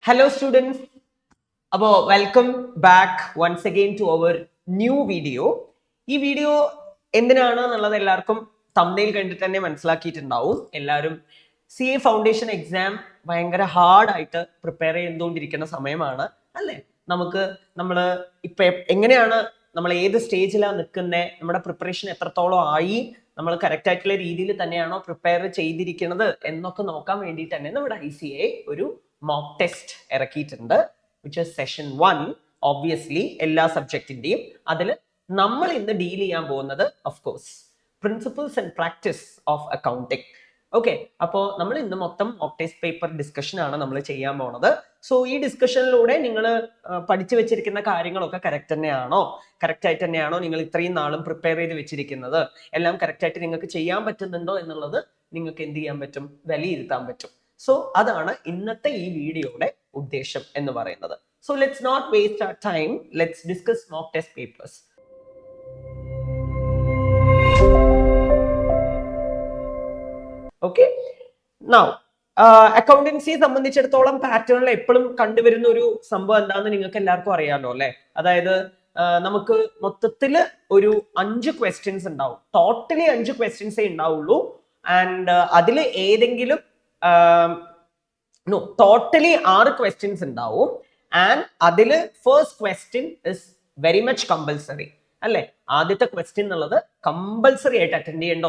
Hello students, welcome back once again to our new video. ഈ video എന്തിനാണ് എന്നുള്ളത് എല്ലാവർക്കും തംബ്നെയിൽ കണ്ടിട്ട് തന്നെ മനസ്സിലാക്കിയിട്ടുണ്ടാവും. എല്ലാവരും CA ഫൗണ്ടേഷൻ എക്സാം ഭയങ്കര ഹാർഡായിട്ട് പ്രിപ്പയർ ചെയ്തുകൊണ്ടിരിക്കുന്ന സമയമാണ് അല്ലേ? നമ്മൾ ഇപ്പൊ എങ്ങനെയാണ് നമ്മൾ ഏത് സ്റ്റേജിലാണ് നിൽക്കുന്നത്, നമ്മുടെ പ്രിപ്പറേഷൻ എത്രത്തോളം ആയി, നമ്മൾ കറക്റ്റ് ആയിട്ടുള്ള രീതിയിൽ തന്നെയാണോ പ്രിപ്പയർ ചെയ്തിരിക്കുന്നത് എന്നൊക്കെ നോക്കാൻ വേണ്ടിയിട്ട് തന്നെ നമ്മുടെ ICA ഒരു മോക്ക് ടെസ്റ്റ് ഇറക്കിയിട്ടുണ്ട്, വിച്ച് ഇസ് സെഷൻ 1. ഒബ്വിയസ്ലി എല്ലാ സബ്ജക്റ്റിന്റെയും അതിൽ നമ്മൾ ഇന്ന് ഡീൽ ചെയ്യാൻ പോകുന്നത് of course principles and practice of accounting. Okay, അപ്പോൾ നമ്മൾ ഇന്ന് മൊത്തം മോക്ക് ടെസ്റ്റ് പേപ്പർ ഡിസ്കഷൻ ആണ് നമ്മൾ ചെയ്യാൻ പോണത്. സോ ഈ ഡിസ്കഷനിലൂടെ നിങ്ങൾ പഠിച്ചു വെച്ചിരിക്കുന്ന കാര്യങ്ങളൊക്കെ കറക്റ്റ് ആയിട്ട് തന്നെയാണോ നിങ്ങൾ ഇത്രയും നാളും പ്രിപ്പയർ ചെയ്ത് വെച്ചിരിക്കുന്നത്, എല്ലാം കറക്റ്റ് ആയിട്ട് നിങ്ങൾക്ക് ചെയ്യാൻ പറ്റുന്നുണ്ടോ എന്നുള്ളത് നിങ്ങൾക്ക് എന്ത് ചെയ്യാൻ പറ്റും, വിലയിരുത്താൻ പറ്റും. സോ അതാണ് ഇന്നത്തെ ഈ വീഡിയോയുടെ ഉദ്ദേശം എന്ന് പറയുന്നത്. So let's not waste our time, let's discuss mock test papers. Okay, now അക്കൗണ്ടൻസിയെ സംബന്ധിച്ചിടത്തോളം പാറ്റേണിൽ എപ്പോഴും കണ്ടുവരുന്ന ഒരു സംഭവം എന്താണെന്ന് നിങ്ങൾക്ക് എല്ലാവർക്കും അറിയാമല്ലോ അല്ലെ? അതായത് നമുക്ക് മൊത്തത്തില് ഒരു 5 ക്വസ്റ്റ്യൻസ് ഉണ്ടാവും. ടോട്ടലി 5 ക്വസ്റ്റ്യൻസേ ഉണ്ടാവുള്ളൂ. ആൻഡ് അതിൽ ഏതെങ്കിലും ടോട്ടലി 6 ക്വസ്റ്റ്യൻസ് ഉണ്ടാവും. ആൻഡ് അതിൽ first question is very much compulsory അല്ലെ? ആദ്യത്തെ ക്വസ്റ്റ്യൻ എന്നുള്ളത് കമ്പൽസറി ആയിട്ട് അറ്റൻഡ് ചെയ്യേണ്ട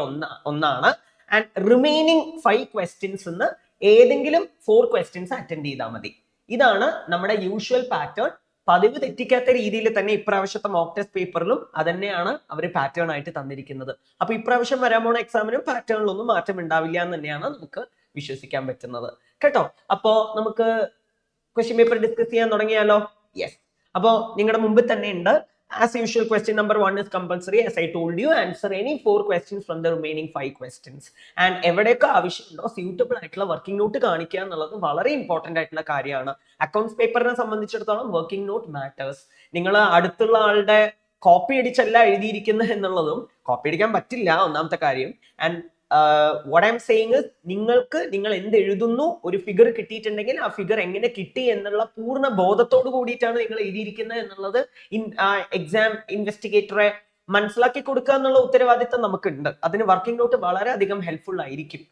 ഒന്നാണ്. ആൻഡ് റിമൈനിങ് 5 ക്വസ്റ്റ്യൻസ് ഏതെങ്കിലും 4 ക്വസ്റ്റ്യൻസ് അറ്റൻഡ് ചെയ്താൽ മതി. ഇതാണ് നമ്മുടെ യൂഷ്വൽ പാറ്റേൺ. പതിവ് തെറ്റിക്കാത്ത രീതിയിൽ തന്നെ ഇപ്രാവശ്യത്തെ മോക്ക് ടെസ്റ്റ് പേപ്പറിലും അതന്നെയാണ് അവർ പാറ്റേൺ ആയിട്ട് തന്നിരിക്കുന്നത്. അപ്പൊ ഇപ്രാവശ്യം വരാൻ പോണ എക്സാമിനും പാറ്റേണിലൊന്നും മാറ്റം ഉണ്ടാവില്ല എന്ന് തന്നെയാണ് നമുക്ക് വിശ്വസിക്കാൻ പറ്റുന്നത് കേട്ടോ. അപ്പോ നമുക്ക് ക്വസ്റ്റ്യൻ പേപ്പർ ഡിസ്കസ് ചെയ്യാൻ തുടങ്ങിയാലോ? യെസ്. അപ്പോ നിങ്ങളുടെ മുമ്പിൽ തന്നെ ഉണ്ട് as usual question number 1 is compulsory. As I told you, answer any 4 questions from the remaining 5 questions. And എവിടെയൊക്കെ ആവശ്യമുണ്ടോ സ്യൂട്ടബിൾ ആയിട്ടുള്ള വർക്കിംഗ് നോട്ട് കാണിക്കുക എന്നുള്ളത് വളരെ ഇമ്പോർട്ടന്റ് ആയിട്ടുള്ള കാര്യമാണ്. അക്കൗണ്ട്സ് പേപ്പറിനെ സംബന്ധിച്ചിടത്തോളം വർക്കിംഗ് നോട്ട് മാറ്റേഴ്സ്. നിങ്ങൾ അടുത്തുള്ള ആളുടെ കോപ്പി അടിച്ചല്ല എഴുതിയിരിക്കുന്നത് എന്നുള്ളതും, കോപ്പി അടിക്കാൻ പറ്റില്ല ഒന്നാമത്തെ കാര്യം. And what I'm saying is നിങ്ങൾ എന്ത് എഴുതുന്നു, ഒരു ഫിഗർ കിട്ടിയിട്ടുണ്ടെങ്കിൽ ആ ഫിഗർ എങ്ങനെ കിട്ടി എന്നുള്ള പൂർണ്ണ ബോധത്തോട് കൂടിയിട്ടാണ് നിങ്ങൾ എഴുതിയിരിക്കുന്നത് എന്നുള്ളത് എക്സാം ഇൻവെസ്റ്റിഗേറ്ററെ മനസ്സിലാക്കി കൊടുക്കുക എന്നുള്ള ഉത്തരവാദിത്തം നമുക്കുണ്ട്. അതിന് വർക്കിംഗ് നോട്ട് വളരെ അധികം ഹെൽപ്ഫുൾ ആയിരിക്കും.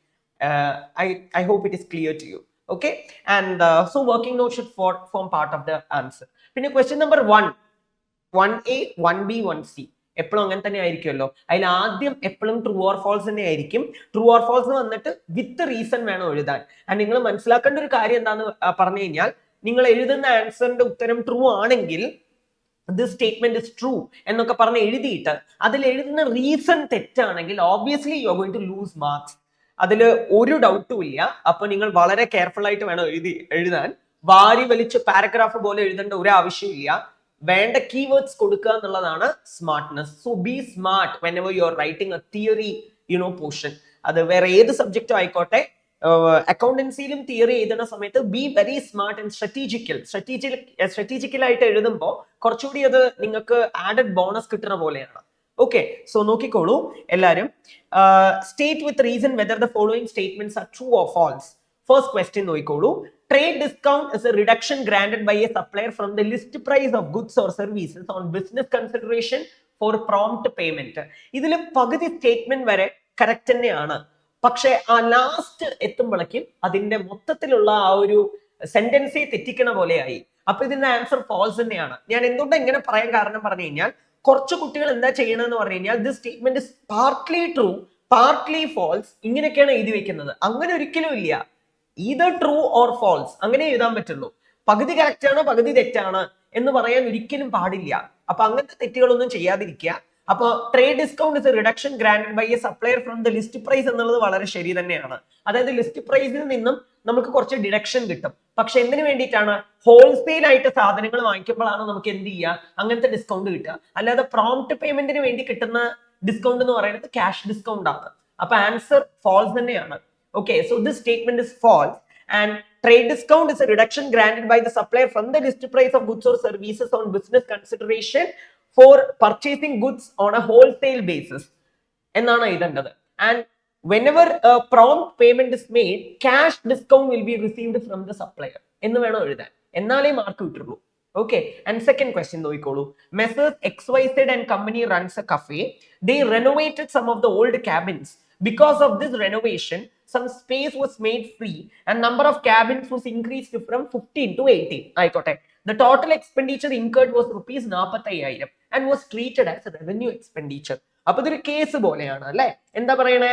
I hope it is clear to you. Okay, and so working note should form part of the answer. പിന്നെ question number 1A, 1B, 1C എപ്പോഴും അങ്ങനെ തന്നെ ആയിരിക്കുമല്ലോ. അതിൽ ആദ്യം എപ്പോഴും ട്രൂ ഓർ ഫോൾസ് തന്നെ ആയിരിക്കും. ട്രൂ ഓർ ഫോൾസ് വന്നിട്ട് വിത്ത് റീസൺ വേണം എഴുതാൻ. ആൻഡ് നിങ്ങൾ മനസ്സിലാക്കേണ്ട ഒരു കാര്യം എന്താന്ന് പറഞ്ഞു കഴിഞ്ഞാൽ, നിങ്ങൾ എഴുതുന്ന ആൻസറിന്റെ ഉത്തരം ട്രൂ ആണെങ്കിൽ ദിസ് സ്റ്റേറ്റ്മെന്റ് ഇസ് ട്രൂ എന്നൊക്കെ പറഞ്ഞ് എഴുതിയിട്ട് അതിൽ എഴുതുന്ന റീസൺ തെറ്റാണെങ്കിൽ obviously you are going to lose marks. അതിൽ ഒരു ഡൗട്ടും ഇല്ല. അപ്പൊ നിങ്ങൾ വളരെ കെയർഫുൾ ആയിട്ട് വേണം എഴുതാൻ. വാരി വലിച്ച് പാരഗ്രാഫ് പോലെ എഴുതേണ്ട ഒരു ആവശ്യമില്ല. വേണ്ട കീവേഡ്സ് കൊടുക്കുക എന്നുള്ളതാണ് smartness. So B smart whenever you are writing A theory portion. അത് വേറെ ഏത് സബ്ജക്റ്റും ആയിക്കോട്ടെ, അക്കൗണ്ടൻസിയിലും തിയറി എഴുതുന്ന സമയത്ത് ബി വെരി സ്മാർട്ട് ആൻഡ് സ്ട്രാറ്റജിക്കലായിട്ട് എഴുതുമ്പോൾ കുറച്ചുകൂടി അത് നിങ്ങൾക്ക് ആഡഡ് ബോണസ് കിട്ടുന്ന പോലെയാണ്. ഓക്കെ, സോ നോക്കിക്കോളൂ എല്ലാരും. State with reason whether the following statements are true or false. First question നോക്കിക്കോളൂ. Trade discount is a reduction granted by a supplier from the list price of goods or services on business consideration for prompt payment. ഇതിൽ പകുതി statement വരെ correct തന്നെയാണ്. പക്ഷെ ആ last എത്തുമ്പോഴേക്കും അതിന്റെ മൊത്തത്തിലുള്ള ആ ഒരു സെന്റൻസെ തെറ്റിക്കണ പോലെയായി. അപ്പൊ ഇതിന്റെ ആൻസർ ഫാൾസ് തന്നെയാണ്. ഞാൻ എന്തുകൊണ്ട് ഇങ്ങനെ പറയാൻ കാരണം പറഞ്ഞു കഴിഞ്ഞാൽ, കുറച്ച് കുട്ടികൾ എന്താ ചെയ്യണമെന്ന് പറഞ്ഞു കഴിഞ്ഞാൽ, this statement is partly true partly false ഇങ്ങനെയൊക്കെയാണ് എഴുതി വെക്കുന്നത്. അങ്ങനെ ഒരിക്കലും ഇല്ല. either true or false അങ്ങനെ എഴുതാൻ പറ്റുള്ളൂ. പകുതി കറക്റ്റ് ആണ് പകുതി തെറ്റാണ് എന്ന് പറയാൻ ഒരിക്കലും പാടില്ല. അപ്പൊ അങ്ങനത്തെ തെറ്റുകളൊന്നും ചെയ്യാതിരിക്കുക. അപ്പൊ trade discount is a reduction granted by a supplier from the list price എന്നുള്ളത് വളരെ ശരി തന്നെയാണ്. അതായത് ലിസ്റ്റ് പ്രൈസിൽ നിന്നും നമുക്ക് കുറച്ച് ഡിഡക്ഷൻ കിട്ടും. പക്ഷെ എന്തിനു വേണ്ടിയിട്ടാണ്? ഹോൾസെയിൽ ആയിട്ട് സാധനങ്ങൾ വാങ്ങിക്കുമ്പോഴാണ് നമുക്ക് എന്ത് ചെയ്യുക, അങ്ങനത്തെ ഡിസ്കൗണ്ട് കിട്ടുക. അല്ലാതെ പ്രോംപ്റ്റ് പേയ്മെന്റിന് വേണ്ടി കിട്ടുന്ന ഡിസ്കൗണ്ട് എന്ന് പറയുന്നത് ക്യാഷ് ഡിസ്കൗണ്ട് ആണ്. അപ്പൊ ആൻസർ ഫാൾസ് തന്നെയാണ്. Okay, so this statement is false. And trade discount is a reduction granted by the supplier from the list price of goods or services on business consideration for purchasing goods on a wholesale basis എന്നാണ് എഴുതേണ്ടത്. And whenever a prompt payment is made, cash discount will be received from the supplier. എന്ന് വേണം എഴുതാൻ, എന്നാലേ mark കിട്ടുള്ളൂ. Okay, and second question നോക്കിക്കോളൂ. Messrs XYZ and company runs a cafe. They renovated some of the old cabins. Because of this renovation, some space was made free and number of cabins was increased from 15 to 18. ആയിക്കോട്ടെ. The total expenditure incurred was rupees 45,000 and was treated as a revenue expenditure. അപ്പൊ ഇതൊരു case പോലെയാണ് അല്ലെ. എന്താ പറയണേ?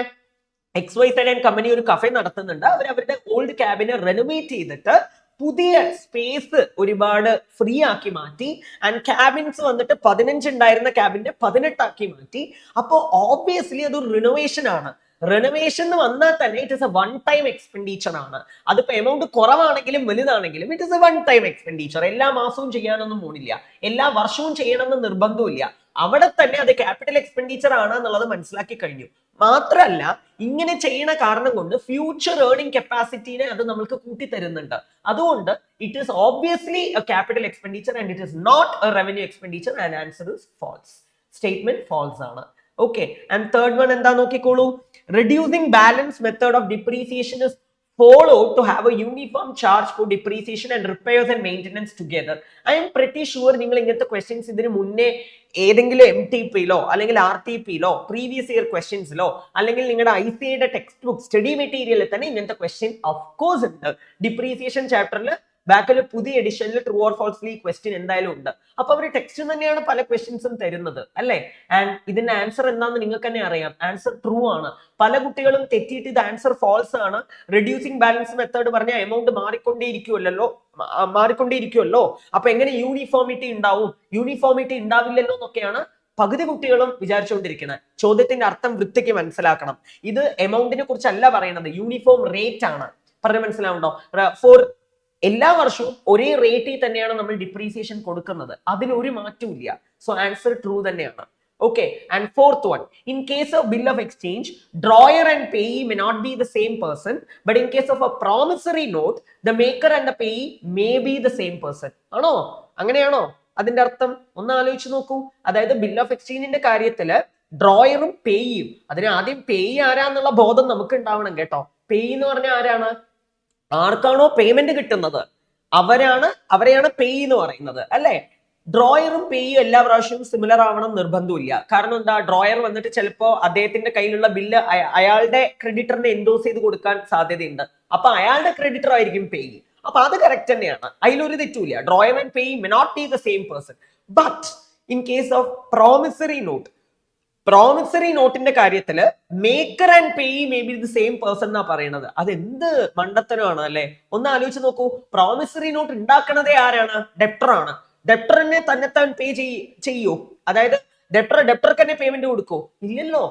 XYZ and company ഒരു cafe നടത്തുന്നുണ്ട്. അവരുടെ ഓൾഡ് ക്യാബിനെ റെനോവേറ്റ് ചെയ്തിട്ട് പുതിയ സ്പേസ് ഒരുപാട് ഫ്രീ ആക്കി മാറ്റി. ആൻഡ് ക്യാബിൻസ് വന്നിട്ട് 15 ഉണ്ടായിരുന്ന ക്യാബിനെ 18 ആക്കി മാറ്റി. അപ്പോൾ ഓബ്വിയസ്ലി അതൊരു റിനോവേഷൻ ആണ്. റിനോവേഷൻ എന്ന് വന്നാൽ തന്നെ it is a one time expenditure ആണ്. അതിപ്പോ എമൗണ്ട് കുറവാണെങ്കിലും വലുതാണെങ്കിലും it is a one time expenditure. എല്ലാ മാസവും ചെയ്യാനൊന്നും പോണില്ല, എല്ലാ വർഷവും ചെയ്യണമെന്ന് നിർബന്ധമില്ല. അവിടെ തന്നെ അത് ക്യാപിറ്റൽ എക്സ്പെൻഡിച്ചർ ആണ് എന്നുള്ളത് മനസ്സിലാക്കി കഴിഞ്ഞു. മാത്രല്ല ഇങ്ങനെ ചെയ്യുന്ന കാരണം കൊണ്ട് ഫ്യൂച്ചർ ഏർണിംഗ് കപ്പാസിറ്റിനെ അത് നമ്മൾക്ക് കൂട്ടി തരുന്നുണ്ട്. അതുകൊണ്ട് it is obviously a capital expenditure and it is not a revenue expenditure and answer is false. Statement false ആണ്. ഓക്കെ, ആൻഡ് തേർഡ് വൺ എന്താ നോക്കിക്കോളൂ. Reducing balance method of depreciation is followed to have a uniform charge for depreciation and repairs and maintenance together. I am pretty sure നിങ്ങൾ ഇങ്ങനത്തെ questions ഇതിന് മുന്നേ ഏതെങ്കിലും MTPയിലോ അല്ലെങ്കിൽ RTPയിലോ previous year ക്വസ്റ്റ്യൻസിലോ അല്ലെങ്കിൽ നിങ്ങളുടെ ICAയുടെ ടെക്സ്റ്റ് ബുക്ക് സ്റ്റഡി മെറ്റീരിയലിൽ തന്നെ ഇങ്ങനത്തെ ക്വസ്റ്റ്യൻ ഓഫ് കോഴ്സ് ഉണ്ട്. ഡിപ്രീസിയേഷൻ ചാപ്റ്ററിൽ ബാക്കിൽ പുതിയ എഡിഷനിൽ ട്രൂ ഓർ ഫാൾസ്ലി ക്വസ്റ്റ്യൻ എന്തായാലും ഉണ്ട്. അപ്പൊ അവർ ടെക്സ്റ്റ് തന്നെയാണ് പല ക്വസ്റ്റ്യൻസും തരുന്നത് അല്ലെ. ആൻഡ് ഇതിന്റെ ആൻസർ എന്താണെന്ന് നിങ്ങൾക്ക് തന്നെ അറിയാം. ആൻസർ ട്രൂ ആണ്. പല കുട്ടികളും തെറ്റിയിട്ട് ഇത് ആൻസർ ഫാൾസ് ആണ്. റെഡ്യൂസിംഗ് ബാലൻസ് മെത്തേഡ് പറഞ്ഞ എമൗണ്ട് മാറിക്കൊണ്ടേയിരിക്കുമല്ലോ. അപ്പൊ എങ്ങനെ യൂണിഫോമിറ്റി ഉണ്ടാവും? യൂണിഫോമിറ്റി ഉണ്ടാവില്ലല്ലോ എന്നൊക്കെയാണ് പകുതി കുട്ടികളും വിചാരിച്ചുകൊണ്ടിരിക്കുന്നത്. ചോദ്യത്തിന്റെ അർത്ഥം വൃത്തിക്ക് മനസ്സിലാക്കണം. ഇത് എമൗണ്ടിനെ കുറിച്ചല്ല പറയുന്നത്, യൂണിഫോം റേറ്റ് ആണ്. പറഞ്ഞ മനസ്സിലാവുണ്ടോ? ഫോർ എല്ലാ വർഷവും ഒരേ റേറ്റിൽ തന്നെയാണ് നമ്മൾ ഡിപ്രീസിയേഷൻ കൊടുക്കുന്നത്, അതിനൊരു മാറ്റവും ഇല്ല. സോ ആൻസർ ട്രൂ തന്നെയാണ്. Okay, and fourth one, in case of bill of exchange, drawer and payee may not be the same person, but in case of a promissory note, the maker and the payee may be the same person. ആണോ? അങ്ങനെയാണോ അതിന്റെ അർത്ഥം? ഒന്ന് ആലോചിച്ച് നോക്കൂ. അതായത് bill of എക്സ്ചേഞ്ചിന്റെ കാര്യത്തില് ഡ്രോയറും പേയും, അതിന് ആദ്യം പേയി ആരാന്നുള്ള ബോധം നമുക്ക് ഉണ്ടാവണം കേട്ടോ. പേയി എന്ന് പറഞ്ഞാൽ ആരാണ്? ആർക്കാണോ പേയ്മെന്റ് കിട്ടുന്നത് അവരെയാണ് പേയി എന്ന് പറയുന്നത് അല്ലെ. ഡ്രോയറും പേയും എല്ലാ പ്രാവശ്യവും സിമിലർ ആവണം നിർബന്ധമില്ല. കാരണം എന്താ? ഡ്രോയർ വന്നിട്ട് ചിലപ്പോ അദ്ദേഹത്തിന്റെ കയ്യിലുള്ള ബില്ല് അയാളുടെ ക്രെഡിറ്ററിനെ എൻഡോസ് ചെയ്ത് കൊടുക്കാൻ സാധ്യതയുണ്ട്. അപ്പൊ അയാളുടെ ക്രെഡിറ്റർ ആയിരിക്കും പേയി. അപ്പൊ അത് കറക്റ്റ് തന്നെയാണ്, അതിലൊരു തെറ്റുമില്ല. Drawer and payee may not be the same person. But in case of promissory നോട്ടിന്റെ കാര്യത്തില് maker and payee may be the same person എന്നാ പറയുന്നത്. അത് എന്ത് മണ്ടത്തരമാണ് അല്ലെ. ഒന്ന് ആലോചിച്ച് നോക്കൂ. പ്രോമിസറി നോട്ട് ഉണ്ടാക്കണതേ ആരാണ്? ഡെപ്റ്റർ ആണ്. ഡെപ്റ്ററിനെ തന്നെത്താൻ പേ ചെയ്യോ? അതായത് ഡെപ്റ്റർക്ക് തന്നെ പേയ്മെന്റ് കൊടുക്കോ? ഇല്ലല്ലോ,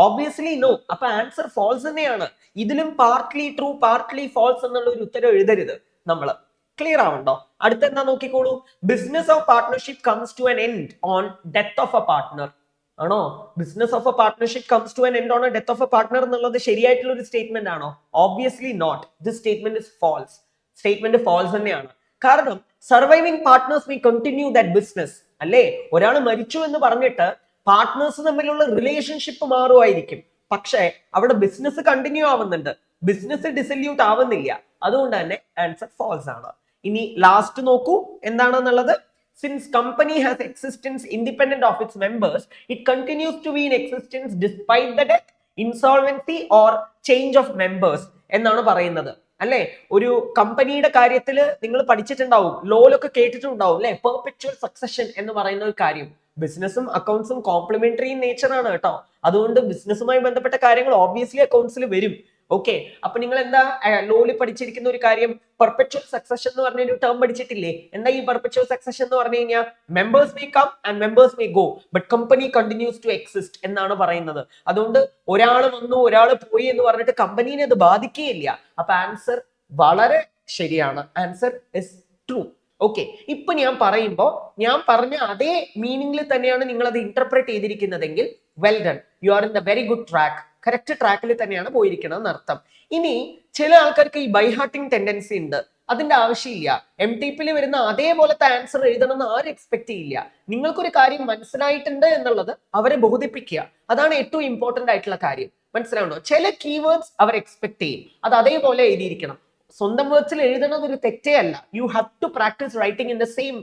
ഓബ്വിയസ്ലി നോ. അപ്പൊ ആൻസർ ഫാൾസ് തന്നെയാണ്. ഇതിലും പാർട്ട്ലി ട്രൂ പാർട്ട്ലി ഫാൾസ് എന്നുള്ള ഒരു ഉത്തരം എഴുതരുത് നമ്മള്. ക്ലിയർ ആവണ്ടോ? അടുത്ത എന്താ നോക്കിക്കോളൂ. Business of partnership comes to an end on death of a partner. ആണോ? Business of a partnership comes to an end on a death of a partner എന്നുള്ളത് ശരിയായിട്ടുള്ള ഒരു സ്റ്റേറ്റ്മെന്റ് ആണോ? Obviously not. This statement is false. Statement false തന്നെയാണ്. കാരണം surviving partners may continue that business അല്ലേ. ഒരാൾ മരിച്ചു എന്ന് പറഞ്ഞിട്ട് പാർട്ട്നേഴ്സ് തമ്മിലുള്ള റിലേഷൻഷിപ്പ് മാറുമായിരിക്കും, പക്ഷേ അവിടെ ബിസിനസ് കണ്ടിന്യൂ ആവുന്നുണ്ട്, ബിസിനസ് ഡിസല്യൂട്ട് ആവുന്നില്ല. അതുകൊണ്ട് തന്നെ ആൻസർ ഫാൾസ് ആണ്. ഇനി ലാസ്റ്റ് നോക്കൂ എന്താണെന്നുള്ളത്. Since company has existence independent of its members, it continues to be in existence despite the death, insolvency or change of members എന്നാണ് പറയുന്നത് അല്ലെ. ഒരു കമ്പനിയുടെ കാര്യത്തിൽ നിങ്ങൾ പഠിച്ചിട്ടുണ്ടാവും, ലോലൊക്കെ കേട്ടിട്ടുണ്ടാവും അല്ലെ. പെർപെച്വൽ സക്സഷൻ എന്ന് പറയുന്ന ഒരു കാര്യം. ബിസിനസ്സും അക്കൗണ്ട്സും കോംപ്ലിമെന്ററി നേച്ചർ ആണ് കേട്ടോ. അതുകൊണ്ട് ബിസിനസ്സുമായി ബന്ധപ്പെട്ട കാര്യങ്ങൾ ഓബ്വിയസ്ലി അക്കൗണ്ട്സിൽ വരും. ഓക്കെ, അപ്പൊ നിങ്ങൾ എന്താ ലോയിൽ പഠിച്ചിരിക്കുന്ന ഒരു കാര്യം പെർപെച്വൽ സക്സഷൻ എന്ന് പറഞ്ഞ ഒരു ടേം പഠിച്ചിട്ടില്ലേ? എന്താ ഈ പെർപെച്വൽ സക്സഷൻ എന്ന് പറഞ്ഞു കഴിഞ്ഞാൽ members may come and members may go but company continues to exist എന്നാണ് പറയുന്നത്. അതുകൊണ്ട് ഒരാൾ വന്നു ഒരാൾ പോയി എന്ന് പറഞ്ഞിട്ട് കമ്പനീനെ അത് ബാധിക്കുകയില്ല. അപ്പൊ ആൻസർ വളരെ ശരിയാണ്. Answer is true. ഓക്കെ, ഇപ്പൊ ഞാൻ പറയുമ്പോ ഞാൻ പറഞ്ഞ അതേ മീനിങ്ങിൽ തന്നെയാണ് നിങ്ങൾ അത് ഇന്റർപ്രറ്റ് ചെയ്തിരിക്കുന്നതെങ്കിൽ well done, you are in the very good track. Correct ട്രാക്കിൽ തന്നെയാണ് പോയിരിക്കണം എന്നർത്ഥം. ഇനി ചില ആൾക്കാർക്ക് ഈ ബൈഹാർട്ടിംഗ് ടെൻഡൻസി ഉണ്ട്, അതിന്റെ ആവശ്യമില്ല. MTPയിൽ വരുന്ന അതേപോലത്തെ ആൻസർ എഴുതണം എന്ന് ആരും എക്സ്പെക്ട് ചെയ്യില്ല. നിങ്ങൾക്കൊരു കാര്യം മനസ്സിലായിട്ടുണ്ട് എന്നുള്ളത് അവരെ ബോധിപ്പിക്കുക, അതാണ് ഏറ്റവും ഇമ്പോർട്ടന്റ് ആയിട്ടുള്ള കാര്യം. മനസ്സിലാവുണ്ടോ? ചില കീവേഡ്സ് അവർ എക്സ്പെക്ട് ചെയ്യും, അത് അതേപോലെ എഴുതിയിരിക്കണം. സ്വന്തം വേർഡ്സിൽ എഴുതണത് ഒരു തെറ്റേ അല്ല. You have to practise writing in the same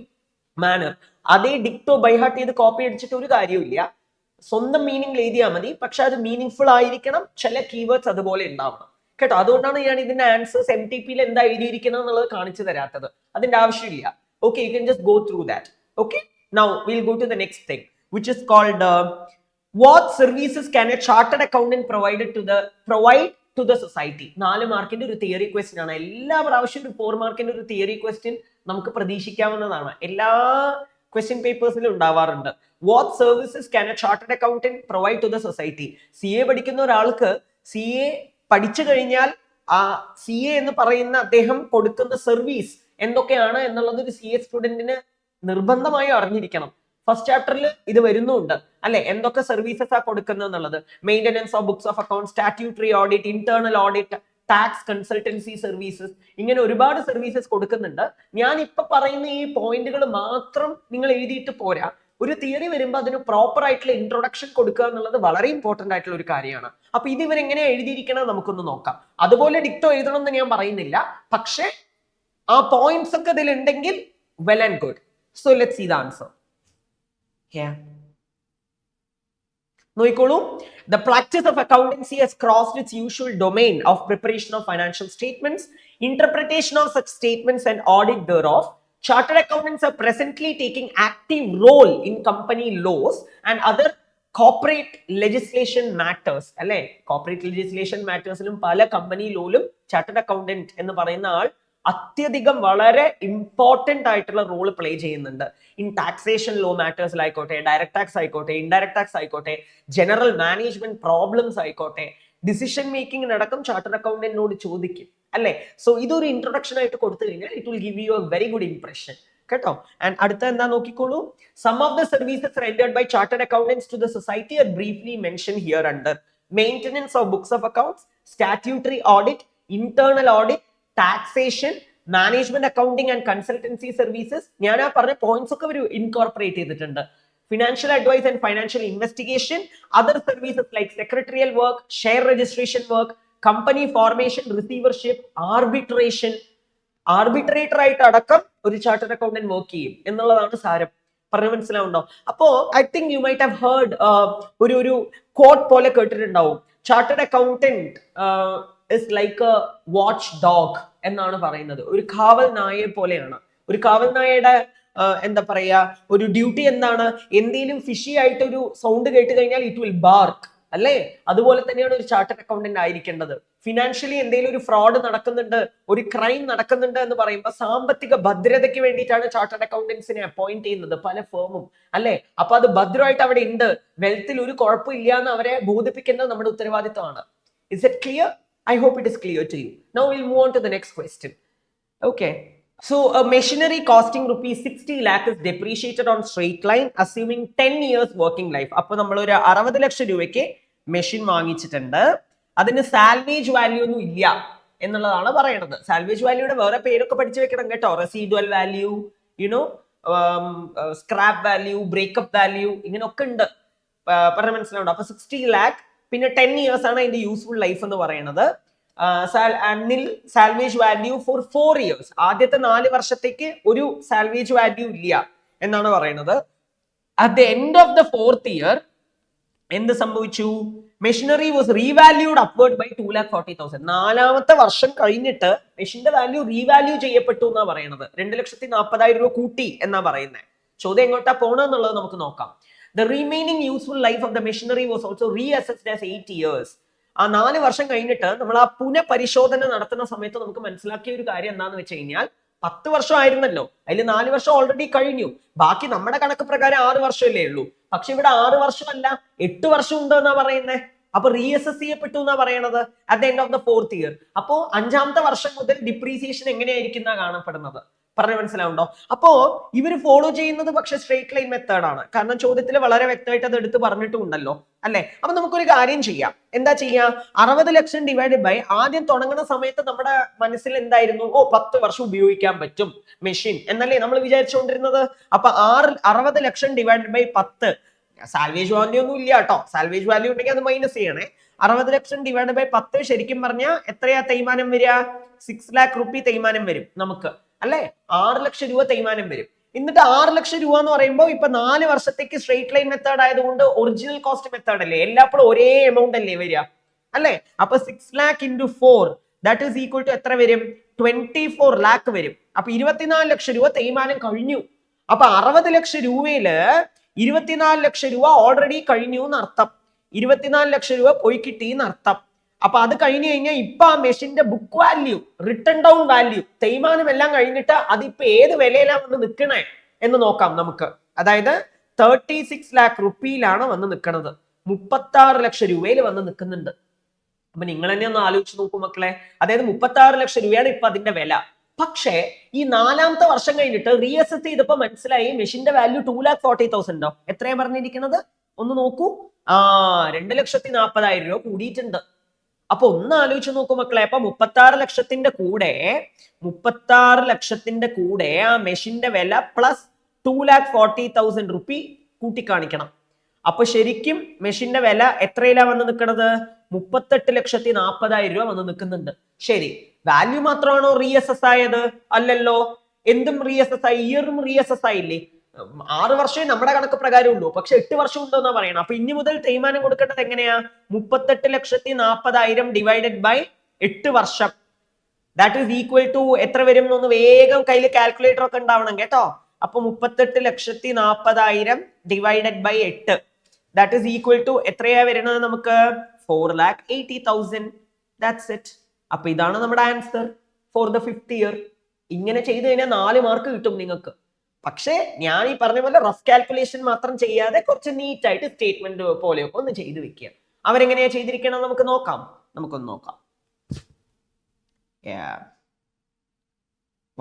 manner. അതേ ഡിക്റ്റോ ബൈഹാർട്ട് ചെയ്ത് കോപ്പി അടിച്ചിട്ട് ഒരു കാര്യമില്ല. സ്വന്തം മീനിങ്ങിൽ എഴുതിയാൽ മതി, പക്ഷെ അത് മീനിങ് ആയിരിക്കണം. ചില കീവേഡ്സ് അതുപോലെ ഉണ്ടാവണം കേട്ടോ. അതുകൊണ്ടാണ് ഞാൻ ഇതിന്റെ ആൻസേഴ്സ് MTP എന്താ എഴുതിയിരിക്കുന്നത് എന്നുള്ളത് കാണിച്ചു തരാത്തത്. അതിന്റെ ആവശ്യമില്ല. Okay, you can just go through that. Okay, now will go to the next thing which is called what services can a chartered accountant provide to the society. 4 മാർക്കിന്റെ ഒരു തിയറി ക്വസ്റ്റ്യൻ ആണ്. എല്ലാ പ്രാവശ്യവും ഒരു 4 മാർക്കിന്റെ ഒരു തിയറി ക്വസ്റ്റ്യൻ നമുക്ക് പ്രതീക്ഷിക്കാവുന്നതാണ്. എല്ലാ ക്വസ്റ്റ്യൻ പേപ്പേഴ്സിലും ഉണ്ടാവാറുണ്ട്. What services can a chartered accountant provide to the society. CA പഠിക്കുന്ന ഒരാൾക്ക് CA പഠിച്ചു കഴിഞ്ഞാൽ ആ CA എന്ന് പറയുന്ന അദ്ദേഹം കൊടുക്കുന്ന സർവീസ് എന്തൊക്കെയാണ് എന്നുള്ളത് ഒരു CA സ്റ്റുഡന്റിന് നിർബന്ധമായി അറിഞ്ഞിരിക്കണം. ഫസ്റ്റ് ചാപ്റ്ററിൽ ഇത് വരുന്നുണ്ട് അല്ലെ, എന്തൊക്കെ സർവീസസ് ആ കൊടുക്കുന്നത് എന്നുള്ളത്. Maintenance of books of account, statutory audit, internal audit, tax consultancy services, ഇങ്ങനെ ഒരുപാട് സർവീസസ് കൊടുക്കുന്നുണ്ട്. ഞാൻ ഇപ്പൊ പറയുന്ന ഈ പോയിന്റുകൾ മാത്രം നിങ്ങൾ എഴുതിയിട്ട് പോരാ. ഒരു തിയറി വരുമ്പോൾ അതിന് പ്രോപ്പർ ആയിട്ടുള്ള ഇൻട്രൊഡക്ഷൻ കൊടുക്കുക എന്നുള്ളത് വളരെ ഇമ്പോർട്ടന്റ് ആയിട്ടുള്ള ഒരു കാര്യമാണ്. അപ്പൊ ഇത് ഇവരെങ്ങനെ എഴുതിയിരിക്കണം നമുക്കൊന്ന് നോക്കാം. അതുപോലെ ഡിക്റ്റോ എഴുതണം എന്ന് ഞാൻ പറയുന്നില്ല, പക്ഷെ ആ പോയിന്റ്സ് ഒക്കെ ഇതിൽ ഉണ്ടെങ്കിൽ well and good. So let's see the answer. നോയിക്കോളൂ. The practice of accountancy has crossed its usual domain of preparation of financial statements, interpretation of such statements and audit thereof. Chartered accountants are presently taking active role in company laws and other corporate legislation matters. അല്ലെ, corporate legislation mattersലും പല company ലോയിലും chartered accountant എന്ന് പറയുന്ന ആൾ അത്യധികം വളരെ important ആയിട്ടുള്ള role play ചെയ്യുന്നുണ്ട്. In taxation law മാറ്റേഴ്സിലായിക്കോട്ടെ, direct tax ആയിക്കോട്ടെ, ഇൻഡയറക്ട് ടാക്സ് ആയിക്കോട്ടെ, ജനറൽ മാനേജ്മെന്റ് പ്രോബ്ലംസ് ആയിക്കോട്ടെ, ഡിസിഷൻ മേക്കിംഗിനടക്കം ചാർട്ടേഡ് അക്കൗണ്ടന്റിനോട് ചോദിക്കും അല്ലെ. സോ ഇതൊരു ഇൻട്രൊഡക്ഷൻ ആയിട്ട് കൊടുത്തു കഴിഞ്ഞാൽ it will give you a very good impression കേട്ടോ. ആൻഡ് അടുത്ത എന്താ നോക്കിക്കോളൂ. Some of the services rendered by chartered accountants to the society are briefly mentioned here under maintenance of books of accounts, statutory audit, internal audit, taxation, management accounting and consultancy services. ഞാൻ ആ പറഞ്ഞ points ഒക്കെ ഒരു incorporate ചെയ്തിട്ടുണ്ട്. Financial advice and financial investigation, other services like secretarial work, share registration work, company formation, receivership, arbitration. Arbitrator ആയിട്ട് അടക്കം ഒരു chartered accountant work ചെയ്യും എന്നുള്ളതാണ് സാരം. പറഞ്ഞു മനസ്സിലാവുണ്ടോ? അപ്പോ I think you might have heard ഒരു കോട്ട് പോലെ കേട്ടിട്ടുണ്ടാവും. Chartered accountant is like a watch dog എന്നാണ് പറയുന്നത്. ഒരു കാവൽ നായയെ പോലെയാണ്. ഒരു കാവൽ നായയുടെ എന്താ പറയാ ഒരു ഡ്യൂട്ടി എന്താണ്? എന്തെങ്കിലും ഫിഷി ആയിട്ട് ഒരു സൗണ്ട് കേട്ട് കഴിഞ്ഞാൽ ഇറ്റ് വിൽ ബാർക്ക് അല്ലേ? അതുപോലെ തന്നെയാണ് ഒരു ചാർട്ടേഡ് അക്കൗണ്ടന്റ് ആയിരിക്കേണ്ടത്. ഫിനാൻഷ്യലി എന്തെങ്കിലും ഒരു ഫ്രോഡ് നടക്കുന്നുണ്ട്, ഒരു ക്രൈം നടക്കുന്നുണ്ട് എന്ന് പറയുമ്പോൾ സാമ്പത്തിക ഭദ്രതയ്ക്ക് വേണ്ടിയിട്ടാണ് ചാർട്ടേഡ് അക്കൗണ്ടൻസിനെ അപ്പോയിന്റ് ചെയ്യുന്നത് പല ഫേമും അല്ലെ. അപ്പൊ അത് ഭദ്രമായിട്ട് അവിടെ ഉണ്ട്, വെൽത്തിൽ ഒരു കുഴപ്പമില്ല എന്ന് അവരെ ബോധിപ്പിക്കുന്നത് നമ്മുടെ ഉത്തരവാദിത്തമാണ്. Is it clear? I hope it is clear to you. Now we'll move on to the next question. Okay. So a machinery costing rupees 60 lakh is depreciated on straight line assuming 10 years working life. അപ്പോൾ നമ്മൾ ഒരു 60 ലക്ഷം രൂപയ്ക്ക് machine വാങ്ങിച്ചിട്ടുണ്ട്. അതിന് salvage value ഒന്നും ഇല്ല എന്നുള്ളതാണ് പറയുന്നത്. സാൽവേജ് വാല്യൂയുടെ വേറെ പേരൊക്കെ പഠിച്ചു വെക്കണം കേട്ടോ. Residual value, you know, scrap value, breakup value, ഇങ്ങനെയൊക്കെ ഉണ്ട്. പറഞ്ഞ മനസ്സിലാവുണ്ടോ? അപ്പൊ 60 lakh, പിന്നെ 10 years ആണ് അതിന്റെ യൂസ്ഫുൾ ലൈഫ് എന്ന് പറയുന്നത്. Salvage value for 4 years. ആദ്യത്തെ 4 വർഷത്തേക്ക് ഒരു സാൽവേജ് വാല്യൂ ഇല്ല എന്നാണ് പറയുന്നത്. At the end of the 4th year എന്ത് സംഭവിച്ചു? Machinery was revalued upward by 2,40,000. 4ാമത്തെ വർഷം കഴിഞ്ഞിട്ട് മെഷീന്റെ വാല്യൂ റീവാല്യൂ ചെയ്യപ്പെട്ടു എന്നാ പറയുന്നത്. 2,40,000 രൂപ കൂട്ടി എന്നാ പറയുന്നത്. ചോദ്യം എങ്ങോട്ടാ പോണെന്നുള്ളത് നമുക്ക് നോക്കാം. The remaining useful life of the machinery was also reassessed as 8 years. ആ 4 വർഷം കഴിഞ്ഞിട്ട് നമ്മൾ ആ പുനഃപരിശോധന നടത്തുന്ന സമയത്ത് നമുക്ക് മനസ്സിലാക്കിയ ഒരു കാര്യം എന്താണെന്ന് വെച്ച് കഴിഞ്ഞാൽ 10 വർഷം ആയിരുന്നല്ലോ, അതിൽ 4 വർഷം ഓൾറെഡി കഴിഞ്ഞു. ബാക്കി നമ്മുടെ കണക്ക് പ്രകാരം 6 വർഷമല്ലേ ഉള്ളൂ. പക്ഷെ ഇവിടെ 6 വർഷമല്ല 8 വർഷം ഉണ്ട് എന്നാ പറയുന്നത്. അപ്പൊ റീഅസസ് ചെയ്യപ്പെട്ടു എന്നാ പറയണത് at the end of the 4th year. അപ്പോ 5ാമത്തെ വർഷം മുതൽ ഡിപ്രീസിയേഷൻ എങ്ങനെയായിരിക്കും കാണപ്പെടുന്നത്? പറഞ്ഞ മനസ്സിലാവുണ്ടോ? അപ്പോ ഇവര് ഫോളോ ചെയ്യുന്നത് പക്ഷെ സ്ട്രേറ്റ് ലൈൻ മെത്തേഡ് ആണ്. കാരണം ചോദ്യത്തിൽ വളരെ വ്യക്തമായിട്ട് അത് എടുത്ത് പറഞ്ഞിട്ടുണ്ടല്ലോ അല്ലെ. അപ്പൊ നമുക്കൊരു കാര്യം ചെയ്യാം. എന്താ ചെയ്യാ? 60 ലക്ഷം ഡിവൈഡ് ബൈ, ആദ്യം തുടങ്ങുന്ന സമയത്ത് നമ്മുടെ മനസ്സിൽ എന്തായിരുന്നു? 10 വർഷം ഉപയോഗിക്കാൻ പറ്റും മെഷീൻ എന്നല്ലേ നമ്മൾ വിചാരിച്ചുകൊണ്ടിരുന്നത്. അപ്പൊ 60 ലക്ഷം ഡിവൈഡ് ബൈ 10 സാൽവേജ് വാല്യൂ ഒന്നും ഇല്ല കേട്ടോ. സാൽവേജ് വാല്യൂ ഉണ്ടെങ്കിൽ അത് മൈനസ് ചെയ്യണേ. 60 ലക്ഷം ഡിവൈഡ് ബൈ 10 ശരിക്കും പറഞ്ഞാൽ എത്രയാ തേയ്മാനം വരിക? 6 lakh റുപ്പി തേയ്മാനം വരും നമുക്ക്, അല്ലെ? 6 ലക്ഷം രൂപ തേയ്മാനം വരും. എന്നിട്ട് 6 ലക്ഷം രൂപ എന്ന് പറയുമ്പോൾ ഇപ്പൊ 4 വർഷത്തേക്ക് സ്ട്രേറ്റ് ലൈൻ മെത്തേഡ് ആയതുകൊണ്ട് ഒറിജിനൽ കോസ്റ്റ് മെത്തേഡ് അല്ലേ, എല്ലാപ്പോഴും ഒരേ എമൗണ്ട് അല്ലേ വരിക, അല്ലെ? അപ്പൊ 6 lakh into 4 that is equal to എത്ര വരും? 24 lakh വരും. അപ്പൊ 24 ലക്ഷം രൂപ തേയ്മാനം കഴിഞ്ഞു. അപ്പൊ 60 ലക്ഷം രൂപയില് 24 ലക്ഷം രൂപ ഓൾറെഡി കഴിഞ്ഞു എന്നർത്ഥം. 24 ലക്ഷം രൂപ പോയി കിട്ടി എന്നർത്ഥം. അപ്പൊ അത് കഴിഞ്ഞു കഴിഞ്ഞാൽ ഇപ്പൊ ആ മെഷീന്റെ book value, return down value, തേയ്മാനം എല്ലാം കഴിഞ്ഞിട്ട് അതിപ്പോ ഏത് വിലയിലാണ് വന്ന് നിൽക്കണേ എന്ന് നോക്കാം നമുക്ക്. അതായത് 36 lakh റുപ്പിയിലാണ് വന്ന് നിൽക്കുന്നത്, 36 ലക്ഷം രൂപയിൽ വന്ന് നിൽക്കുന്നുണ്ട്. അപ്പൊ നിങ്ങൾ തന്നെ ഒന്ന് ആലോചിച്ച് നോക്കൂ മക്കളെ. അതായത് 36 ലക്ഷം രൂപയാണ് ഇപ്പൊ അതിന്റെ വില. പക്ഷേ ഈ 4ാമത്തെ വർഷം കഴിഞ്ഞിട്ട് റീഅസസ് ചെയ്തപ്പോ മനസ്സിലായി മെഷീന്റെ വാല്യൂ 2,40,000 എത്രയാ പറഞ്ഞിരിക്കുന്നത്? ഒന്ന് നോക്കൂ. 2,40,000 രൂപ കൂടിയിട്ടുണ്ട്. അപ്പൊ ഒന്ന് ആലോചിച്ച് നോക്കൂ മക്കളെ. അപ്പൊ 36 ലക്ഷത്തിന്റെ കൂടെ ആ മെഷീന്റെ വില പ്ലസ് 2,40,000 റുപ്പി കൂട്ടിക്കാണിക്കണം. അപ്പൊ ശരിക്കും മെഷീന്റെ വില എത്രയിലാ വന്ന് നിൽക്കുന്നത്? 38,40,000 രൂപ വന്ന് നിൽക്കുന്നുണ്ട്. ശരി, വാല്യൂ മാത്രമാണോ റീഅസസ് ആയത്? അല്ലല്ലോ. എന്തും റീഅസസ് ആയി, ഇയറും റീഅസസ് ആയില്ലേ? 6 വർഷമേ നമ്മുടെ കണക്ക് പ്രകാരം ഉള്ളൂ, പക്ഷെ 8 വർഷം ഉണ്ടോന്നാ പറയണം. അപ്പൊ ഇനി മുതൽ തേയ്മാനം കൊടുക്കേണ്ടത് എങ്ങനെയാ? 38,40,000 ഡിവൈഡഡ് ബൈ 8 വർഷം. ദാറ്റ് ഈസ് ഈക്വൽ ടു എത്ര വരും എന്നൊന്ന് വേഗം കയ്യിൽ കാൽക്കുലേറ്റർ ഒക്കെ ഉണ്ടാവണം കേട്ടോ. അപ്പൊ 38,40,000 divided by 8 that is equal to എത്രയാ വരുന്നത് നമുക്ക്? 4,80,000. That's it. അപ്പൊ ഇതാണ് നമ്മുടെ answer for the 5th year. ഇങ്ങനെ ചെയ്ത് കഴിഞ്ഞാൽ 4 മാർക്ക് കിട്ടും നിങ്ങൾക്ക്. പക്ഷെ ഞാൻ ഈ പറഞ്ഞ പോലെ റഫ് കാൽക്കുലേഷൻ മാത്രം ചെയ്യാതെ കുറച്ച് നീറ്റ് ആയിട്ട് സ്റ്റേറ്റ്മെന്റ് പോലെയൊക്കെ ഒന്ന് ചെയ്ത് വെക്കുക. അവരെങ്ങനെയാ ചെയ്തിരിക്കണം നമുക്കൊന്ന് നോക്കാം.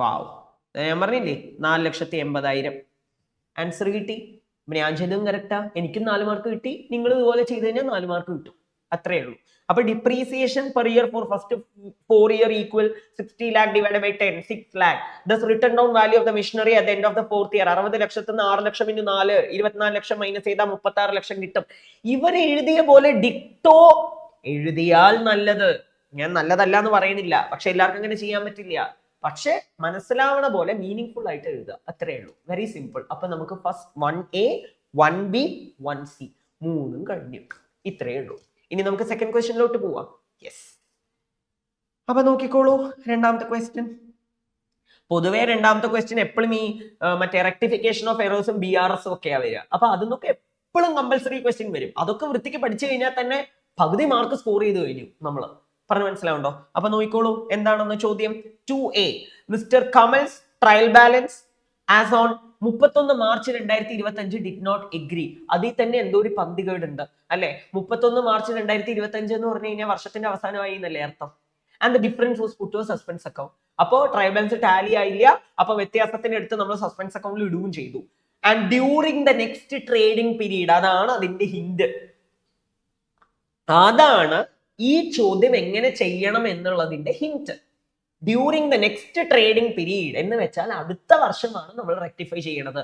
വാവ്, ഞാൻ പറഞ്ഞില്ലേ 4,80,000 ആൻസർ കിട്ടി. ഞാൻ ചെയ്തതും കറക്റ്റാ, എനിക്കും 4 മാർക്ക് കിട്ടി. നിങ്ങൾ ഇതുപോലെ ചെയ്ത് കഴിഞ്ഞാൽ 4 മാർക്ക് കിട്ടും. അത്രേ ഉള്ളൂ. അപ്പൊ depreciation per year for first 4 year equal 60 lakh divide by 10, 6 lakh. Thus written down value of the machinery at the end of the 4th year. 60 ലക്ഷത്തിൽ നിന്ന് 6 ലക്ഷം ഇൻറ്റു 4, 24 ലക്ഷം മൈനസ് ചെയ്താൽ 36 ലക്ഷം കിട്ടും. ഇവർ എഴുതിയ പോലെ ഡിക്റ്റോ എഴുതിയാൽ നല്ലത്. ഞാൻ നല്ലതല്ല എന്ന് പറയുന്നില്ല, പക്ഷെ എല്ലാവർക്കും അങ്ങനെ ചെയ്യാൻ പറ്റില്ല. പക്ഷെ മനസ്സിലാവണ പോലെ മീനിങ് ആയിട്ട് എഴുതുക, അത്രേ ഉള്ളൂ. Very simple. അപ്പൊ നമുക്ക് ഫസ്റ്റ് 1A 1B 1C 3 കഴിഞ്ഞു. ഇത്രയേ ഉള്ളൂ. ഇനി നമുക്ക് സെക്കൻഡ് ക്വസ്റ്റ്യനിലോട്ട് പോവാം. യെസ്, അപ്പൊ നോക്കിക്കോളൂ രണ്ടാമത്തെ ക്വസ്റ്റ്യൻ. പൊതുവെ രണ്ടാമത്തെ ക്വസ്റ്റ്യൻ എപ്പോഴും ഈ മറ്റേ റെക്ടിഫിക്കേഷൻ ഓഫ് എറേഴ്സും BRS ഒക്കെയാ വരിക. അപ്പൊ അതിനൊക്കെ എപ്പോഴും കമ്പൽസറി ക്വസ്റ്റ്യൻ വരും. അതൊക്കെ വൃത്തിക്ക് പഠിച്ചു കഴിഞ്ഞാൽ തന്നെ പകുതി മാർക്ക് സ്കോർ ചെയ്ത് കഴിഞ്ഞു നമ്മള്. പറഞ്ഞു മനസ്സിലാവുണ്ടോ? അപ്പൊ നോക്കിക്കോളൂ എന്താണെന്ന് ചോദ്യം. 2A mister Kamal's trial balance as on 31 March 2025 did not agree. അതിൽ തന്നെ എന്തോ ഒരു പന്തികേട് ഉണ്ട് അല്ലെ. 31 മാർച്ച് 2025 എന്ന് പറഞ്ഞു കഴിഞ്ഞാൽ വർഷത്തിന്റെ അവസാനമായി എന്നല്ലേ അർത്ഥം. And the difference was put to suspense account. അപ്പോ ട്രയൽ ബാലൻസ് ടാലി ആയില്ല. അപ്പൊ വ്യത്യാസത്തിന് എടുത്ത് നമ്മൾ സസ്പെൻസ് അക്കൗണ്ടിൽ ഇടുകയും ചെയ്തു. And during the next trading period, അതാണ് അതിന്റെ ഹിന്റ്. അതാണ് ഈ ചോദ്യം എങ്ങനെ ചെയ്യണം എന്നുള്ളതിന്റെ hint. During the next trading period എന്ന് വെച്ചാൽ അടുത്ത വർഷമാണ് നമ്മൾ റെക്ടിഫൈ ചെയ്യണത്.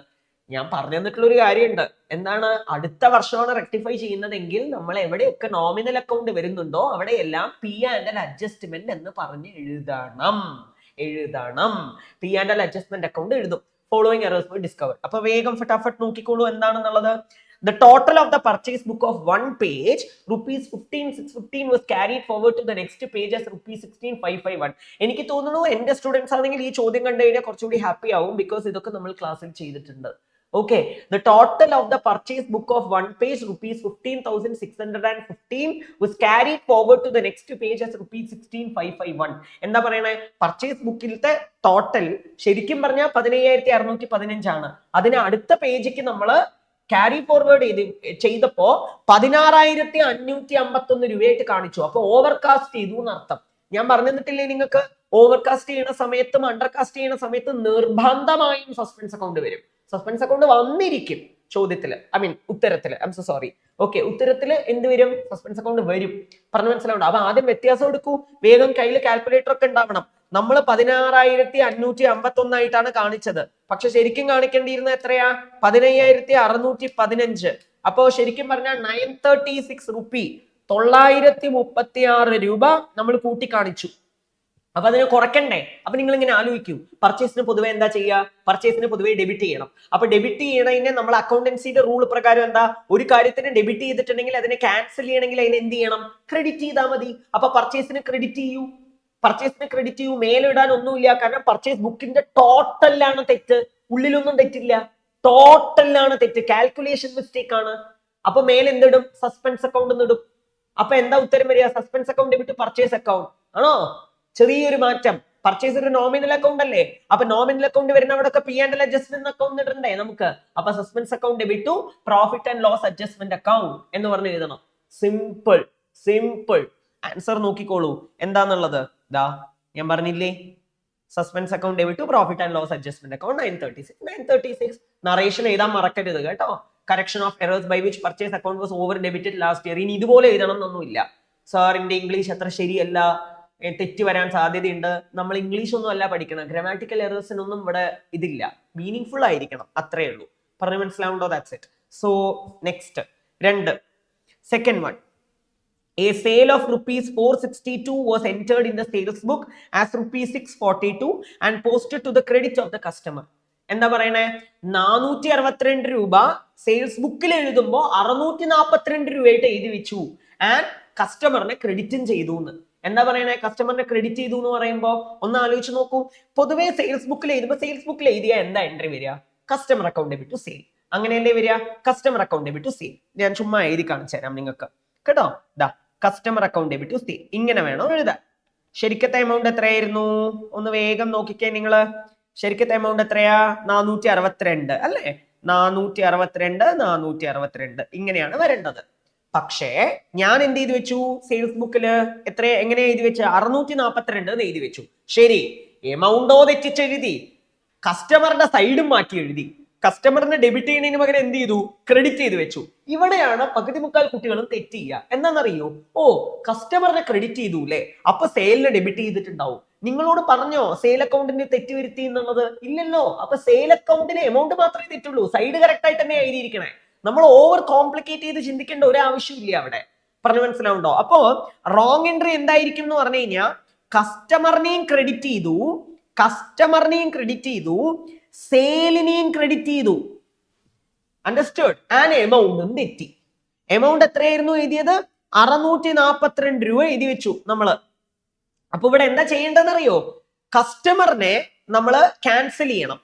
ഞാൻ പറഞ്ഞു തന്നിട്ടുള്ള ഒരു കാര്യമുണ്ട്. എന്താണ്? അടുത്ത വർഷമാണ് റെക്ടിഫൈ ചെയ്യുന്നതെങ്കിൽ നമ്മൾ എവിടെയൊക്കെ നോമിനൽ അക്കൗണ്ട് വരുന്നുണ്ടോ അവിടെയെല്ലാം P&L അഡ്ജസ്റ്റ്മെന്റ് എന്ന് പറഞ്ഞ് എഴുതണം. P&L അഡ്ജസ്റ്റ്മെന്റ് അക്കൗണ്ട് എഴുതും. ഫോളോയിങ് എറേഴ്സ് വർ ഡിസ്കവർഡ്. അപ്പൊ വേഗം ഫട്ടാഫട്ട് നോക്കിക്കോളൂ എന്താണെന്നുള്ളത്. The total of the purchase book of one page, rupees 15,615 was carried forward to the next page as rupees 16,551. എനിക്ക് തോന്നുന്നു എന്റെ സ്റ്റുഡൻസ് ആണെങ്കിൽ ഈ ചോദ്യം കണ്ടു കഴിഞ്ഞാൽ കുറച്ചുകൂടി ഹാപ്പി ആവും. ബിക്കോസ് ഇതൊക്കെ നമ്മൾ ക്ലാസ്സിൽ ചെയ്തിട്ടുണ്ട്. Okay, the total of the purchase book of one page, rupees 15,615 was carried forward to the next page as rupees 16,551. എന്താ പറയണേ? പർച്ചേസ് ബുക്കിലത്തെ ടോട്ടൽ ശരിക്കും പറഞ്ഞാൽ 15,615 ആണ്. അതിന് അടുത്ത പേജിക്ക് നമ്മള് ക്യാരി ഫോർവേഡ് ചെയ്തപ്പോ 16,551 രൂപയായിട്ട് കാണിച്ചു. അപ്പൊ ഓവർകാസ്റ്റ് ചെയ്തു എന്നർത്ഥം. ഞാൻ പറഞ്ഞു തന്നിട്ടില്ലേ നിങ്ങൾക്ക്? ഓവർകാസ്റ്റ് ചെയ്യുന്ന സമയത്തും അണ്ടർകാസ്റ്റ് ചെയ്യുന്ന സമയത്തും നിർബന്ധമായും സസ്പെൻസ് അക്കൗണ്ട് വരും. സസ്പെൻസ് അക്കൗണ്ട് വന്നിരിക്കും ചോദ്യത്തില്, ഉത്തരത്തില്. ഓക്കെ, ഉത്തരത്തില് എന്ത് വരും? സസ്പെൻസ് അക്കൗണ്ട് വരും. പറഞ്ഞു മനസ്സിലാവുണ്ടോ? അപ്പൊ ആദ്യം വ്യത്യാസം എടുക്കൂ. വേഗം കയ്യിൽ കാൽക്കുലേറ്റർ ഒക്കെ ഉണ്ടാവണം. നമ്മൾ 16,551 കാണിച്ചത്. പക്ഷെ ശരിക്കും കാണിക്കേണ്ടിയിരുന്നത് എത്രയാ? 15,615. അപ്പോ ശരിക്കും പറഞ്ഞാൽ 936 റുപ്പി, 936 രൂപ നമ്മൾ കൂട്ടി കാണിച്ചു. അപ്പൊ അതിനെ കുറയ്ക്കണ്ടേ? അപ്പൊ നിങ്ങൾ ഇങ്ങനെ ആലോചിക്കൂ, പർച്ചേസിന് പൊതുവെ എന്താ ചെയ്യുക? പർച്ചേസിന് പൊതുവെ ഡെബിറ്റ് ചെയ്യണം. അപ്പൊ ഡെബിറ്റ് ചെയ്യണതിന് നമ്മൾ അക്കൗണ്ടൻസിയുടെ റൂൾ പ്രകാരം എന്താ? ഒരു കാര്യത്തിന് ഡെബിറ്റ് ചെയ്തിട്ടുണ്ടെങ്കിൽ അതിനെ ക്യാൻസൽ ചെയ്യണമെങ്കിൽ അതിന് എന്ത് ചെയ്യണം? ക്രെഡിറ്റ് ചെയ്താൽ മതി. അപ്പൊ പർച്ചേസിന് ക്രെഡിറ്റ് ചെയ്യൂ, മേലിടാൻ ഒന്നുമില്ല. കാരണം പർച്ചേസ് ബുക്കിന്റെ ടോട്ടലാണ് തെറ്റ്, ഉള്ളിലൊന്നും തെറ്റില്ല. ടോട്ടലാണ് തെറ്റ്, കാൽക്കുലേഷൻ മിസ്റ്റേക്ക് ആണ്. അപ്പൊ മേലെന്തിടും? സസ്പെൻസ് അക്കൗണ്ട് ഇടും. അപ്പൊ എന്താ ഉത്തരം വരിക? സസ്പെൻസ് അക്കൗണ്ട് വിട്ട് പർച്ചേസ് അക്കൗണ്ട് ആണോ? ചെറിയൊരു മാറ്റം. പർച്ചേസ് ഒരു നോമിനൽ അക്കൗണ്ട് അല്ലേ? അപ്പൊ നോമിനൽ അക്കൗണ്ട് വരുന്ന അവിടെ P&L അഡ്ജസ്റ്റ്മെന്റ് അക്കൗണ്ട് ഇടണ്ടേ നമുക്ക്? അപ്പൊ സസ്പെൻസ് അക്കൗണ്ട് വിട്ടു profit and loss adjustment account എന്ന് പറഞ്ഞ് എഴുതണം. സിമ്പിൾ. ആൻസർ നോക്കിക്കോളൂ എന്താന്നുള്ളത്. ദാ ഞാൻ പറഞ്ഞില്ലേ, സസ്പെൻസ് അക്കൗണ്ട് വിട്ടു profit and loss adjustment account 936. Narration എഴുതാൻ മറക്കരുത് കേട്ടോ. Correction of errors by which purchase account was over debited last year. ഇനി ഇതുപോലെ എഴുതണം എന്നൊന്നുമില്ല. സാറിന്റെ ഇംഗ്ലീഷ് അത്ര ശരിയല്ല, തെറ്റ് വരാൻ സാധ്യതയുണ്ട്. നമ്മൾ ഇംഗ്ലീഷ് ഒന്നും അല്ല പഠിക്കണം, ഗ്രാമാറ്റിക്കൽ എറേഴ്സിനൊന്നും ഇവിടെ ഇതില്ല. മീനിങ് ആയിരിക്കണം, അത്രേ ഉള്ളൂ. പറഞ്ഞു മനസ്സിലാവുണ്ടോ? That's it. So next 2, second one. A sale of rupees 462 was entered in the sales book as rupees 642 and posted to the credit of the customer. എന്താ പറയണേ? 462 രൂപ സെയിൽസ് ബുക്കിൽ എഴുതുമ്പോ 642 രൂപയായിട്ട് എഴുതി വെച്ചു ആൻഡ് കസ്റ്റമറിനെ ക്രെഡിറ്റും ചെയ്തു എന്ന്. എന്താ പറയണേ? കസ്റ്റമറിനെ ക്രെഡിറ്റ് ചെയ്തു എന്ന് പറയുമ്പോ ഒന്ന് ആലോചിച്ച് നോക്കൂ. പൊതുവെ സെയിൽസ് ബുക്കിൽ എഴുതുമ്പോൾ സെയിൽസ് ബുക്കിൽ എഴുതിയ എന്താ എൻട്രി വരിക? Customer account debit to sale. അങ്ങനെയല്ലേ വരിക? Customer account debit to sale. ഞാൻ ചുമ്മാ എഴുതി കാണിച്ചു തരാം നിങ്ങൾക്ക് കേട്ടോ. ദാ customer account debit to sale, ഇങ്ങനെ വേണോ എഴുതാൻ. ശരിക്കത്തെ എമൗണ്ട് എത്രയായിരുന്നു? ഒന്ന് വേഗം നോക്കിക്കേ നിങ്ങള്. ശരിക്കത്തെ എമൗണ്ട് എത്രയാ? 462 അല്ലേ? 462 ഇങ്ങനെയാണ് വരേണ്ടത്. പക്ഷേ ഞാൻ എന്ത് ചെയ്തു വെച്ചു? സെയിൽസ് ബുക്കില് എങ്ങനെയാ എഴുതി വെച്ച? 642 എന്ന് എഴുതി വെച്ചു. ശരി, എമൗണ്ടോ തെറ്റിച്ചെഴുതി, കസ്റ്റമറുടെ സൈഡും മാറ്റി എഴുതി. കസ്റ്റമറിനെ ഡെബിറ്റ് ചെയ്യുന്നതിന് പകരം എന്ത് ചെയ്തു? ക്രെഡിറ്റ് ചെയ്ത് വെച്ചു. ഇവിടെയാണ് പകുതി മുക്കാൽ കുട്ടികളും തെറ്റ് ചെയ്യുക. എന്താണെന്നറിയോ? ഓ, കസ്റ്റമറിനെ ക്രെഡിറ്റ് ചെയ്തു അല്ലേ, അപ്പൊ സെയിലിനെ ഡെബിറ്റ് ചെയ്തിട്ടുണ്ടാവും. നിങ്ങളോട് പറഞ്ഞോ സെയിൽ അക്കൗണ്ടിന് തെറ്റ് വരുത്തി എന്നുള്ളത്? ഇല്ലല്ലോ. അപ്പൊ സെയിൽ അക്കൗണ്ടിന് എമൗണ്ട് മാത്രമേ തെറ്റുള്ളൂ, സൈഡ് കറക്റ്റ് ആയിട്ട് തന്നെ എഴുതിയിരിക്കണേ. നമ്മൾ ഓവർ കോംപ്ലിക്കേറ്റ് ചെയ്ത് ചിന്തിക്കേണ്ട ഒരു ആവശ്യമില്ല അവിടെ. പറഞ്ഞു മനസ്സിലാവുണ്ടോ? അപ്പോ റോങ് എൻട്രി എന്തായിരിക്കും എന്ന് പറഞ്ഞു കഴിഞ്ഞാൽ കസ്റ്റമറിനെയും ക്രെഡിറ്റ് ചെയ്തു, സെയിലിനെയും ക്രെഡിറ്റ് ചെയ്തു. അണ്ടർസ്റ്റുഡ്? ആൻഡ് എമൗണ്ടും തെറ്റി. എമൗണ്ട് എത്രയായിരുന്നു എഴുതിയത്? 642 രൂപ എഴുതി വെച്ചു നമ്മള്. അപ്പൊ ഇവിടെ എന്താ ചെയ്യേണ്ടതെന്ന് അറിയോ? കസ്റ്റമറിനെ നമ്മള് ക്യാൻസൽ ചെയ്യണം.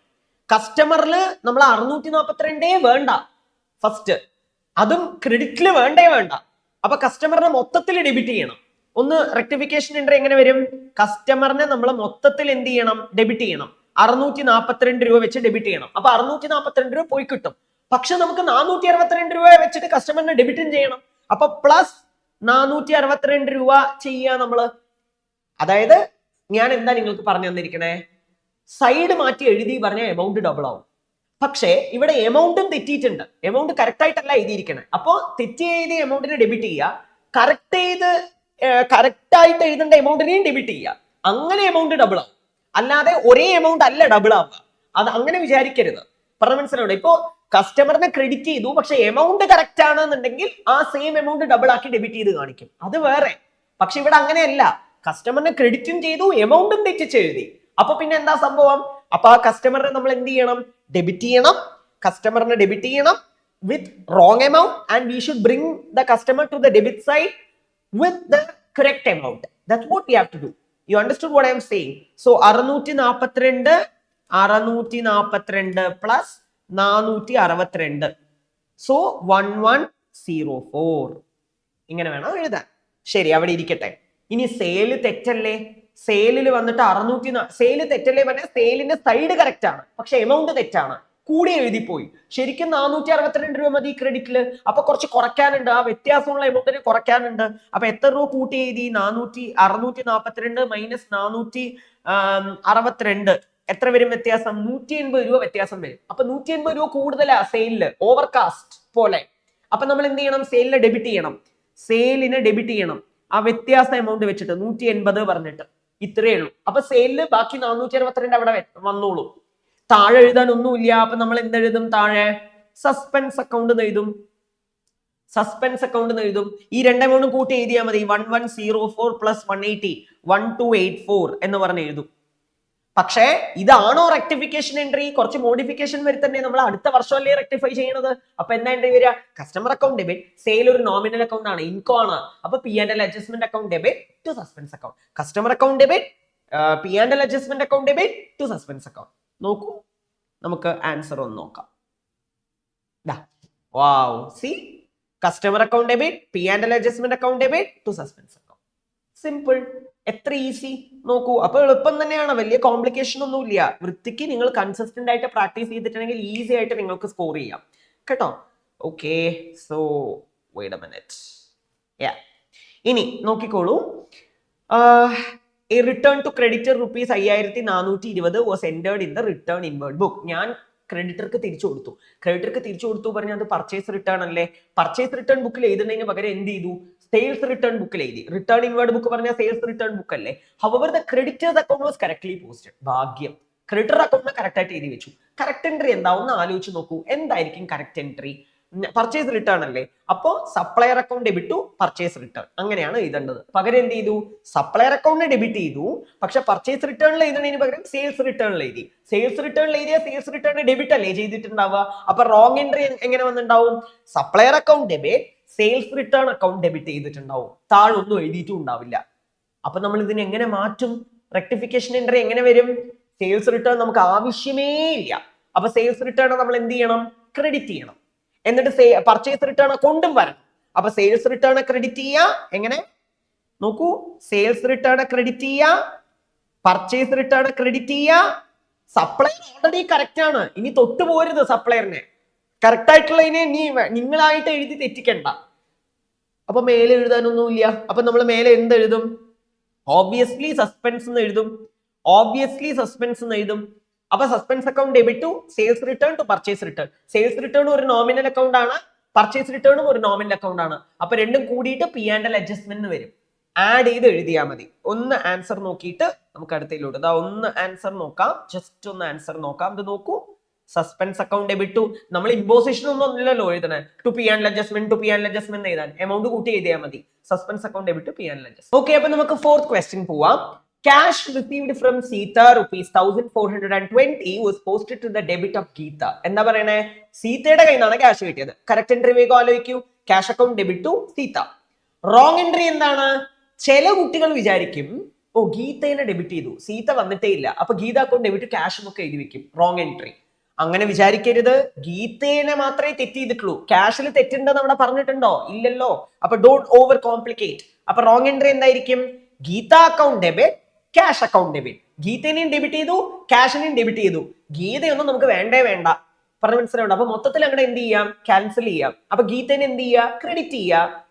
കസ്റ്റമറിൽ നമ്മൾ 642 വേണ്ട ഫസ്റ്റ്, അതും ക്രെഡിറ്റില് വേണ്ട. അപ്പൊ കസ്റ്റമറിനെ മൊത്തത്തിൽ ഡെബിറ്റ് ചെയ്യണം. ഒന്ന് റെക്ടിഫിക്കേഷൻ എൻട്രി എങ്ങനെ വരും? കസ്റ്റമറിനെ നമ്മൾ മൊത്തത്തിൽ എന്ത് ചെയ്യണം? ഡെബിറ്റ് ചെയ്യണം. 642 രൂപ വെച്ച് ഡെബിറ്റ് ചെയ്യണം. അപ്പൊ 642 രൂപ പോയി കിട്ടും. പക്ഷെ നമുക്ക് 462 രൂപ വെച്ചിട്ട് കസ്റ്റമറിനെ ഡെബിറ്റും ചെയ്യണം. അപ്പൊ പ്ലസ് 462 രൂപ ചെയ്യുക നമ്മള്. അതായത് ഞാൻ എന്താ നിങ്ങൾക്ക് പറഞ്ഞു തന്നിരിക്കണേ? സൈഡ് മാറ്റി എഴുതി പറഞ്ഞാൽ എമൗണ്ട് ഡബിൾ ആവും. പക്ഷേ ഇവിടെ എമൗണ്ടും തെറ്റിയിട്ടുണ്ട്, എമൗണ്ട് കറക്റ്റ് ആയിട്ടല്ല എഴുതിയിരിക്കണേ. അപ്പൊ തെറ്റി എഴുതിയ എമൗണ്ടിനെ ഡെബിറ്റ് ചെയ്യുക, കറക്റ്റ് ആയിട്ട് എഴുതേണ്ട എമൗണ്ടിനെയും ഡെബിറ്റ് ചെയ്യുക. അങ്ങനെ എമൗണ്ട് ഡബിൾ ആവും. അല്ലാതെ ഒരേ എമൗണ്ട് അല്ല ഡബിൾ ആവുക. അത് അങ്ങനെ വിചാരിക്കരുത്. പറഞ്ഞ മനസ്സിലാവുണ്ടോ? ഇപ്പോ കസ്റ്റമറിനെ ക്രെഡിറ്റ് ചെയ്തു, പക്ഷെ എമൗണ്ട് കറക്റ്റ് ആണെന്നുണ്ടെങ്കിൽ ആ സെയിം എമൗണ്ട് ഡബിൾ ആക്കി ഡെബിറ്റ് ചെയ്ത് കാണിക്കും, അത് വേറെ. പക്ഷെ ഇവിടെ അങ്ങനെയല്ല, കസ്റ്റമറിനെ ക്രെഡിറ്റും ചെയ്തു, എമൗണ്ടും തെറ്റിച്ചെഴുതി. അപ്പൊ പിന്നെ എന്താ സംഭവം? അപ്പൊ ആ കസ്റ്റമറിനെ നമ്മൾ എന്ത് ചെയ്യണം? ഡെബിറ്റ് ചെയ്യണം. കസ്റ്റമറിനെ ഡെബിറ്റ് ചെയ്യണം with wrong amount and we should bring the customer to the debit side with the correct amount. That's what we have to do. You understood what I am saying? So 642 plus 462. So 1104. ഇങ്ങനെ വേണം എഴുതാൻ. ശരി, അവിടെ ഇരിക്കട്ടെ. ഇനി sale തെറ്റല്ലേ? സെയിലിൽ വന്നിട്ട് സെയില് തെറ്റല്ലേ പറഞ്ഞാൽ സെയിലിന്റെ സൈഡ് കറക്റ്റ് ആണ്, പക്ഷെ എമൗണ്ട് തെറ്റാണ്, കൂടി എഴുതിപ്പോയി. ശരിക്കും 462 രൂപ മതി ക്രെഡിറ്റില്. അപ്പൊ കുറച്ച് കുറയ്ക്കാനുണ്ട്, ആ വ്യത്യാസമുള്ള എമൗണ്ടിന് കുറയ്ക്കാനുണ്ട്. അപ്പൊ എത്ര രൂപ കൂട്ടി എഴുതി? 642 മൈനസ് 462 എത്ര വരും വ്യത്യാസം? 180 രൂപ വ്യത്യാസം വരും. അപ്പൊ 180 രൂപ കൂടുതലാ സെയിലില്, ഓവർകാസ്റ്റ് പോലെ. അപ്പൊ നമ്മൾ എന്ത് ചെയ്യണം? സെയിലിനെ ഡെബിറ്റ് ചെയ്യണം. ആ വ്യത്യാസ എമൗണ്ട് വെച്ചിട്ട് 180 പറഞ്ഞിട്ട് ഇത്രയേ ഉള്ളൂ. അപ്പൊ സെയിലില് ബാക്കി 462 അവിടെ വന്നോളൂ. താഴെ എഴുതാൻ ഒന്നുമില്ല. അപ്പൊ നമ്മൾ എന്തെഴുതും? താഴെ സസ്പെൻസ് അക്കൗണ്ട് എഴുതും. സസ്പെൻസ് അക്കൗണ്ട് എഴുതും. ഈ 2 3 കൂട്ടി എഴുതിയാൽ മതി. 1104 പ്ലസ് 180 1284 എന്ന് പറഞ്ഞ് എഴുതും. പക്ഷേ ഇതാണോ റെക്ടിഫിക്കേഷൻ എൻട്രി? കുറച്ച് മോഡിഫിക്കേഷൻ വരുത്തന്നെ നമ്മൾ അടുത്ത വർഷമല്ലേ റെക്ടിഫൈ ചെയ്യണത്. അപ്പൊ എന്താ എൻട്രി വരിക? കസ്റ്റമർ അക്കൗണ്ട് ഡെബിറ്റ്, സെയിൽ ഒരു നോമിനൽ അക്കൗണ്ട് ആണ്, ഇൻകോ ആണ്. അപ്പൊ P&L adjustment account debit to suspense account. Customer account debit, P&L adjustment account debit to suspense account. നോക്കൂ, നമുക്ക് ആൻസർ ഒന്ന് നോക്കാം. Wow, C customer account debit, P&L adjustment account debit to suspense account. Simple, എത്ര easy നോക്കൂ. അപ്പൊ എളുപ്പം തന്നെയാണ്, വലിയ കോംപ്ലിക്കേഷൻ ഒന്നുമില്ല. വൃത്തിക്ക് നിങ്ങൾ കൺസിസ്റ്റന്റ് ആയിട്ട് പ്രാക്ടീസ് ചെയ്തിട്ടുണ്ടെങ്കിൽ ഈസി ആയിട്ട് നിങ്ങൾക്ക് സ്കോർ ചെയ്യാം കേട്ടോ. Okay, so wait a minute. ഇനി നോക്കിക്കോളൂ. A return to creditor rupees 5420 was entered in the return inward book. ഞാൻ ക്രെഡിറ്റർക്ക് തിരിച്ചു കൊടുത്തു. ക്രെഡിറ്റർക്ക് തിരിച്ചു കൊടുത്തു പറഞ്ഞാൽ അത് പർച്ചേസ് റിട്ടേൺ അല്ലേ? പർച്ചേസ് റിട്ടേൺ ബുക്കിൽ എഴുതുന്നതിന് പകരം എന്ത് ചെയ്തു? സെയിൽസ് റിട്ടേൺ ബുക്കിൽ എഴുതി. റിട്ടേൺ ഇൻവേർഡ് ബുക്ക് പറഞ്ഞാൽ സെയിൽസ് റിട്ടേൺ ബുക്ക് അല്ലേ? However the creditors account was correctly posted. ഭാഗ്യം, ക്രെഡിറ്റർ അക്കൗണ്ടിനെ കറക്റ്റ് ആയിട്ട് എഴുതി വെച്ചു. കറക്റ്റ് എൻട്രി എന്താവും ആലോചിച്ച് നോക്കൂ. എന്തായിരിക്കും കറക്റ്റ് എൻട്രി? പർച്ചേസ് റിട്ടേൺ അല്ലേ? അപ്പോ supplier account debit to purchase return, അങ്ങനെയാണ് എഴുതേണ്ടത്. പകരം എന്ത് ചെയ്തു? സപ്ലയർ അക്കൗണ്ട് ഡെബിറ്റ് ചെയ്തു, പക്ഷെ പർച്ചേസ് റിട്ടേണിൽ എഴുതുന്നതിന് പകരം സെയിൽസ് റിട്ടേണിൽ എഴുതി. സെയിൽസ് റിട്ടേണിൽ എഴുതിയ സെയിൽസ് റിട്ടേൺ ഡെബിറ്റ് അല്ലേ ചെയ്തിട്ടുണ്ടാവുക? അപ്പൊ റോങ് എൻട്രി എങ്ങനെ വന്നിട്ടുണ്ടാവും? Supplier account debit, sales return account debit ചെയ്തിട്ടുണ്ടാവും. താഴൊന്നും എഴുതിയിട്ടും ഉണ്ടാവില്ല. അപ്പൊ നമ്മൾ ഇതിനെ എങ്ങനെ മാറ്റും? റെക്ടിഫിക്കേഷൻ എൻട്രി എങ്ങനെ വരും? സെയിൽസ് റിട്ടേൺ നമുക്ക് ആവശ്യമേ ഇല്ല. അപ്പൊ സെയിൽസ് റിട്ടേൺ നമ്മൾ എന്ത് ചെയ്യണം? ക്രെഡിറ്റ് ചെയ്യണം. എന്നിട്ട് പർച്ചേസ് റിട്ടേൺ കൊണ്ടും വരണം. അപ്പൊ സെയിൽസ് റിട്ടേൺ ക്രെഡിറ്റ് ചെയ്യുക. എങ്ങനെ നോക്കൂ, സെയിൽസ് റിട്ടേൺ ക്രെഡിറ്റ് ചെയ്യുക, പർച്ചേസ് റിട്ടേൺ ക്രെഡിറ്റ് ചെയ്യുക. സപ്ലയർ ഓൾറെഡി കറക്റ്റ് ആണ്, ഇനി തൊട്ടു പോരുത് സപ്ലയറിനെ. കറക്റ്റ് ആയിട്ടുള്ളതിനെ നിങ്ങളായിട്ട് എഴുതി തെറ്റിക്കണ്ട. അപ്പൊ മേലെ എഴുതാനൊന്നുമില്ല. അപ്പൊ നമ്മൾ മേലെ എന്തെഴുതും? ഓബ്വിയസ്ലി സസ്പെൻസ് എന്ന് എഴുതും. ഓബ്വിയസ്ലി സസ്പെൻസ് എന്ന് എഴുതും. അപ്പൊ suspense account debit to sales return to purchase return. Sales return ഒരു നോമിനൽ അക്കൗണ്ട് ആണ്, പർച്ചേസ് റിട്ടേണും ഒരു നോമിനൽ അക്കൗണ്ട് ആണ്. അപ്പൊ രണ്ടും കൂടിയിട്ട് P&L അഡ്ജസ്റ്റ്മെന്റ് വരും. ആഡ് ചെയ്ത് എഴുതിയാൽ മതി. ഒന്ന് ആൻസർ നോക്കിയിട്ട് നമുക്ക് അടുത്തതിലോട്ട് ഒന്ന് ആൻസർ നോക്കാം. ജസ്റ്റ് ഒന്ന് ആൻസർ നോക്കാം. ഇത് നോക്കൂ, സസ്പെൻസ് അക്കൗണ്ട് ഡെബിറ്റ് ടു, നമ്മൾ ഇമ്പോസിഷൻ ഒന്നും ഇല്ലല്ലോ എഴുതണേ. ടു P&L അഡ്ജസ്റ്റ്മെന്റ് എഴുതാൻ എമൗണ്ട് കൂട്ടി എഴുതിയാൽ മതി. Suspense account debit to P&L adjustment. Okay, അപ്പൊ നമുക്ക് ഫോർത്ത് ക്വസ്റ്റ്യൻ പോവാം. Cash received from Sita rupees 1420 was posted to the debit of Geeta. എന്താ പറയണേ? സീതയുടെ കയ്യിൽ നിന്നാണ് ക്യാഷ് കിട്ടിയത്. കറക്റ്റ് എൻട്രി വേഗം ആലോചിക്കൂ. Cash account debit to Sita. Wrong entry എന്താണ്? ചില കുട്ടികൾ വിചാരിക്കും, ഓ ഗീതേനെ ഡെബിറ്റ് ചെയ്തു, സീത വന്നിട്ടേ ഇല്ല, അപ്പൊ ഗീത അക്കൗണ്ട് ഡെബിറ്റ് ക്യാഷ് എന്നൊക്കെ എഴുതി വെക്കും. Wrong entry. അങ്ങനെ വിചാരിക്കരുത്. ഗീതേനെ മാത്രമേ തെറ്റ് ചെയ്തിട്ടുള്ളൂ. ക്യാഷിൽ തെറ്റുണ്ടെന്ന് അവിടെ പറഞ്ഞിട്ടുണ്ടോ? ഇല്ലല്ലോ. അപ്പൊ ഡോണ്ട് ഓവർ കോംപ്ലിക്കേറ്റ്. അപ്പൊ റോങ് എൻട്രി എന്തായിരിക്കും? Geeta account debit, cash account debit. ഗീതേനെയും ഡെബിറ്റ് ചെയ്തു, ക്യാഷിനെയും ഡെബിറ്റ് ചെയ്തു. ഗീതയൊന്നും നമുക്ക് വേണ്ട പറഞ്ഞ മനസ്സിലാവുണ്ട്. അപ്പൊ മൊത്തത്തിൽ അങ്ങനെ എന്ത് ചെയ്യാം? ക്യാൻസൽ ചെയ്യാം. അപ്പൊ ഗീതേനെ എന്ത് ചെയ്യുക? ക്രെഡിറ്റ് ചെയ്യുക.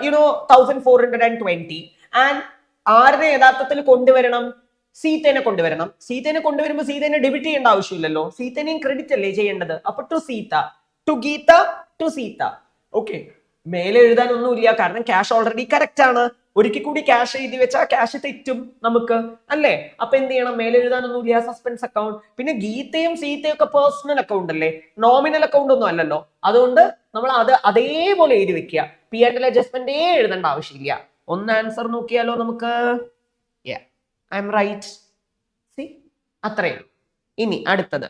1420. ആൻഡ് ആരുടെ യഥാർത്ഥത്തിൽ കൊണ്ടുവരണം? സീതേനെ കൊണ്ടുവരണം. സീതേനെ കൊണ്ടുവരുമ്പോൾ സീതേനെ ഡെബിറ്റ് ചെയ്യേണ്ട ആവശ്യമില്ലല്ലോ. സീതേനെയും ക്രെഡിറ്റ് അല്ലേ ചെയ്യേണ്ടത്? അപ്പൊ to Sita, to Gita, to Sita. Okay, മേലെ എഴുതാനൊന്നുമില്ല, കാരണം ക്യാഷ് ഓൾറെഡി കറക്റ്റ് ആണ്. ഒരിക്കൽ കൂടി ക്യാഷ് എഴുതി വെച്ചാൽ ക്യാഷ് തെറ്റും നമുക്ക് അല്ലേ? അപ്പൊ എന്ത് ചെയ്യണം? മേലെ എഴുതാനൊന്നുമില്ല, സസ്പെൻസ് അക്കൗണ്ട്. പിന്നെ ഗീതയും സീതയും ഒക്കെ പേഴ്സണൽ അക്കൗണ്ട് അല്ലേ, നോമിനൽ അക്കൗണ്ട് ഒന്നും അല്ലല്ലോ. അതുകൊണ്ട് നമ്മൾ അത് അതേപോലെ എഴുതി വെക്കുക. P&L അഡ്ജസ്റ്റ്മെന്റ് എഴുതേണ്ട ആവശ്യമില്ല. ഒന്ന് ആൻസർ നോക്കിയാലോ നമുക്ക്? I M right. സി, അത്രയും. ഇനി അടുത്തത്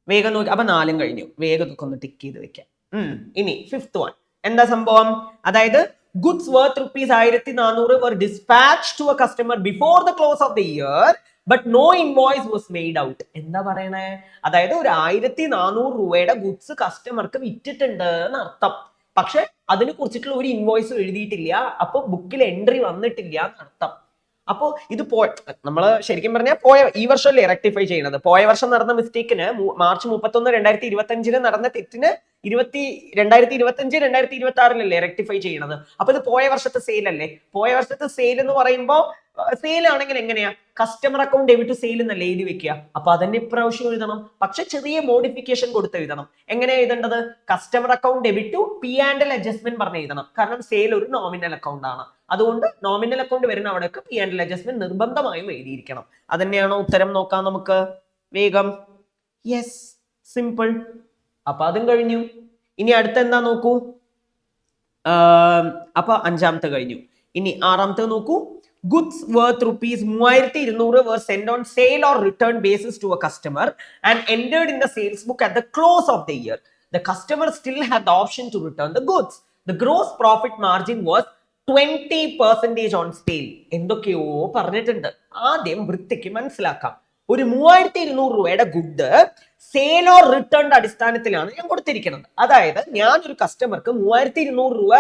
വേഗം നോക്കി. അപ്പൊ 4 കഴിഞ്ഞു. വേഗം ഒന്ന് ടിക്ക് ചെയ്ത് വെക്കാം. ഇനി 5th വൺ എന്താ സംഭവം? അതായത് goods worth rupees 1400 were dispatched to a customer before the close of the year but no invoice was made out. എന്താ പറയണേ? അതായത് ഒരു 1400 രൂപയുടെ ഗുഡ്സ് കസ്റ്റമർക്ക് വിറ്റിട്ടുണ്ട് എന്നർത്ഥം. പക്ഷെ അതിനെ കുറിച്ചിട്ടുള്ള ഒരു ഇൻവോയ്സും എഴുതിയിട്ടില്ല. അപ്പൊ ബുക്കിൽ എൻട്രി വന്നിട്ടില്ല എന്നർത്ഥം. അപ്പോ ഇത് നമ്മള് ശരിക്കും പറഞ്ഞാൽ ഈ വർഷമല്ലേ റെക്ടിഫൈ ചെയ്യുന്നത്. പോയ വർഷം നടന്ന മിസ്റ്റേക്കിന് മാർച്ച് 31, 2025 നടന്ന തെറ്റിന് 2025, 2026 റെക്ടിഫൈ ചെയ്യണത്. അപ്പൊ ഇത് പോയ വർഷത്തെ സെയിൽ അല്ലേ? പോയ വർഷത്തെ സെയിൽ എന്ന് പറയുമ്പോൾ സെയിൽ ആണെങ്കിൽ എങ്ങനെയാ customer account debit to sale എന്നല്ലേ എഴുതി വെക്കുക. അപ്പൊ അതന്നെ ഇപ്രാവശ്യം എഴുതണം, പക്ഷെ ചെറിയ മോഡിഫിക്കേഷൻ കൊടുത്ത് എഴുതണം. എങ്ങനെയാ എഴുതേണ്ടത്? Customer account debit to P&L adjustment പറഞ്ഞ് എഴുതണം. കാരണം സെയിൽ ഒരു നോമിനൽ അക്കൗണ്ട് ആണ്, അതുകൊണ്ട് നോമിനൽ അക്കൗണ്ട് വരുന്ന അവിടെയൊക്കെ P&L അഡ്ജസ്റ്റ്മെന്റ് നിർബന്ധമായും എഴുതിയിരിക്കണം. അതന്നെയാണോ ഉത്തരം? നോക്കാം നമുക്ക് വേഗം. Yes, simple. അപ്പൊ അതും കഴിഞ്ഞു. ഇനി അടുത്ത എന്താ നോക്കൂ. അപ്പൊ അഞ്ചാമത്തെ കഴിഞ്ഞു. ഇനി ആറാമത്തെ നോക്കൂ. Goods worth ₹3200 were sent on sale or return basis to a customer and entered in the sales book at the close of the year. The customer still had the option to return the goods. The gross profit margin was 20% on sale. എന്തൊക്കെയോ പറഞ്ഞിട്ടുണ്ട്. ആദ്യം വൃത്തിക്ക് മനസ്സിലാക്കാം. ഒരു 3200 രൂപയുടെ good sale or റിട്ടേണിന്റെ അടിസ്ഥാനത്തിലാണ് ഞാൻ കൊടുത്തിരിക്കുന്നത്. അതായത് ഞാൻ ഒരു കസ്റ്റമർക്ക് 3200 രൂപ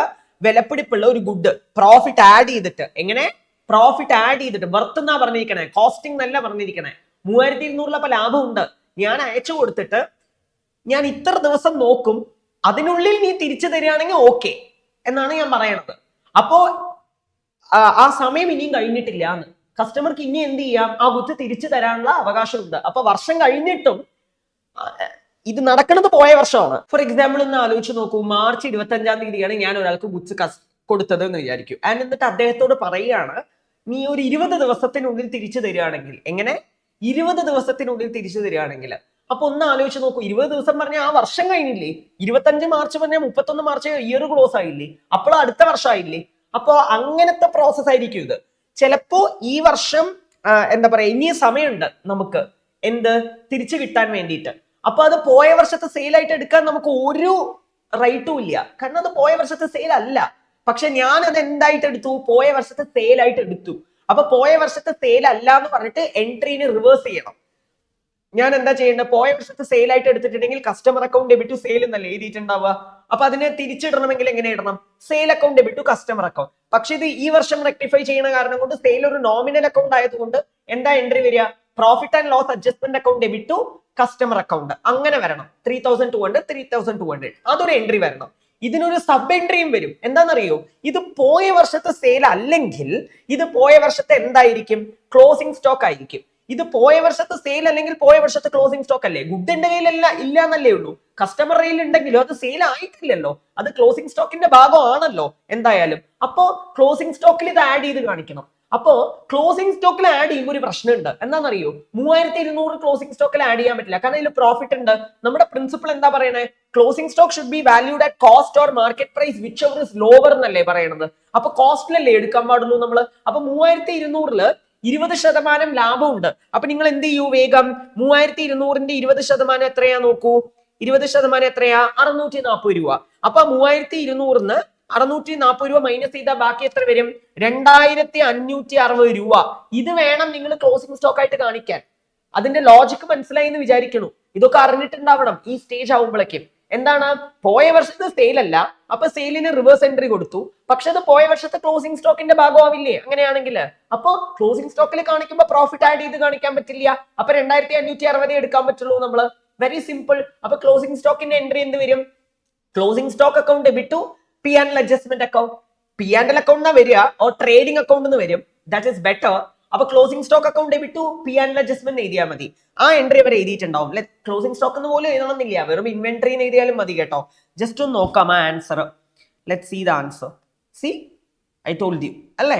വിലപ്പിടിപ്പുള്ള ഒരു ഗുഡ് പ്രോഫിറ്റ് ആഡ് ചെയ്തിട്ട്, എങ്ങനെ പ്രോഫിറ്റ് ആഡ് ചെയ്തിട്ട്, വർത്ത് എന്നാ പറഞ്ഞിരിക്കണേ, കോസ്റ്റിംഗ് നല്ല പറഞ്ഞിരിക്കണേ. 3200 അപ്പൊ ലാഭമുണ്ട്. ഞാൻ അയച്ചു കൊടുത്തിട്ട് ഞാൻ ഇത്ര ദിവസം നോക്കും, അതിനുള്ളിൽ നീ തിരിച്ചു തരികയാണെങ്കിൽ ഓക്കെ എന്നാണ് ഞാൻ പറയണത്. അപ്പോ ആ സമയം ഇനിയും കഴിഞ്ഞിട്ടില്ല എന്ന്, കസ്റ്റമർക്ക് ഇനി എന്ത് ചെയ്യാം, ആ ഗുഡ്സ് തിരിച്ചു തരാനുള്ള അവകാശമുണ്ട്. അപ്പൊ വർഷം കഴിഞ്ഞിട്ടും ഇത് നടക്കുന്നത് പോയ വർഷമാണ്. ഫോർ എക്സാമ്പിൾ ഒന്ന് ആലോചിച്ച് നോക്കൂ. മാർച്ച് 25-ാം തീയതിയാണ് ഞാൻ ഒരാൾക്ക് ഗുഡ്സ് കൊടുത്തത് എന്ന് വിചാരിക്കും. ആൻഡ് എന്നിട്ട് അദ്ദേഹത്തോട് പറയുകയാണ്, നീ ഒരു 20 ദിവസത്തിനുള്ളിൽ തിരിച്ചു തരികയാണെങ്കിൽ, എങ്ങനെ 20 ദിവസത്തിനുള്ളിൽ തിരിച്ചു തരികയാണെങ്കിൽ, അപ്പൊ ഒന്ന് ആലോചിച്ച് നോക്കൂ. 20 ദിവസം പറഞ്ഞാൽ ആ വർഷം കഴിഞ്ഞില്ലേ? 25 മാർച്ച് പറഞ്ഞാൽ 31 മാർച്ച് ഇയർ ക്ലോസ് ആയില്ലേ? അപ്പോൾ അടുത്ത വർഷമായില്ലേ? അപ്പൊ അങ്ങനത്തെ പ്രോസസ് ആയിരിക്കും ഇത്. ചിലപ്പോ ഈ വർഷം എന്താ പറയാ, ഇനി സമയമുണ്ട് നമുക്ക് എന്ത് തിരിച്ചു കിട്ടാൻ വേണ്ടിയിട്ട്. അപ്പൊ അത് പോയ വർഷത്തെ സെയിൽ ആയിട്ട് എടുക്കാൻ നമുക്ക് ഒരു റൈറ്റും ഇല്ല, കാരണം അത് പോയ വർഷത്തെ സെയിൽ അല്ല. പക്ഷെ ഞാൻ അത് എന്തായിട്ട് എടുത്തു? പോയ വർഷത്തെ സെയിൽ ആയിട്ട് എടുത്തു. അപ്പൊ പോയ വർഷത്തെ സെയിൽ അല്ല എന്ന് പറഞ്ഞിട്ട് എൻട്രീനെ റിവേഴ്സ് ചെയ്യണം. ഞാൻ എന്താ ചെയ്യേണ്ടത്? പോയ വർഷത്തെ സെയിൽ ആയിട്ട് എടുത്തിട്ടുണ്ടെങ്കിൽ customer account debit to sale എന്നല്ലേ എഴുതിയിട്ടുണ്ടാവുക. അപ്പൊ അതിനെ തിരിച്ചിടണമെങ്കിൽ എങ്ങനെ ഇടണം? Sale account debit to customer account. പക്ഷെ ഇത് ഈ വർഷം റെക്ടിഫൈ ചെയ്യുന്ന കാരണം കൊണ്ട് സെയിൽ ഒരു നോമിനൽ അക്കൗണ്ട് ആയതുകൊണ്ട് എന്താ എൻട്രി വരിക? Profit and loss adjustment account debit to customer account. അങ്ങനെ വരണം. 3200 അതൊരു എൻട്രി വരണം. ഇതിനൊരു സബ് എൻട്രിയും വരും. എന്താണെന്നറിയോ? ഇത് പോയ വർഷത്തെ സെയിൽ അല്ലെങ്കിൽ ഇത് പോയ വർഷത്തെ എന്തായിരിക്കും? ക്ലോസിംഗ് സ്റ്റോക്ക് ആയിരിക്കും. ഇത് പോയ വർഷത്തെ സെയിൽ അല്ലെങ്കിൽ പോയ വർഷത്തെ ക്ലോസിംഗ് സ്റ്റോക്ക് അല്ലേ? ഗുഡിന്റെ കയ്യിലല്ല ഇല്ല എന്നല്ലേ ഉള്ളൂ. കസ്റ്റമർ കയ്യിൽ ഉണ്ടെങ്കിലും അത് സെയിൽ ആയിട്ടില്ലല്ലോ, അത് ക്ലോസിംഗ് സ്റ്റോക്കിന്റെ ഭാഗമാണല്ലോ എന്തായാലും. അപ്പോ ക്ലോസിംഗ് സ്റ്റോക്കിൽ ഇത് ആഡ് ചെയ്ത് കാണിക്കണം. അപ്പോ ക്ലോസിംഗ് സ്റ്റോക്കിൽ ആഡ് ചെയ്യുമ്പോൾ ഒരു പ്രശ്നമുണ്ട്. എന്താണെന്നറിയോ? 3200 ക്ലോസിംഗ് സ്റ്റോക്കിൽ ആഡ് ചെയ്യാൻ പറ്റില്ല, കാരണം ഇതിൽ പ്രോഫിറ്റ് ഉണ്ട്. നമ്മുടെ പ്രിൻസിപ്പിൾ എന്താ പറയണേ? Closing stock should be valued at cost or market price whichever is lower എന്നല്ലേ പറയണത്. അപ്പൊ കോസ്റ്റിലല്ലേ എടുക്കാൻ പാടുള്ളൂ നമ്മള്. അപ്പൊ 3200-ല് 20% ലാഭമുണ്ട്. അപ്പൊ നിങ്ങൾ എന്ത് ചെയ്യൂ? വേഗം 3200-ന്റെ 20% എത്രയാ നോക്കൂ. 20% എത്രയാ? 640 രൂപ. അപ്പൊ 3200-ന്ന് 640 രൂപ മൈനസ് ചെയ്താൽ ബാക്കി എത്ര വരും? 2560 രൂപ. ഇത് വേണം നിങ്ങൾ ക്ലോസിംഗ് സ്റ്റോക്ക് ആയിട്ട് കാണിക്കാൻ. അതിന്റെ ലോജിക്ക് മനസ്സിലായി എന്ന് വിചാരിക്കണു. ഇതൊക്കെ അറിഞ്ഞിട്ടുണ്ടാവണം ഈ സ്റ്റേജ് ആവുമ്പോഴേക്കും. എന്താണ്? പോയ വർഷത്തെ സെയിൽ അല്ല, അപ്പൊ സെയിലിന് റിവേഴ്സ് എൻട്രി കൊടുത്തു. പക്ഷെ അത് പോയ വർഷത്തെ ക്ലോസിംഗ് സ്റ്റോക്കിന്റെ ഭാഗമാവില്ലേ അങ്ങനെയാണെങ്കിൽ? അപ്പൊ ക്ലോസിംഗ് സ്റ്റോക്കിൽ കാണിക്കുമ്പോൾ പ്രോഫിറ്റ് ആഡ് ചെയ്ത് കാണിക്കാൻ പറ്റില്ല. അപ്പൊ 2560 എടുക്കാൻ പറ്റുള്ളൂ നമ്മള്. Very simple. അപ്പൊ ക്ലോസിംഗ് സ്റ്റോക്കിന്റെ എൻട്രി എന്ത് വരും? Closing stock account debit to P&L adjustment account. P&L account വരിക ഓർ ട്രേഡിംഗ് അക്കൗണ്ട് എന്ന് വരും. That is better. അപ്പൊ closing stock account debit to P&L adjustment എഴുതിയാൽ മതി. ആ എൻട്രി അവർ എഴുതിയിട്ടുണ്ടാവും. ക്ലോസിംഗ് സ്റ്റോക്ക് എന്ന് പോലും എഴുതണമെന്നില്ല, വെറും ഇൻവെന്ററി എഴുതിയാലും മതി കേട്ടോ. ജസ്റ്റ് ഒന്ന് നോക്കാം ആ answer. Let see the answer. See I told you അല്ലേ,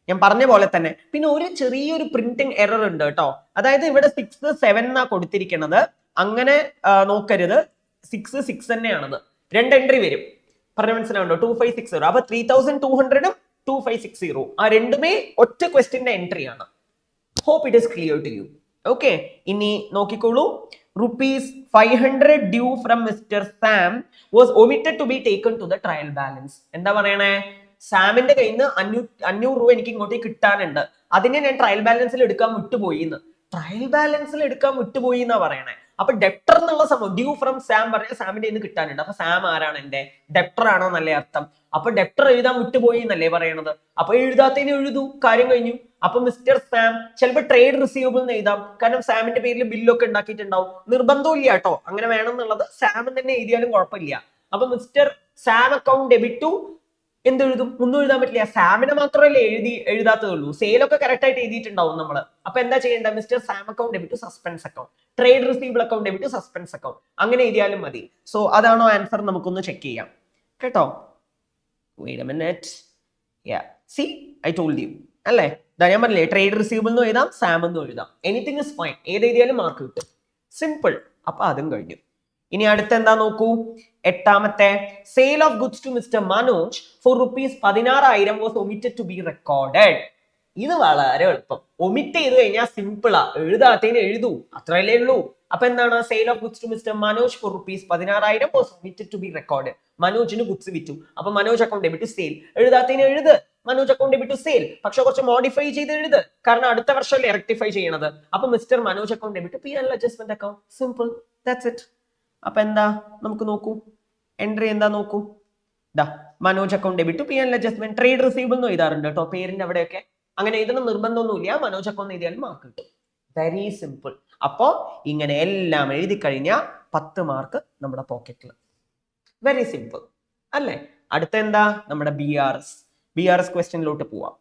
ഞാൻ പറഞ്ഞ പോലെ തന്നെ. പിന്നെ ഒരു ചെറിയൊരു പ്രിന്റിംഗ് എറർ ഉണ്ട് കേട്ടോ. അതായത് ഇവിടെ 6 7 എന്നാ കൊടുത്തിരിക്കുന്നത്. അങ്ങനെ നോക്കരുത്. 6 6 തന്നെയാണത്. 2 എൻട്രി വരും. പറഞ്ഞ മനസ്സിലാവുണ്ടോ? 2560. അപ്പൊ 3200-ഉം 2560 ആ രണ്ടുമേ ഒറ്റ ക്വസ്റ്റ്യന്റെ എൻട്രി ആണ്. Hope it is clear to you. Okay, ഇനി നോക്കിക്കോളൂ. ₹500 due from mister Sam was omitted to be taken to the trial balance. എന്താ പറയണേ? സാമിന്റെ കയ്യിൽ നിന്ന് 500 രൂപ എനിക്ക് ഇങ്ങോട്ടേക്ക് കിട്ടാനുണ്ട്, അതിനെ ഞാൻ ട്രയൽ ബാലൻസിൽ എടുക്കാൻ വിട്ടുപോയി എന്ന്. ട്രയൽ ബാലൻസിൽ എടുക്കാൻ വിട്ടുപോയി എന്നാ പറയണേ. അപ്പൊ ഡെപ്റ്റർ എന്നുള്ള സംഭവം ഡ്യൂ ഫ്രം സാം പറഞ്ഞാൽ സാമിന്റെ കയ്യിൽ നിന്ന് കിട്ടാനുണ്ട്. അപ്പൊ സാം ആരാണ്? എന്റെ ഡെപ്റ്റർ ആണോ എന്നല്ലേ അർത്ഥം. അപ്പൊ ഡെപ്റ്റർ എഴുതാൻ വിട്ടുപോയി എന്നല്ലേ പറയണത്. അപ്പൊ എഴുതാത്തതിന് എഴുതൂ, കാര്യം കഴിഞ്ഞു. അപ്പൊ മിസ്റ്റർ സാം ചിലപ്പോൾ ട്രേഡ് റിസീവബിൾ എന്ന് എഴുതാം, കാരണം സാമിന്റെ പേരിൽ ബില്ലൊക്കെ ഉണ്ടാക്കിയിട്ടുണ്ടാവും. നിർബന്ധമില്ല കേട്ടോ, അങ്ങനെ വേണം എന്നുള്ളത്. സാം തന്നെ എഴുതിയാലും കുഴപ്പമില്ല. അപ്പൊ mister Sam account debit to എന്തെഴുതും? ഒന്നും എഴുതാൻ പറ്റില്ല. സാമിനെ മാത്രമല്ലേ എഴുതാത്തതുള്ളൂ. സെയിലൊക്കെ കറക്റ്റ് ആയിട്ട് എഴുതിയിട്ടുണ്ടാവും നമ്മള്. അപ്പൊ എന്താ ചെയ്യേണ്ടത്? Mister Sam account debit to suspense account, trade receivable account debit to suspense account, അങ്ങനെ എഴുതിയാലും മതി. സോ അതാണോ ആൻസർ? നമുക്കൊന്ന് ചെക്ക് ചെയ്യാം കേട്ടോ. Wait a minute. Yeah, see I told you അല്ലേ? ഞാൻ പറഞ്ഞില്ലേ, ട്രേഡ് റിസീവബിൾ എന്ന് എഴുതാം, സാം എന്ന് എഴുതാം, എനിത്തിങ് ഇസ് ഫൈൻ. ഏത് എഴുതിയാലും മാർക്ക് കിട്ടും. സിമ്പിൾ. അപ്പൊ അതും കഴിഞ്ഞു. ഇനി അടുത്ത എന്താ നോക്കൂ, എട്ടാമത്തെ. Sale of goods to mister Manoj for ₹16,000 was omitted to be recorded. ഇത് വളരെ എളുപ്പം. ഒമിറ്റ് ചെയ്ത് കഴിഞ്ഞാൽ സിമ്പിളാ, എഴുതാത്തതിന് എഴുതൂ, അത്രയല്ലേ ഉള്ളൂ. അപ്പൊ എന്താണ്? Sale of goods to mister Manoj for ₹16,000 was omitted to be recorded. മനോജിന് ഗുഡ്സ് വിറ്റു, അപ്പൊ Manoj account debit to sale. എഴുതാത്തതിന് എഴുത്, Manoj account debit to sale. പക്ഷെ കുറച്ച് മോഡിഫൈ ചെയ്ത് എഴുത്, കാരണം അടുത്ത വർഷമല്ലേ റെക്ടിഫൈ ചെയ്യണത്. അപ്പൊ mister Manoj account debit P and adjustment account. Simple, that's it. അപ്പൊ എന്താ? നമുക്ക് നോക്കൂ, എൻട്രി എന്താ നോക്കൂ. Manoj account debit P and adjustment. Trade receivable എന്ന് എഴുതാറുണ്ട് കേട്ടോ പേരിന്റെ അവിടെയൊക്കെ. അങ്ങനെ എഴുതുന്ന നിർബന്ധമൊന്നുമില്ല. മനോജ് അക്കൗണ്ട് എഴുതിയാലും മാർക്ക് കിട്ടും. Very simple. അപ്പോ ഇങ്ങനെ എല്ലാം എഴുതി കഴിഞ്ഞാൽ 10 മാർക്ക് നമ്മുടെ പോക്കറ്റിൽ. വെരി സിമ്പിൾ അല്ലേ? അടുത്ത എന്താ? നമ്മുടെ ബി ആർ എസ് ക്വസ്റ്റ്യനിലോട്ട് പോവാം.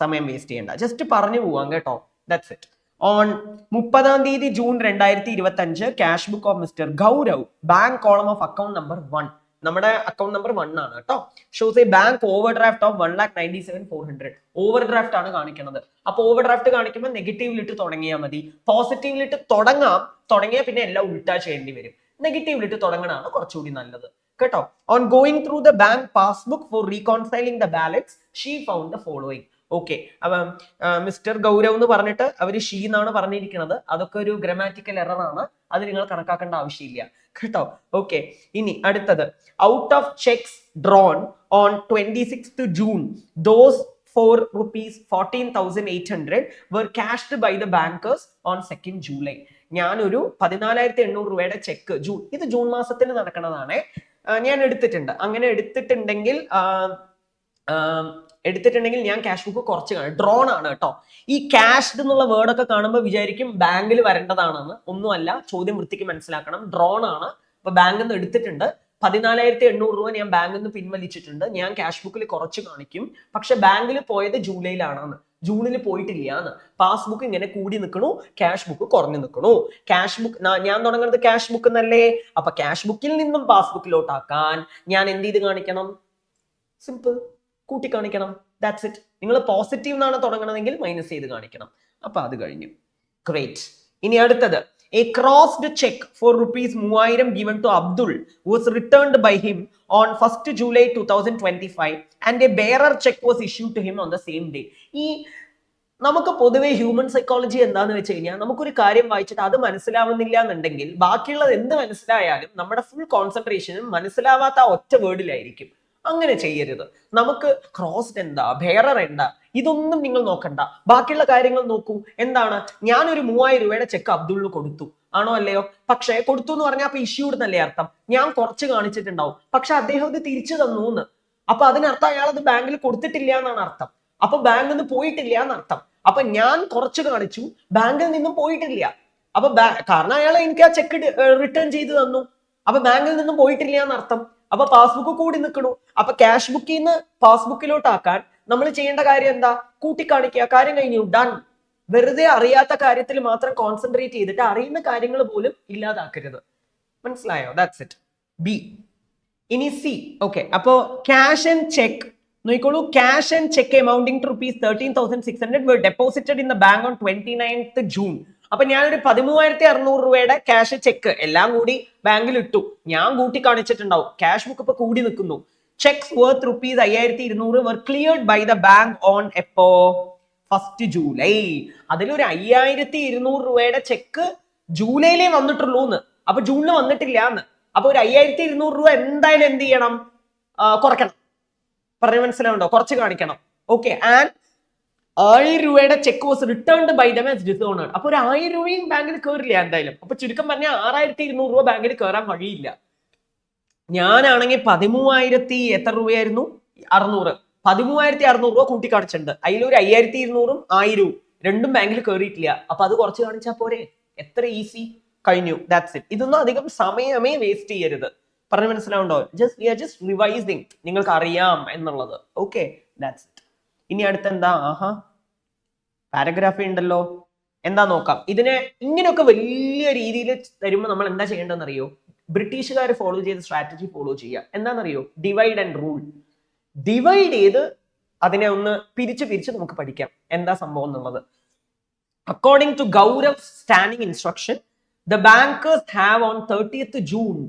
സമയം വേസ്റ്റ് ചെയ്യണ്ട, ജസ്റ്റ് പറഞ്ഞു പോവാം കേട്ടോ. That's it. On 30 June 2025 cash book of mister Gaurav, bank column of account number 1. നമ്മുടെ അക്കൗണ്ട് നമ്പർ 1 ആണ് കേട്ടോ. Shows A bank over draft of 1,97,400. Over draft ആണ് കാണിക്കുന്നത്. അപ്പൊ ഓവർ ഡ്രാഫ്റ്റ് കാണിക്കുമ്പോൾ നെഗറ്റീവിലിട്ട് തുടങ്ങിയാൽ മതി. പോസിറ്റീവിലിട്ട് തുടങ്ങിയാൽ പിന്നെ എല്ലാം ഉൾട്ടാ ചെയ്യേണ്ടി വരും. നെഗറ്റീവിലിട്ട് തുടങ്ങണതാണ് കുറച്ചുകൂടി നല്ലത് കേട്ടോ. On going through the bank passbook for reconciling the balance she found the following. Okay, അപ്പൊ മിസ്റ്റർ ഗൗരവ് എന്ന് പറഞ്ഞിട്ട് അവര് ഷീ എന്നാണ് പറഞ്ഞിരിക്കുന്നത്. അതൊക്കെ ഒരു ഗ്രാമാറ്റിക്കൽ എറർ ആണ്, അത് നിങ്ങൾ കണക്കാക്കേണ്ട ആവശ്യമില്ല കേട്ടോ. ഓക്കെ, ഇനി അടുത്തത്. Out of cheques drone on 26th June, those for ₹14,800 were cashed by the bankers on 2nd July. ഞാനൊരു 14,800 രൂപയുടെ ചെക്ക് ഇത് ജൂൺ മാസത്തിന് നടക്കുന്നതാണ്, ഞാൻ എടുത്തിട്ടുണ്ട്. അങ്ങനെ എടുത്തിട്ടുണ്ടെങ്കിൽ ഞാൻ ക്യാഷ് ബുക്ക് കുറച്ച് കാണും. ഡ്രോൺ ആണ് കേട്ടോ. ഈ ക്യാഷ് എന്നുള്ള വേർഡൊക്കെ കാണുമ്പോൾ വിചാരിക്കും ബാങ്കിൽ വരേണ്ടതാണെന്ന്. ഒന്നുമല്ല, ചോദ്യം വൃത്തിക്ക് മനസ്സിലാക്കണം. ഡ്രോൺ ആണ്. അപ്പൊ ബാങ്കിൽ നിന്ന് എടുത്തിട്ടുണ്ട്. 14,800 രൂപ ഞാൻ ബാങ്കിൽ നിന്ന് പിൻവലിച്ചിട്ടുണ്ട്. ഞാൻ ക്യാഷ് ബുക്കിൽ കുറച്ച് കാണിക്കും. പക്ഷെ ബാങ്കിൽ പോയത് ജൂലൈയിലാണെന്ന്, ജൂണിൽ പോയിട്ടില്ല എന്ന്. പാസ്ബുക്ക് ഇങ്ങനെ കൂടി നിൽക്കണു, ക്യാഷ് ബുക്ക് കുറഞ്ഞു നിൽക്കണു. ക്യാഷ് ബുക്ക് ഞാൻ തുടങ്ങുന്നത് ക്യാഷ് ബുക്ക് എന്നല്ലേ. അപ്പൊ ക്യാഷ് ബുക്കിൽ നിന്നും പാസ്ബുക്കിലോട്ടാക്കാൻ ഞാൻ എന്ത് ചെയ്ത് കാണിക്കണം? സിമ്പിൾ, കൂട്ടി കാണിക്കണം. That's it. നിങ്ങൾ പോസിറ്റീവ് എന്നാണ് തുടങ്ങണമെങ്കിൽ മൈനസ് ചെയ്ത് കാണിക്കണം. അപ്പൊ അത് കഴിഞ്ഞു. ഗ്രേറ്റ്. ഇനി അടുത്തത്. A crossed check for ₹3,000 given to Abdul was returned by him on 1st July 2025 and a bearer check was issued to him on the same day. ഈ നമുക്ക് പൊതുവെ ഹ്യൂമൻ സൈക്കോളജി എന്താന്ന് വെച്ച് കഴിഞ്ഞാൽ, നമുക്കൊരു കാര്യം വായിച്ചിട്ട് അത് മനസ്സിലാവുന്നില്ല എന്നുണ്ടെങ്കിൽ ബാക്കിയുള്ളത് എന്ത് മനസ്സിലായാലും നമ്മുടെ ഫുൾ കോൺസെൻട്രേഷനും മനസ്സിലാവാത്ത ഒറ്റ വേർഡിലായിരിക്കും. അങ്ങനെ ചെയ്യരുത്. നമുക്ക് ക്രോസ്ഡ് എന്താ, ബെയറർ എന്താ, ഇതൊന്നും നിങ്ങൾ നോക്കണ്ട. ബാക്കിയുള്ള കാര്യങ്ങൾ നോക്കൂ. എന്താണ്? ഞാനൊരു 3,000 രൂപയുടെ ചെക്ക് അബ്ദുളിന് കൊടുത്തു, ആണോ അല്ലയോ? പക്ഷെ കൊടുത്തു എന്ന് പറഞ്ഞാൽ അപ്പൊ ഇഷ്യൂഡ് എന്നല്ലേ അർത്ഥം. ഞാൻ കുറച്ച് കാണിച്ചിട്ടുണ്ടാവും, പക്ഷെ അദ്ദേഹം ഇത് തിരിച്ചു തന്നു എന്ന്. അപ്പൊ അതിനർത്ഥം അയാൾ അത് ബാങ്കിൽ കൊടുത്തിട്ടില്ല എന്നാണ് അർത്ഥം. അപ്പൊ ബാങ്കിൽ നിന്ന് പോയിട്ടില്ല എന്നർത്ഥം. അപ്പൊ ഞാൻ കുറച്ച് കാണിച്ചു, ബാങ്കിൽ നിന്നും പോയിട്ടില്ല. അപ്പൊ കാരണം അയാൾ എനിക്ക് ആ ചെക്ക് റിട്ടേൺ ചെയ്ത് തന്നു. അപ്പൊ ബാങ്കിൽ നിന്നും പോയിട്ടില്ല എന്നർത്ഥം. അപ്പൊ പാസ്ബുക്ക് കൂടി നിൽക്കണു. അപ്പൊ ക്യാഷ് ബുക്കിൽ നിന്ന് പാസ്ബുക്കിലോട്ടാക്കാൻ നമ്മൾ ചെയ്യേണ്ട കാര്യം എന്താ? കൂട്ടിക്കാണിക്കുക. കാര്യം കഴിഞ്ഞു, ഡൺ. വെറുതെ അറിയാത്ത കാര്യത്തിൽ മാത്രം കോൺസെൻട്രേറ്റ് ചെയ്തിട്ട് അറിയുന്ന കാര്യങ്ങൾ പോലും ഇല്ലാതാക്കരുത്. മനസ്സിലായോ? That's it. ബി. ഇനി സി. ഓക്കെ, അപ്പോ ക്യാഷ് ആൻഡ് ചെക്ക് നോക്കിക്കോളൂ. Cash and cheque amounting to ₹13,600 were deposited in the bank on 29th June. അപ്പൊ ഞാനൊരു 13,600 രൂപയുടെ ക്യാഷ് ചെക്ക് എല്ലാം കൂടി ബാങ്കിൽ ഇട്ടു. ഞാൻ കൂട്ടി കാണിച്ചിട്ടുണ്ടാവും. ക്യാഷ് ബുക്ക് ഇപ്പൊ കൂടി നിൽക്കുന്നു. Cheques worth ₹5,200 were cleared by the bank on എപ്പോ? 1st July. അതിലൊരു 5,200 രൂപയുടെ ചെക്ക് ജൂലൈയിലേ വന്നിട്ടുള്ളൂ എന്ന്. അപ്പൊ ജൂണിൽ വന്നിട്ടില്ല എന്ന്. അപ്പൊ ഒരു 5,200 രൂപ എന്തായാലും എന്ത് ചെയ്യണം? കുറയ്ക്കണം. പറഞ്ഞു മനസ്സിലാവുണ്ടോ? കുറച്ച് കാണിക്കണം. ഓക്കെ, ആൻഡ് 1,000 രൂപയുടെ cheque was returned by them as dishonoured. അപ്പൊ ഒരു 1,000 രൂപയും ബാങ്കിൽ കയറില്ല എന്തായാലും. അപ്പൊ ചുരുക്കം പറഞ്ഞാൽ 6,200 രൂപ ബാങ്കിൽ കയറാൻ വഴിയില്ല. ഞാനാണെങ്കിൽ 13,000 എത്ര രൂപയായിരുന്നു? 600. 13,600 രൂപ കൂട്ടി കാണിച്ചിട്ടുണ്ട്. അതിലൊരു 5,200ഉം 1,000ഉം രണ്ടും ബാങ്കിൽ കയറിയിട്ടില്ല. അപ്പൊ അത് കുറച്ച് കാണിച്ചാൽ പോരെ? എത്ര ഈസി. കഴിഞ്ഞു. That's it. ഇതൊന്നും അധികം സമയമേ വേസ്റ്റ് ചെയ്യരുത്. പറഞ്ഞ് മനസ്സിലാവുണ്ടോ? വി ആർ ജസ്റ്റ് റിവൈസിങ്, നിങ്ങൾക്ക് അറിയാം എന്നുള്ളത്. Okay, that's it. ഇനി അടുത്ത എന്താ? പാരഗ്രാഫ് ഉണ്ടല്ലോ, എന്താ നോക്കാം. ഇതിനെ ഇങ്ങനെയൊക്കെ വലിയ രീതിയിൽ തരുമ്പോൾ നമ്മൾ എന്താ ചെയ്യേണ്ടതെന്ന് അറിയോ? ബ്രിട്ടീഷുകാർ ഫോളോ ചെയ്ത സ്ട്രാറ്റജി ഫോളോ ചെയ്യുക. എന്താണെന്നറിയോ? Divide and rule. ഡിവൈഡ് ചെയ്ത് അതിനെ ഒന്ന് പിരിച്ച് നമുക്ക് പഠിക്കാം എന്താ സംഭവം എന്നുള്ളത്. According to Gaurav standing instruction, the bankers have on 30th June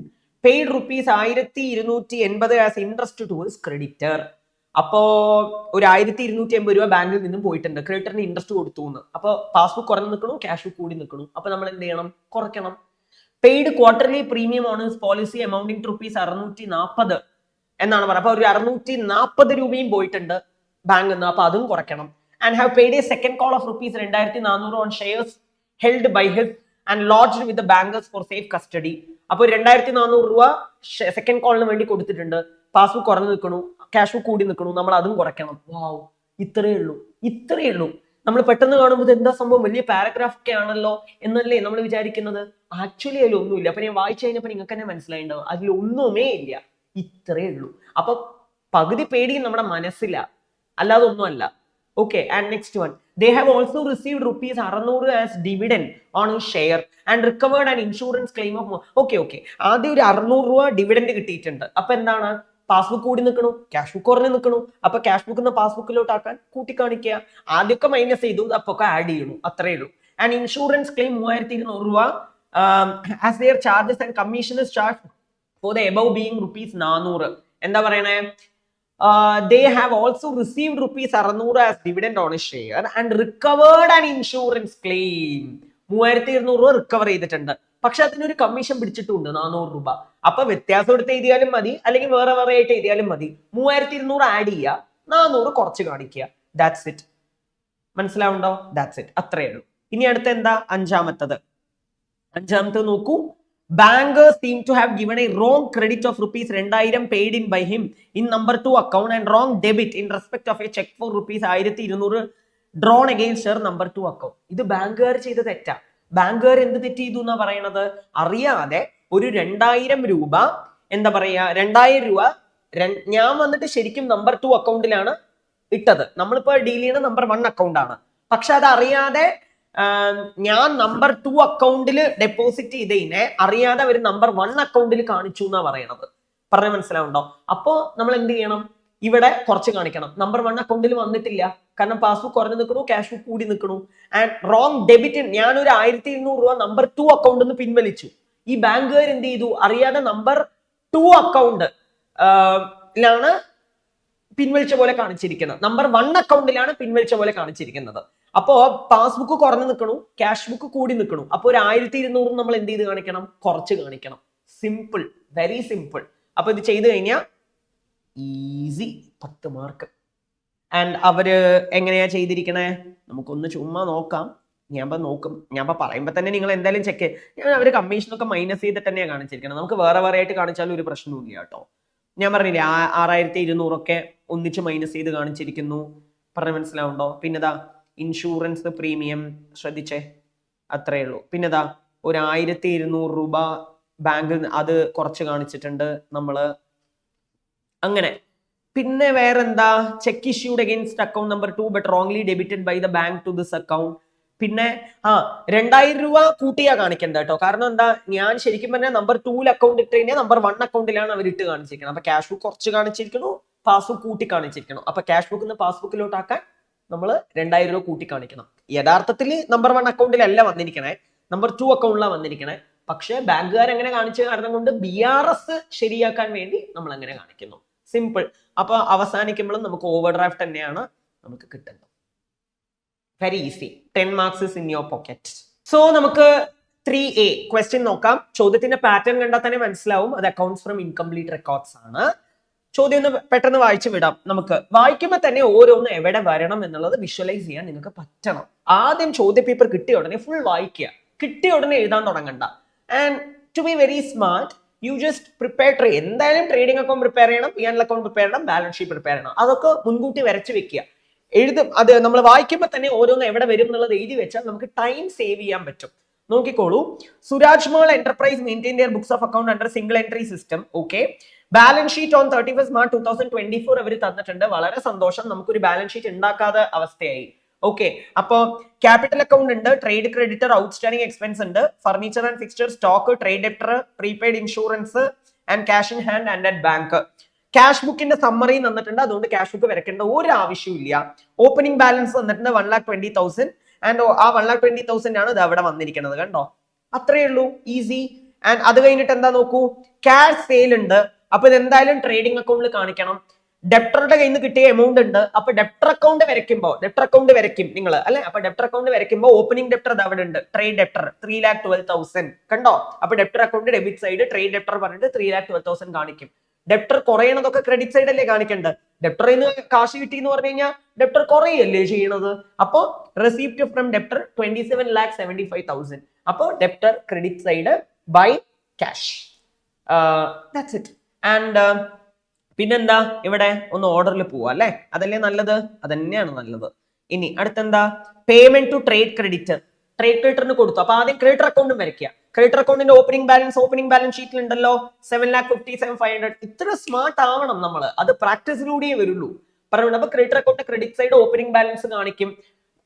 paid rupees 1280 as interest to his creditor. അപ്പോ ഒരു 1280 രൂപ ബാങ്കിൽ നിന്നും പോയിട്ടുണ്ട്, ക്രെഡിറ്ററിന് ഇൻട്രസ്റ്റ് കൊടുത്തു എന്ന്. അപ്പൊ പാസ്ബുക്ക് കുറഞ്ഞു നിൽക്കണു, ക്യാഷ് കൂടി നിൽക്കണു. അപ്പൊ നമ്മൾ എന്ത് ചെയ്യണം? കുറയ്ക്കണം. Paid quarterly premium on his policy amounting to rupees 640 എന്നാണ് പറയുന്നത്. അപ്പൊ ഒരു 640 രൂപയും പോയിട്ടുണ്ട് ബാങ്കിൽ നിന്ന്, അപ്പൊ അതും കുറയ്ക്കണം. And have paid a second call of rupees 2400 on shares held by his and lodged with the bankers for safe custody. അപ്പൊ 2400 രൂപ സെക്കൻഡ് കോളിന് വേണ്ടി കൊടുത്തിട്ടുണ്ട്, പാസ്ബുക്ക് കുറഞ്ഞു നിൽക്കണു, ക്യാഷ് ബുക്ക് കൂടി നിൽക്കണു, നമ്മൾ അതും കുറയ്ക്കണം. വാവ്, ഇത്രയേ ഉള്ളൂ. നമ്മൾ പെട്ടെന്ന് കാണുമ്പോൾ എന്താ സംഭവം, വലിയ പാരഗ്രാഫ് ഒക്കെ ആണല്ലോ എന്നല്ലേ നമ്മൾ വിചാരിക്കുന്നത്. ആക്ച്വലി അതിലൊന്നുമില്ല. അപ്പൊ ഞാൻ വായിച്ചു കഴിഞ്ഞപ്പോൾ നിങ്ങൾക്ക് തന്നെ മനസ്സിലായിണ്ടാവും, അതിലൊന്നുമേ ഇല്ല, ഇത്രയേ ഉള്ളൂ. അപ്പൊ പകുതി പേടിയും നമ്മുടെ മനസ്സിലാ, അല്ലാതെ ഒന്നുമല്ല. Okay, and next one, they have also received rupees 600 as dividend on his share and recovered an insurance claim of okay. ആദ്യം ഒരു 600 രൂപ ഡിവിഡൻഡ് കിട്ടിയിട്ടുണ്ട്. അപ്പൊ എന്താണ്? പാസ്ബുക്ക് കൂടി നിൽക്കണു, ക്യാഷ് ബുക്ക് കുറഞ്ഞു നിൽക്കണു. അപ്പൊ ക്യാഷ് ബുക്ക് പാസ്ബുക്കിലോട്ട് ആക്കാൻ കൂട്ടി കാണിക്കുക. ആദ്യമൊക്കെ മൈനസ് ചെയ്തു, അപ്പൊ ഒക്കെ ആഡ് ചെയ്യണു, അത്രേ ഉള്ളൂ. ആൻഡ് ഇൻഷുറൻസ് ക്ലെയിം 3200 രൂപ as their charges and commission is charged for the above being rupees 400. എന്താ പറയണേ? They have also received rupees 600 as dividend on a share and recovered an insurance claim. 3200 രൂപ recover ചെയ്തിട്ടുണ്ട്. പക്ഷെ അതിനൊരു commission പിടിച്ചിട്ടുണ്ട് 400 രൂപ. അപ്പൊ വ്യത്യാസം എടുത്ത് എഴുതിയാലും മതി, അല്ലെങ്കിൽ വേറെ ആയിട്ട് എഴുതിയാലും മതി. 3200 ആഡ് ചെയ്യുക, 400 കുറച്ച് കാണിക്കുക. That's it. മനസ്സിലാവുണ്ടോ? ദാറ്റ്സ് ഇറ്റ്, അത്രയേ ഉള്ളൂ. ഇനി അടുത്ത എന്താ? അഞ്ചാമത്തത് നോക്കൂ. Bankers seem to have given a wrong credit of rupees 2000 paid in by him in number 2 account and wrong debit in respect of a check for rupees 1200 drawn against her number 2 account. ഇത് ബാങ്കുകാർ ചെയ്ത തെറ്റാ. ബാങ്കുകാർ എന്ത് തെറ്റ് ചെയ്തു എന്നാ പറയണത്? അറിയാതെ ഒരു 2000 രൂപ, എന്താ പറയാ, 2000 രൂപ ഞാൻ വന്നിട്ട് ശരിക്കും നമ്പർ 2 അക്കൗണ്ടിലാണ് ഇട്ടത്. നമ്മളിപ്പോ ഡീൽ ചെയ്യുന്ന നമ്പർ 1 അക്കൗണ്ട് ആണ്. പക്ഷെ അത് അറിയാതെ ഞാൻ നമ്പർ 2 അക്കൗണ്ടിൽ ഡെപ്പോസിറ്റ് ചെയ്തതിനെ അറിയാതെ അവർ നമ്പർ 1 അക്കൗണ്ടിൽ കാണിച്ചു എന്നാ പറയണത്. പറഞ്ഞ മനസ്സിലാവുണ്ടോ? അപ്പോ നമ്മൾ എന്ത് ചെയ്യണം? ഇവിടെ കുറച്ച് കാണിക്കണം. നമ്പർ 1 അക്കൗണ്ടിൽ വന്നിട്ടില്ല, കാരണം പാസ്ബുക്ക് കുറഞ്ഞു നിൽക്കണു, ക്യാഷ് ബുക്ക് കൂടി നിൽക്കണു. ആൻഡ് റോങ് ഡെബിറ്റ്, ഞാനൊരു 1200 രൂപ നമ്പർ 2 അക്കൗണ്ടിൽ നിന്ന് പിൻവലിച്ചു. ഈ ബാങ്കുകാർ എന്ത് ചെയ്തു? അറിയാതെ നമ്പർ 2 അക്കൗണ്ട് ലാണ് പിൻവലിച്ച പോലെ കാണിച്ചിരിക്കുന്നത്, നമ്പർ 1 അക്കൗണ്ടിലാണ് പിൻവലിച്ച പോലെ കാണിച്ചിരിക്കുന്നത്. അപ്പോ പാസ്ബുക്ക് കുറഞ്ഞു നിൽക്കണു, ക്യാഷ് ബുക്ക് കൂടി നിൽക്കണു. അപ്പൊ ഒരു 1200 നമ്മൾ എന്ത് ചെയ്ത് കാണിക്കണം? കുറച്ച് കാണിക്കണം. Simple, very simple. അപ്പൊ ഇത് ചെയ്തു കഴിഞ്ഞാൽ ഈസി 10 മാർക്ക്. ആൻഡ് അവര് എങ്ങനെയാ ചെയ്തിരിക്കണേ? നമുക്കൊന്ന് ചുമ്മാ നോക്കാം. ഞാൻ പറയുമ്പോ തന്നെ നിങ്ങൾ എന്തായാലും ചെക്ക്. അവര് കമ്മീഷനൊക്കെ മൈനസ് ചെയ്തിട്ട് തന്നെയാണ് കാണിച്ചിരിക്കുന്നത്. നമുക്ക് വേറെ ആയിട്ട് കാണിച്ചാലും ഒരു പ്രശ്നവും ഇല്ല കേട്ടോ. ഞാൻ പറഞ്ഞില്ലേ 6200 ഒന്നിച്ച് മൈനസ് ചെയ്ത് കാണിച്ചിരിക്കുന്നു. പറഞ്ഞ മനസ്സിലാവുണ്ടോ? പിന്നെതാ ഇൻഷുറൻസ് പ്രീമിയം ശ്രദ്ധിച്ചേ, അത്രേ ഉള്ളൂ. പിന്നെതാ ഒരു 1200 രൂപ ബാങ്കിൽ അത് കുറച്ച് കാണിച്ചിട്ടുണ്ട് നമ്മള്. അങ്ങനെ പിന്നെ വേറെന്താ? Cheque issued against account number 2 but wrongly debited by the bank to this account. പിന്നെ 2000 രൂപ കൂട്ടിയാ കാണിക്കണ്ട കേട്ടോ. കാരണം എന്താ? ഞാൻ ശരിക്കും പറഞ്ഞാൽ നമ്പർ 2 അക്കൗണ്ട് ഇട്ട് കഴിഞ്ഞാൽ നമ്പർ 1 അക്കൗണ്ടിലാണ് അവർ ഇട്ട് കാണിച്ചിരിക്കുന്നത്. അപ്പൊ ക്യാഷ് ബുക്ക് കുറച്ച് കാണിച്ചിരിക്കണു, പാസ്ബുക്ക് കൂട്ടി കാണിച്ചിരിക്കണം. അപ്പൊ ക്യാഷ് ബുക്ക് പാസ്ബുക്കിലോട്ട് ആക്കാൻ നമ്മൾ 2000 രൂപ കൂട്ടി കാണിക്കണം. യഥാർത്ഥത്തിൽ നമ്പർ 1 അക്കൗണ്ടിലല്ല വന്നിരിക്കണേ, നമ്പർ 2 അക്കൗണ്ടിലാണ് വന്നിരിക്കണേ. പക്ഷെ ബാങ്കുകാർ അങ്ങനെ കാണിച്ച കാരണം കൊണ്ട് BRS ശരിയാക്കാൻ വേണ്ടി നമ്മൾ അങ്ങനെ കാണിക്കുന്നു. സിമ്പിൾ. അപ്പൊ അവസാനിക്കുമ്പോഴും നമുക്ക് ഓവർ ഡ്രാഫ്റ്റ് തന്നെയാണ് നമുക്ക് കിട്ടുന്നത്. Very easy. 10 marks is in your pocket. So നമുക്ക് 3A ക്വസ്റ്റ്യൻ നോക്കാം. ചോദ്യത്തിന്റെ പാറ്റേൺ കണ്ടാൽ തന്നെ മനസ്സിലാവും അത് അക്കൗണ്ട്സ് ഫ്രം ഇൻകംപ്ലീറ്റ് റെക്കോർഡ്സ് ആണ്. ചോദ്യം ഒന്ന് പെട്ടെന്ന് വായിച്ചു വിടാം. നമുക്ക് വായിക്കുമ്പോൾ തന്നെ ഓരോന്ന് എവിടെ വരണം എന്നുള്ളത് വിഷ്വലൈസ് ചെയ്യാൻ നിങ്ങൾക്ക് പറ്റണം. ആദ്യം ചോദ്യ പേപ്പർ കിട്ടിയ ഉടനെ ഫുൾ വായിക്കുക, കിട്ടിയ ഉടനെ എഴുതാൻ തുടങ്ങണ്ട. And to be very smart, you just prepare. എന്തായാലും ട്രേഡിംഗ് അക്കൗണ്ട് പ്രിപ്പയർ ചെയ്യണം, P&L അക്കൗണ്ട് പ്രിപ്പയർ ചെയ്യണം, ബാലൻസ് ഷീറ്റ് പ്രിപ്പയർ ചെയ്യണം. അതൊക്കെ മുൻകൂട്ടി വരച്ച് വെക്കുക. അത് നമ്മൾ വായിക്കുമ്പോൾ തന്നെ ഓരോന്ന് എവിടെ വരും എന്നുള്ളത് എഴുതി വെച്ചാൽ നമുക്ക് ടൈം സേവ് ചെയ്യാൻ പറ്റും. നോക്കിക്കോളൂ. Suraj Mal enterprise maintain their books of account under single entry system. Okay, balance sheet on 31 March 2024 അവർ തന്നിട്ടുണ്ട്. വളരെ സന്തോഷം, നമുക്കൊരു ബാലൻസ് ഷീറ്റ് ഉണ്ടാക്കാതെ അവസ്ഥയായി. ഓക്കെ, അപ്പോ ക്യാപിറ്റൽ അക്കൗണ്ട് ഉണ്ട്, ട്രേഡ് ക്രെഡിറ്റർ, ഔട്ട്സ്റ്റാൻഡിംഗ് എക്സ്പെൻസ് ഉണ്ട്, furniture and fixture, stock, trade debtor, prepaid insurance and cash in hand and at bank. Cash ബുക്കിന്റെ സമ്മറി തന്നിട്ടുണ്ട്, അതുകൊണ്ട് ക്യാഷ് ബുക്ക് വരയ്ക്കേണ്ട ഒരു ആവശ്യമില്ല. ഓപ്പണിംഗ് ബാലൻസ് തന്നിട്ടുണ്ട് 1,20,000 ആൻഡ് ആ 1,20,000 ആണ് ഇത് അവിടെ വന്നിരിക്കുന്നത്. കണ്ടോ, അത്രയേ ഉള്ളൂ, ഈസി. ആൻഡ് അത് കഴിഞ്ഞിട്ട് എന്താ നോക്കൂ, ക്യാഷ് സെയിൽ ഉണ്ട്. അപ്പൊ ഇത് എന്തായാലും ട്രേഡിംഗ് അക്കൗണ്ടിൽ കാണിക്കണം. ഡെപ്റ്ററുടെ കയ്യിൽ നിന്ന് കിട്ടിയ എമൗണ്ട് ഉണ്ട്. അപ്പൊ ഡെപ്റ്റർ അക്കൗണ്ട് വരയ്ക്കും നിങ്ങൾ അല്ലെ. അപ്പൊ ഡെപ്റ്റർ അക്കൗണ്ട് വരയ്ക്കുമ്പോൾ ഓപ്പണിംഗ് ഡെപ്റ്റർ അവിടെ ഉണ്ട്, ട്രേഡ് ഡെപ്റ്റർ 3,12,000. കണ്ടോ, അപ്പൊ debtor account debit side, trade debtor പറഞ്ഞിട്ട് 3,12,000 കാണിക്കും. ഡെപ്റ്റർ കുറയണതൊക്കെ ക്രെഡിറ്റ് സൈഡ് അല്ലേ കാണിക്കേണ്ടത്. ഡെപ്റ്ററിൽ നിന്ന് കാശ് കിട്ടി എന്ന് പറഞ്ഞു കഴിഞ്ഞാൽ ഡെപ്റ്റർ കുറയല്ലേ ചെയ്യണത്. അപ്പോ റെസിപ്റ്റ് ഫ്രം ഡെപ്റ്റർ 27,75,000. അപ്പോ debtor credit side by cash. That's it. And പിന്നെന്താ, ഇവിടെ ഒന്ന് ഓർഡറിൽ പോവാ അല്ലെ, അതല്ലേ നല്ലത്, അതന്നെയാണ് നല്ലത്. ഇനി അടുത്തെന്താ, payment to trade creditor. Trade ക്രെഡിറ്ററിന് കൊടുത്തു. അപ്പൊ ആദ്യം ക്രെഡിറ്റർ അക്കൗണ്ടും വരയ്ക്കുക. ക്രെഡിറ്റർ അക്കൗണ്ടിന്റെ ഓപ്പണിംഗ് ബാലൻസ് ഷീറ്റിൽ ഉണ്ടല്ലോ 7,57,500. ഇത്ര സ്മാർട്ട് ആവണം നമ്മൾ, അത് പ്രാക്ടീസിലൂടെയേ വരുള്ളൂ. പറഞ്ഞു, അപ്പൊ creditor account credit side opening balance കാണിക്കും,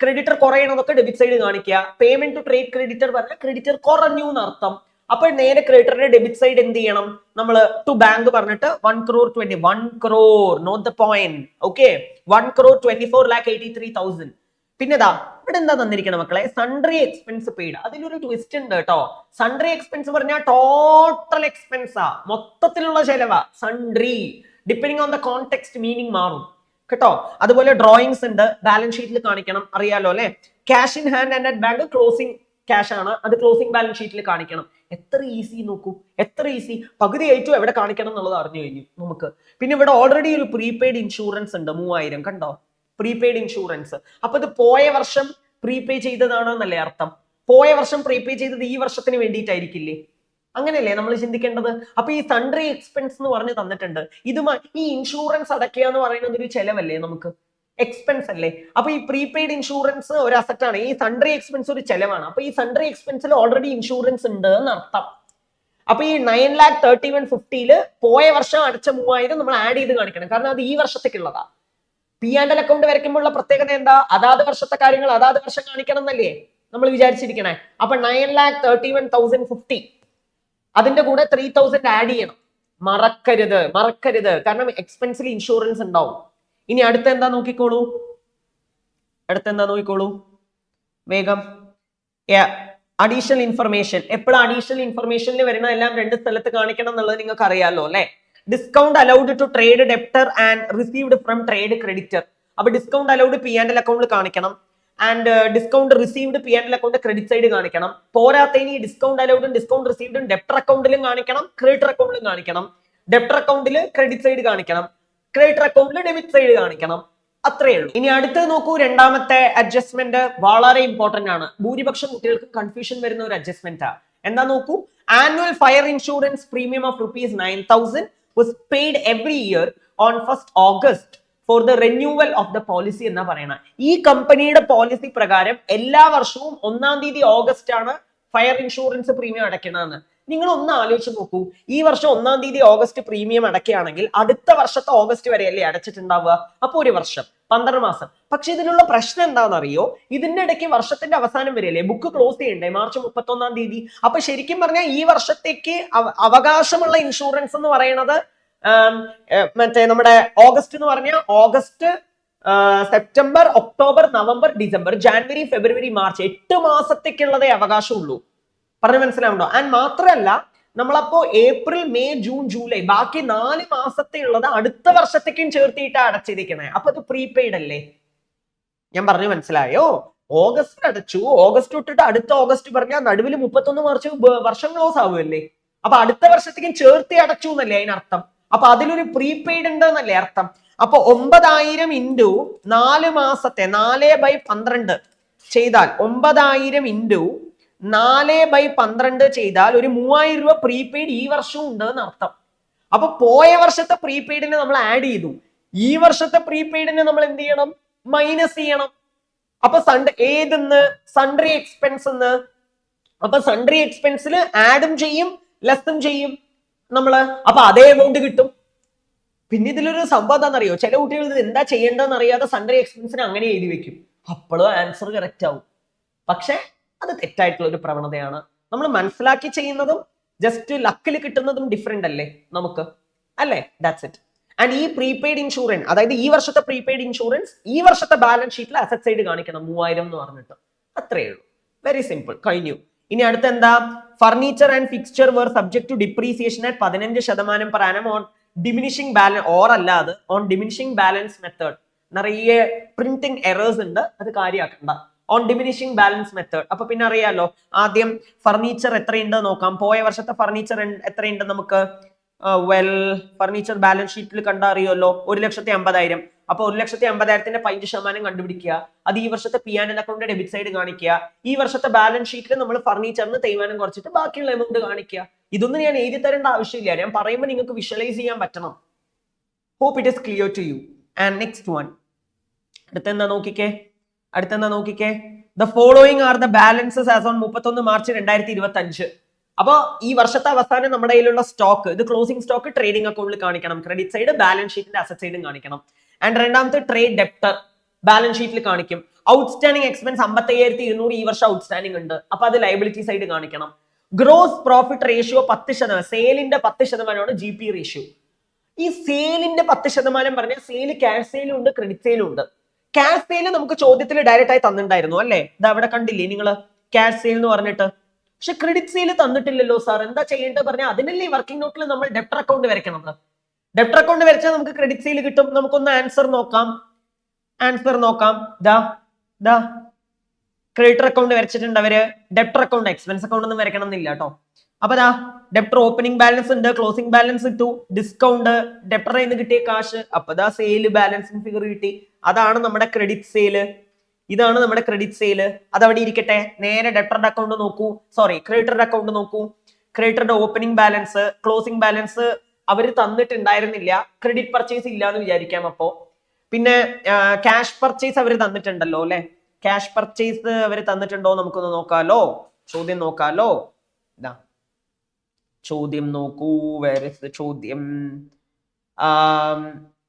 ക്രെഡിറ്റർ കുറയണതൊക്കെ ഡെബിറ്റ് സൈഡ് കാണിക്കുക. പേയ്മെന്റ് ടു ട്രേഡ് ക്രെഡിറ്റർ പറഞ്ഞാൽ ക്രെഡിറ്റർ കുറഞ്ഞു എന്നർത്ഥം. അപ്പൊ നേരെ ക്രെഡിറ്ററിന്റെ ഡെബിറ്റ് സൈഡ് എന്ത് ചെയ്യണം നമ്മൾ, ടു ബാങ്ക് പറഞ്ഞിട്ട് 1 crore, note the point. Okay, 1,24,83,000. പിന്നെതാ ഇവിടെ എന്താ തന്നിരിക്കണം മക്കളെ, സൺട്രി എക്സ്പെൻസ് പെയ്ഡ്. അതിലൊരു ട്വിസ്റ്റ് ഉണ്ട് കേട്ടോ. സൺട്രി എക്സ്പെൻസ് പറഞ്ഞാൽ ടോട്ടൽ എക്സ്പെൻസാ, മൊത്തത്തിലുള്ള ചെലവാ. Sundry depending on the context meaning മാറും കേട്ടോ. അതുപോലെ ഡ്രോയിങ്സ് ഉണ്ട്, ബാലൻസ് ഷീറ്റിൽ കാണിക്കണം, അറിയാലോ അല്ലെ. Cash in hand and at bank closing cash ആണ്, അത് ക്ലോസിംഗ് ബാലൻസ് ഷീറ്റിൽ കാണിക്കണം. എത്ര ഈസി നോക്കൂ, എത്ര ഈസി. പകുതി ഏറ്റവും എവിടെ കാണിക്കണം എന്നുള്ളത് അറിഞ്ഞു കഴിഞ്ഞു നമുക്ക്. പിന്നെ ഇവിടെ ഓൾറെഡി ഒരു പ്രീപെയ്ഡ് ഇൻഷുറൻസ് ഉണ്ട് 3,000. കണ്ടോ, പ്രീപെയ്ഡ് ഇൻഷുറൻസ്. അപ്പൊ ഇത് പോയ വർഷം പ്രീപേ ചെയ്തതാണെന്നല്ലേ അർത്ഥം. പോയ വർഷം പ്രീപേ ചെയ്തത് ഈ വർഷത്തിന് വേണ്ടിയിട്ടായിരിക്കില്ലേ, അങ്ങനെയല്ലേ നമ്മൾ ചിന്തിക്കേണ്ടത്. അപ്പൊ ഈ സൺട്രി എക്സ്പെൻസ് എന്ന് പറഞ്ഞ് തന്നിട്ടുണ്ട്. ഈ ഇൻഷുറൻസ് അടയ്ക്കുക എന്ന് പറയുന്നത് ഒരു ചെലവല്ലേ, നമുക്ക് എക്സ്പെൻസ് അല്ലേ. അപ്പൊ ഈ പ്രീപെയ്ഡ് ഇൻഷുറൻസ് ഒരു അസറ്റ് ആണ്, ഈ സൺട്രി എക്സ്പെൻസ് ഒരു ചെലവാണ്. അപ്പൊ ഈ സൺട്രി എക്സ്പെൻസിൽ ഓൾറെഡി ഇൻഷുറൻസ് ഉണ്ട് എന്നർത്ഥം. അപ്പൊ ഈ 9,31,50 പോയ വർഷം അടച്ച 3,000 നമ്മൾ ആഡ് ചെയ്ത് കാണിക്കണം, കാരണം അത് ഈ വർഷത്തേക്കുള്ളതാ. പി ആൻഡ് എൽ അക്കൗണ്ട് വരയ്ക്കുമ്പോൾ ഉള്ള പ്രത്യേകത എന്താ, അതാത് വർഷത്തെ കാര്യങ്ങൾ അതാത് വർഷം കാണിക്കണം എന്നല്ലേ നമ്മൾ വിചാരിച്ചിരിക്കണേ. അപ്പൊ 9,31,050 അതിന്റെ കൂടെ 3,000 ആഡ് ചെയ്യണം. മറക്കരുത്, കാരണം എക്സ്പെൻസിൽ ഇൻഷുറൻസ് ഉണ്ടാവും. ഇനി അടുത്ത എന്താ നോക്കിക്കോളൂ, വേഗം. Additional information. എപ്പോഴും അഡീഷണൽ ഇൻഫർമേഷനിൽ വരുന്ന എല്ലാം രണ്ട് സ്ഥലത്ത് കാണിക്കണം എന്നുള്ളത് നിങ്ങൾക്ക് അറിയാലോ അല്ലെ. Discount allowed to trade debtor and received from trade creditor. അപ്പൊ discount allowed P and L അക്കൗണ്ടിൽ കാണിക്കണം, and discount received P and L account credit side കാണിക്കണം. പോരാത്തതിന് ഡിസ്കൗണ്ട് അലൗഡും ഡിസ്കൗണ്ട് റിസീവ്ഡും ഡെപ്റ്റർ അക്കൗണ്ടിലും കാണിക്കണം, ക്രെഡിറ്റർ അക്കൗണ്ടിലും കാണിക്കണം. ഡെപ്റ്റർ അക്കൗണ്ടിൽ ക്രെഡിറ്റ് സൈഡ് കാണിക്കണം, ക്രെഡിറ്റർ അക്കൗണ്ടിൽ ഡെബിറ്റ് സൈഡ് കാണിക്കണം. അത്രയേ ഉള്ളൂ. ഇനി അടുത്തത് നോക്കൂ, രണ്ടാമത്തെ അഡ്ജസ്റ്റ്മെന്റ് വളരെ ഇമ്പോർട്ടന്റ് ആണ്. ഭൂരിപക്ഷം കുട്ടികൾക്ക് കൺഫ്യൂഷൻ വരുന്ന ഒരു അഡ്ജസ്റ്റ്മെന്റ് ആണ്. എന്താ നോക്കൂ, annual fire insurance premium of ₹9,000 was paid every year on 1st August for the renewal of the policy എന്നാ പറയണ. ഈ കമ്പനിയുടെ പോളിസി പ്രകാരം എല്ലാ വർഷവും 1-ാം തീയതി ഓഗസ്റ്റ് ആണ് ഫയർ ഇൻഷുറൻസ് പ്രീമിയം അടയ്ക്കണമെന്ന്. നിങ്ങൾ ഒന്ന് ആലോചിച്ച് നോക്കൂ, ഈ വർഷം 1-ാം തീയതി ഓഗസ്റ്റ് പ്രീമിയം അടയ്ക്കുകയാണെങ്കിൽ അടുത്ത വർഷത്തെ ഓഗസ്റ്റ് വരെയല്ലേ അടച്ചിട്ടുണ്ടാവുക. അപ്പൊ ഒരു വർഷം 12 മാസം. പക്ഷെ ഇതിനുള്ള പ്രശ്നം എന്താണെന്നറിയോ, ഇതിന്റെ ഇടയ്ക്ക് വർഷത്തിന്റെ അവസാനം വരെയല്ലേ ബുക്ക് ക്ലോസ് ചെയ്യണ്ടേ, മാർച്ച് 31-ാം തീയതി. അപ്പൊ ശരിക്കും പറഞ്ഞാൽ ഈ വർഷത്തേക്ക് അവകാശമുള്ള ഇൻഷുറൻസ് എന്ന് പറയുന്നത് മറ്റേ നമ്മുടെ ഓഗസ്റ്റ് എന്ന് പറഞ്ഞാൽ August, September, October, November, December, January, February, March 8 മാസത്തേക്കുള്ളതേ അവകാശമുള്ളൂ. പറഞ്ഞു മനസ്സിലാവുണ്ടോ? ആൻഡ് മാത്രമല്ല നമ്മളപ്പോ ഏപ്രിൽ, മെയ്, ജൂൺ, ജൂലൈ ബാക്കി 4 മാസത്തെ ഉള്ളത് അടുത്ത വർഷത്തേക്കും ചേർത്തിയിട്ടാണ് അടച്ചിരിക്കണേ. അപ്പൊ അത് പ്രീപെയ്ഡ് അല്ലേ? ഞാൻ പറഞ്ഞു മനസ്സിലായോ? ഓഗസ്റ്റ് അടച്ചു, ഓഗസ്റ്റ് തൊട്ടിട്ട് അടുത്ത ഓഗസ്റ്റ് പറഞ്ഞാൽ നടുവിൽ 31 മാർച്ച് വർഷം ക്ലോസ് ആവുമല്ലേ. അപ്പൊ അടുത്ത വർഷത്തേക്കും ചേർത്തി അടച്ചു എന്നല്ലേ അതിനർത്ഥം. അപ്പൊ അതിലൊരു പ്രീപെയ്ഡ് ഉണ്ട് എന്നല്ലേ അർത്ഥം. അപ്പൊ 9,000 ഇൻറ്റു 4 മാസത്തെ 4/12 ചെയ്താൽ 9,000 ഇൻറ്റു 4/12 ചെയ്താൽ ഒരു 3,000 രൂപ പ്രീപെയ്ഡ് ഈ വർഷവും ഉണ്ട് എന്നർത്ഥം. അപ്പൊ പോയ വർഷത്തെ പ്രീപെയ്ഡിനെ നമ്മൾ ആഡ് ചെയ്തു, ഈ വർഷത്തെ പ്രീപെയ്ഡിനെ നമ്മൾ എന്ത് ചെയ്യണം, മൈനസ് ചെയ്യണം. അപ്പൊ ഏതെന്ന്, സൺട്രി എക്സ്പെൻസ് എന്ന് അപ്പൊ സൺഡ്രി എക്സ്പെൻസിൽ ആഡും ചെയ്യും ലെസ്സും ചെയ്യും നമ്മള്. അപ്പൊ അതേ എമൗണ്ട് കിട്ടും. പിന്നെ ഇതിലൊരു സംഭവം എന്താണെന്നറിയോ, ചില കുട്ടികൾ ഇത് എന്താ ചെയ്യേണ്ടതെന്ന് അറിയാതെ സൺഡ്രി എക്സ്പെൻസിന് അങ്ങനെ എഴുതി വെക്കും. അപ്പോഴും ആൻസർ കറക്റ്റ് ആവും. പക്ഷെ അത് തെറ്റായിട്ടുള്ള ഒരു പ്രവണതയാണ്. നമ്മൾ മനസ്സിലാക്കി ചെയ്യുന്നതും ജസ്റ്റ് ലക്കിൽ കിട്ടുന്നതും ഡിഫറെന്റ് അല്ലേ നമുക്ക്, അല്ലേ? That's it. ആൻഡ് ഈ പ്രീപെയ്ഡ് ഇൻഷുറൻസ്, അതായത് ഈ വർഷത്തെ പ്രീപെയ്ഡ് ഇൻഷുറൻസ് ഈ വർഷത്തെ ബാലൻസ് ഷീറ്റിൽ അസറ്റ് സൈഡ് കാണിക്കണം 3000 എന്ന് പറഞ്ഞിട്ട്. അത്രയേ ഉള്ളൂ. വെരി സിമ്പിൾ, കഴിഞ്ഞു. ഇനി അടുത്ത എന്താ? Furniture and fixture where subject to depreciation at 15% per annum on diminishing balance or അല്ലാതെ ഓൺ ഡിമിനിഷിംഗ് ബാലൻസ് മെത്തേഡ്. നിറയെ പ്രിന്റിംഗ് എറേഴ്സ് ഉണ്ട്, അത് കാര്യമാക്കണ്ട. On diminishing balance method. അപ്പൊ പിന്നെ അറിയാലോ, ആദ്യം ഫർണിച്ചർ എത്രയുണ്ട് നോക്കാം. പോയ വർഷത്തെ ഫർണിച്ചർ എത്രയുണ്ട് നമുക്ക്? വെൽ, ഫർണിച്ചർ ബാലൻസ് ഷീറ്റിൽ കണ്ടറിയുമല്ലോ, 1,50,000. അപ്പൊ 1,50,000 5% കണ്ടുപിടിക്കുക. അത് ഈ വർഷത്തെ P and L account debit side കാണിക്കുക. ഈ വർഷത്തെ ബാലൻസ് ഷീറ്റിൽ നമ്മൾ ഫർണിച്ചറിന് തേയ്മാനം കുറച്ചിട്ട് ബാക്കിയുള്ള എമൗണ്ട് കാണിക്കുക. ഇതൊന്നും ഞാൻ എഴുതി തരേണ്ട ആവശ്യമില്ല, ഞാൻ പറയുമ്പോൾ നിങ്ങൾക്ക് വിഷ്വലൈസ് ചെയ്യാൻ പറ്റണം. Hope it is clear to you. And next one, അടുത്തെന്താ നോക്കിക്കേ. The following are the balances as on 31 March 2025. അപ്പൊ ഈ വർഷത്തെ അവസാനം നമ്മുടെ കയ്യിലുള്ള സ്റ്റോക്ക്, ഇത് ക്ലോസിംഗ് സ്റ്റോക്ക് ട്രേഡിംഗ് അക്കൗണ്ടിൽ കാണിക്കണം. ക്രെഡിറ്റ് സൈഡ് ബാലൻസ് ഷീറ്റിന്റെ അസറ്റ് സൈഡും കാണിക്കണം. ആൻഡ് രണ്ടാമത്തെ ട്രേഡ് ഡെപ്റ്റർ ബാലൻസ് ഷീറ്റിൽ കാണിക്കും. ഔട്ട്സ്റ്റാൻഡിംഗ് എക്സ്പെൻസ് 55,200 ഈ വർഷം ഔട്ട്സ്റ്റാൻഡിംഗ് ഉണ്ട്, അപ്പൊ അത് ലയബിലിറ്റി സൈഡ് കാണിക്കണം. ഗ്രോസ് പ്രോഫിറ്റ് റേഷ്യോ 10%, സെയിലിന്റെ 10%ആണ് ജി പി റേഷ്യോ. ഈ സെയിലിന്റെ 10% പറഞ്ഞാൽ സെയിൽ ക്യാഷ് സെയിലും ഉണ്ട് ക്രെഡിറ്റ് സെയിലും ഉണ്ട്. ക്യാഷ് സെയിൽ നമുക്ക് ചോദ്യത്തിൽ ഡയറക്റ്റ് ആയി തന്നിട്ടുണ്ടായിരുന്നു അല്ലേ? ഇത് അവിടെ കണ്ടില്ലേ നിങ്ങൾ, ക്യാഷ് സെയിൽ എന്ന് പറഞ്ഞിട്ട്. പക്ഷെ ക്രെഡിറ്റ് സെയിൽ തന്നിട്ടില്ലല്ലോ സാർ, എന്താ ചെയ്യേണ്ടത് പറഞ്ഞാൽ അതിനല്ലേ വർക്കിംഗ് നോട്ടിൽ നമ്മൾ ഡെപ്റ്റർ അക്കൗണ്ട് വരയ്ക്കണം. ഡെപ്റ്റർ അക്കൗണ്ട് വരച്ചാൽ നമുക്ക് ക്രെഡിറ്റ് സെയിൽ കിട്ടും. നമുക്കൊന്ന് ആൻസർ നോക്കാം. ദാ ക്രെഡിറ്റർ അക്കൗണ്ട് വരച്ചിട്ടുണ്ട് അവര്. ഡെപ്റ്റർ അക്കൗണ്ട്, എക്സ്പെൻസ് അക്കൗണ്ട് ഒന്നും വരയ്ക്കണം എന്നില്ല കേട്ടോ. അപ്പൊ ദാ ഡെപ്റ്റർ ഓപ്പണിംഗ് ബാലൻസ് ഉണ്ട്, ക്ലോസിംഗ് ബാലൻസ് ഇട്ടു, ഡിസ്കൗണ്ട്, ഡെപ്റ്ററിൽ നിന്ന് കിട്ടിയ കാശ്. അപ്പൊ ദാ സെയിൽ ബാലൻസിങ് ഫിഗർ കിട്ടി. അതാണ് നമ്മുടെ ക്രെഡിറ്റ് സെയില്. ഇതാണ് നമ്മുടെ ക്രെഡിറ്റ് സെയില്. അതവിടെ ഇരിക്കട്ടെ. നേരെ ഡെപ്റ്ററുടെ അക്കൗണ്ട് നോക്കൂ, ക്രെഡിറ്ററുടെ അക്കൗണ്ട് നോക്കൂ. ക്രെഡിറ്ററുടെ ഓപ്പണിംഗ് ബാലൻസ്, ക്ലോസിംഗ് ബാലൻസ് അവര് തന്നിട്ടുണ്ടായിരുന്നില്ല. ക്രെഡിറ്റ് പർച്ചേസ് ഇല്ല എന്ന് വിചാരിക്കാം. അപ്പോ പിന്നെ ക്യാഷ് പർച്ചേസ് അവർ തന്നിട്ടുണ്ടല്ലോ അല്ലെ? ക്യാഷ് പർച്ചേസ് അവർ തന്നിട്ടുണ്ടോ നമുക്കൊന്ന് നോക്കാലോ. ചോദ്യം നോക്കാലോ. ഇതാ ചോദ്യം നോക്കൂ. വേർ ഇസ് ദ ചോദ്യം?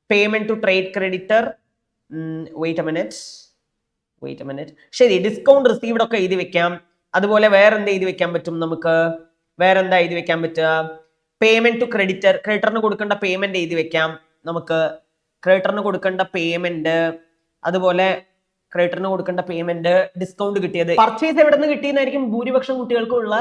Payment to trade creditor. Wait a minute. ശരി, ഡിസ്കൗണ്ട് റിസീവ്ഡ് ഒക്കെ എഴുതി വെക്കാം. അതുപോലെ വേറെന്താ എഴുതി വെക്കാൻ പറ്റും നമുക്ക്? വേറെന്താ എഴുതി വെക്കാൻ പറ്റുക? പേയ്മെന്റ് ടു ക്രെഡിറ്റർ, ക്രെഡിറ്ററിന് കൊടുക്കേണ്ട പേയ്മെന്റ് എഴുതി വെക്കാം നമുക്ക്. ക്രെഡിറ്ററിന് കൊടുക്കേണ്ട പേയ്മെന്റ്, അതുപോലെ ക്രെഡിറ്ററിന് കൊടുക്കേണ്ട പേയ്മെന്റ്, ഡിസ്കൗണ്ട് കിട്ടിയത്. പർച്ചേസ് എവിടെ നിന്ന് കിട്ടിയെന്നായിരിക്കും ഭൂരിപക്ഷം കുട്ടികൾക്കും ഉള്ള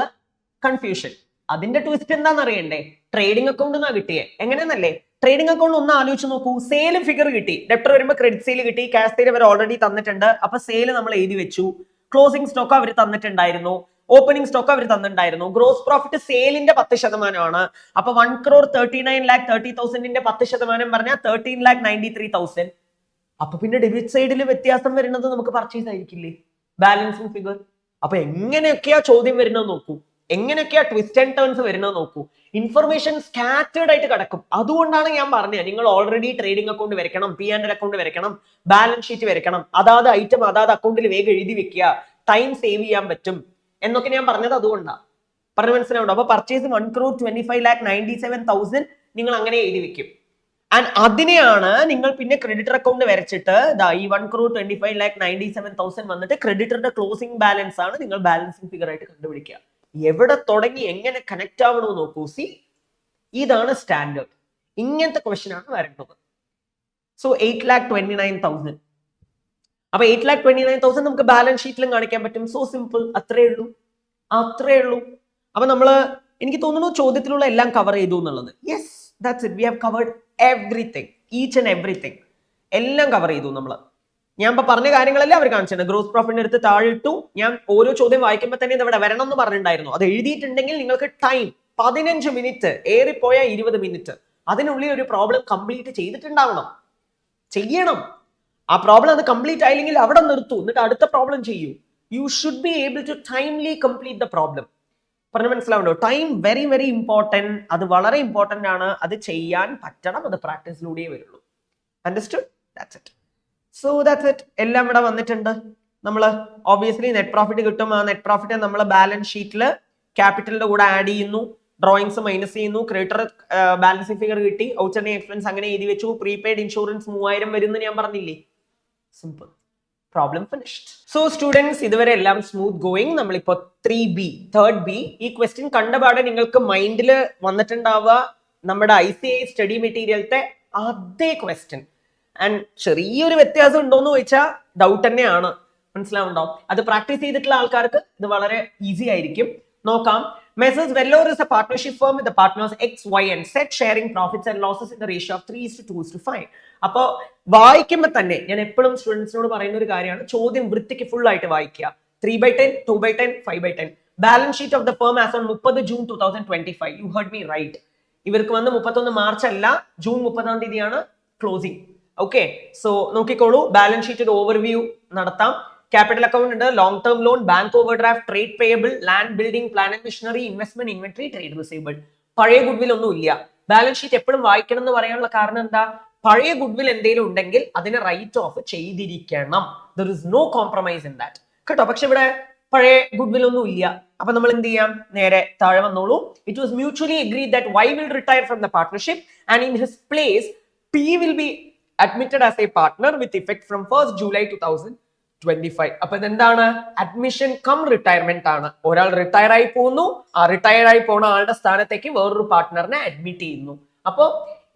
കൺഫ്യൂഷൻ. അതിന്റെ ട്വിസ്റ്റ് എന്താണെന്ന് അറിയണ്ടേ? ട്രേഡിംഗ് അക്കൗണ്ട് എന്നാ കിട്ടിയേ. എങ്ങനെയെന്നല്ലേ? ട്രേഡിംഗ് അക്കൗണ്ട് ഒന്ന് ആലോചിച്ച് നോക്കൂ. സെയിൽ ഫിഗർ കിട്ടി, ഡെപ്റ്റർ വരുമ്പോൾ ക്രെഡിറ്റ് സെയിൽ കിട്ടി, ക്യാഷ് സെയിൽ അവർ ഓൾറെഡി തന്നിട്ടുണ്ട്. അപ്പൊ സെയിൽ നമ്മൾ എഴുതി വെച്ചു. ക്ലോസിംഗ് സ്റ്റോക്ക് അവർ തന്നിട്ടുണ്ടായിരുന്നു, ഓപ്പണിംഗ് സ്റ്റോക്ക് അവർ തന്നിട്ടുണ്ടായിരുന്നു. ഗ്രോസ് പ്രോഫിറ്റ് സെയിലിന്റെ 10%. അപ്പൊ 1,39,30,000 10% പറഞ്ഞാൽ 13,93,000. അപ്പൊ പിന്നെ ഡെബിറ്റ് സൈഡിൽ വ്യത്യാസം വരുന്നത് നമുക്ക് പർച്ചേസ് ആയിരിക്കില്ലേ, ബാലൻസിങ് ഫിഗർ. അപ്പൊ എങ്ങനെയൊക്കെയാ ചോദ്യം വരുന്നത് നോക്കൂ, എങ്ങനെയൊക്കെയാ ട്വിസ്റ്റ് ആൻഡ് ടേൺസ് വരുന്നത് നോക്കൂ. ഇൻഫർമേഷൻ സ്കാറ്റേർഡ് ആയിട്ട് കിടക്കും. അതുകൊണ്ടാണ് ഞാൻ പറഞ്ഞത് നിങ്ങൾ ഓൾറെഡി ട്രേഡിംഗ് അക്കൗണ്ട് വരയ്ക്കണം, പി ആൻഡ് എൽ അക്കൗണ്ട് വരയ്ക്കണം, ബാലൻസ് ഷീറ്റ് വരയ്ക്കണം. അതാത് ഐറ്റം അതാത് അക്കൗണ്ടിൽ വേഗം എഴുതി വെക്കുക, ടൈം സേവ് ചെയ്യാൻ പറ്റും എന്നൊക്കെ ഞാൻ പറഞ്ഞത് അതുകൊണ്ടാണ്. പറഞ്ഞു മനസ്സിലാവുണ്ടോ? അപ്പൊ പർച്ചേസ് 1,25,97,000 നിങ്ങൾ അങ്ങനെ എഴുതി വെക്കും. ആൻഡ് അതിനെയാണ് നിങ്ങൾ പിന്നെ ക്രെഡിറ്റർ അക്കൗണ്ട് വരച്ചിട്ട് ഈ 1,25,97,000 വന്നിട്ട് ക്രെഡിറ്ററുടെ ക്ലോസിംഗ് ബാലൻസ് ആണ് നിങ്ങൾ ബാലൻസിങ് ഫിഗർ ആയിട്ട് കണ്ടുപിടിക്കുക. എവിടെ തുടങ്ങി എങ്ങനെ കണക്ട് ആവണമെന്ന് നോക്കൂ. സി, ഇതാണ് സ്റ്റാൻഡേർഡ്. ഇങ്ങനത്തെ ക്വസ്റ്റ്യൻ ആണ് വരേണ്ടത്. സോ 8,29,000. അപ്പൊ 8,29,000 നമുക്ക് ബാലൻസ് ഷീറ്റിലും കാണിക്കാൻ പറ്റും. സോ സിമ്പിൾ, അത്രേ ഉള്ളൂ. അപ്പൊ നമ്മള്, എനിക്ക് തോന്നുന്നു ചോദ്യത്തിലുള്ള എല്ലാം കവർ ചെയ്തു എന്നുള്ളത്. Yes, that's it. We have covered everything, each and everything. എല്ലാം കവർ ചെയ്തു നമ്മൾ. ഞാൻ ഇപ്പൊ പറഞ്ഞ കാര്യങ്ങളെല്ലാം അവർ കാണിച്ചിട്ടുണ്ട്. ഗ്രോസ് പ്രോഫിറ്റിന്റെ അടുത്ത് താഴെ ഇട്ടു. ഞാൻ ഓരോ ചോദ്യം വായിക്കുമ്പോൾ തന്നെ ഇത് ഇവിടെ വരണം എന്ന് പറഞ്ഞിട്ടുണ്ടായിരുന്നു. അത് എഴുതിയിട്ടുണ്ടെങ്കിൽ നിങ്ങൾക്ക് ടൈം 15 മിനിറ്റ്, ഏറിപ്പോയ 20 മിനിറ്റ്, അതിനുള്ളിൽ ഒരു പ്രോബ്ലം കംപ്ലീറ്റ് ചെയ്യണം. ആ പ്രോബ്ലം അത് കംപ്ലീറ്റ് ആയില്ലെങ്കിൽ അവിടെ നിർത്തൂ, എന്നിട്ട് അടുത്ത പ്രോബ്ലം ചെയ്യൂ. You should be able to timely complete the problem. പറഞ്ഞു മനസ്സിലാവുണ്ടോ? Time very very important. അത് വളരെ ഇമ്പോർട്ടന്റ് ആണ്. അത് ചെയ്യാൻ പറ്റണം. അത് പ്രാക്ടീസിലൂടെ വരുള്ളൂ. Understood? That's it. So that's it. എല്ലാം ഇവിടെ വന്നിട്ടുണ്ട്. നമ്മൾ ഓബിയസ്ലി നെറ്റ് പ്രോഫിറ്റ് കിട്ടും. ആ നെറ്റ് പ്രോഫിറ്റ് നമ്മൾ ബാലൻസ് ഷീറ്റിൽ ക്യാപിറ്റലിന്റെ കൂടെ ആഡ് ചെയ്യുന്നു, ഡ്രോയിങ്സ് മൈനസ് ചെയ്യുന്നു, ക്രെഡിറ്റർ ബാലൻസിംഗ് ഫിഗർ കിട്ടി, ഔട്ട്സ്റ്റാൻഡിംഗ് എക്സ്പെൻസ് അങ്ങനെ എഴുതി വെച്ചു, പ്രീപെയ്ഡ് ഇൻഷുറൻസ് 3000 വരുമെന്ന് ഞാൻ പറഞ്ഞില്ലേ. Simple, problem finished. So students, ഇതുവരെ എല്ലാം സ്മൂത്ത് ഗോയിങ്. നമ്മളിപ്പോ 3B, തേർഡ് ബി, ഈ ക്വസ്റ്റ്യൻ കണ്ടപാടെ നിങ്ങൾക്ക് മൈൻഡിൽ വന്നിട്ടുണ്ടാവുക നമ്മുടെ ICAI സ്റ്റഡി മെറ്റീരിയലത്തെ അതേ ക്വസ്റ്റ്യൻ. ആൻഡ് ചെറിയൊരു വ്യത്യാസം ഉണ്ടോന്ന് ചോദിച്ചാൽ ഡൗട്ട് തന്നെയാണ്, മനസ്സിലാവുണ്ടാവും. അത് പ്രാക്ടീസ് ചെയ്തിട്ടുള്ള ആൾക്കാർക്ക് ഇത് വളരെ ഈസി ആയിരിക്കും. നോക്കാം. Messrs. Vellore is a partnership firm with the partners X, Y and Z sharing profits and losses in the ratio of 3:2:5. അപ്പോൾ വായിക്കുമ്പോൾ തന്നെ ഞാൻ എപ്പോഴും സ്റ്റുഡൻസിനോട് പറയുന്ന ഒരു കാര്യമാണ്, ചോദ്യം വൃത്തിക്ക് ഫുൾ ആയിട്ട് വായിക്കുക. 3/10, 2/10, 5/10. Balance sheet of the firm as on 30 June 2025. You heard me right. ഇവർക്ക് വന്ന് 31 മാർച്ച് അല്ല, ജൂൺ 30-ാം തീയതിയാണ് ക്ലോസിംഗ്. ഓക്കെ, സോ നോക്കിക്കോളൂ. ബാലൻസ് ഷീറ്റ് ഒരു ഓവർവ്യൂ നടത്താം. ക്യാപിറ്റൽ അക്കൗണ്ട് ഉണ്ട്, long term loan, bank overdraft, trade payable, land building, plant and machinery, investment, inventory, trade receivable. പഴയ ഗുഡ്വിൽ ഒന്നും ഇല്ല. ബാലൻസ് ഷീറ്റ് എപ്പോഴും വായിക്കണം എന്ന് പറയാനുള്ള കാരണം എന്താ? പഴയ ഗുഡ്വിൽ എന്തെങ്കിലും ഉണ്ടെങ്കിൽ അതിനെ റൈറ്റ് ഓഫ് ചെയ്തിരിക്കണം. There is no compromise in that കേട്ടോ. പക്ഷെ ഇവിടെ പഴയ ഗുഡ്വിൽ ഒന്നും ഇല്ല. അപ്പൊ നമ്മൾ എന്ത് ചെയ്യാം? നേരെ താഴെ വന്നോളൂ. It was mutually agreed that Y will retire from the partnership and in his place P will be admitted as a partner with effect from 1st July 2025. അപ്പൊ ഇതെന്താണ്? അഡ്മിഷൻ കം റിട്ടയർമെന്റ് ആണ്. ഒരാൾ റിട്ടയർ ആയി പോകുന്നു, ആ retire ആയി പോണ ആളുടെ സ്ഥാനത്തേക്ക് വേറൊരു പാർട്ട്ണറിനെ അഡ്മിറ്റ് ചെയ്യുന്നു. അപ്പൊ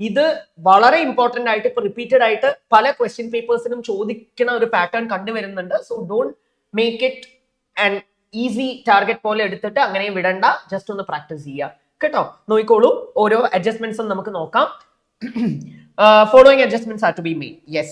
ഇത് വളരെ ഇമ്പോർട്ടന്റ് ആയിട്ട് ഇപ്പൊ റിപ്പീറ്റഡ് ആയിട്ട് പല ക്വസ്റ്റ്യൻ പേപ്പേഴ്സിനും ചോദിക്കുന്ന ഒരു പാറ്റേൺ കണ്ടുവരുന്നുണ്ട്. So don't make it and easy target പോലെ എടുത്തിട്ട് അങ്ങനെ വിടണ്ട, ജസ്റ്റ് ഒന്ന് പ്രാക്ടീസ് ചെയ്യുക കേട്ടോ. നോക്കിക്കോളൂ, ഓരോ അഡ്ജസ്റ്റ്മെന്റ്സും നമുക്ക് നോക്കാം. Following adjustments are to be made. Yes.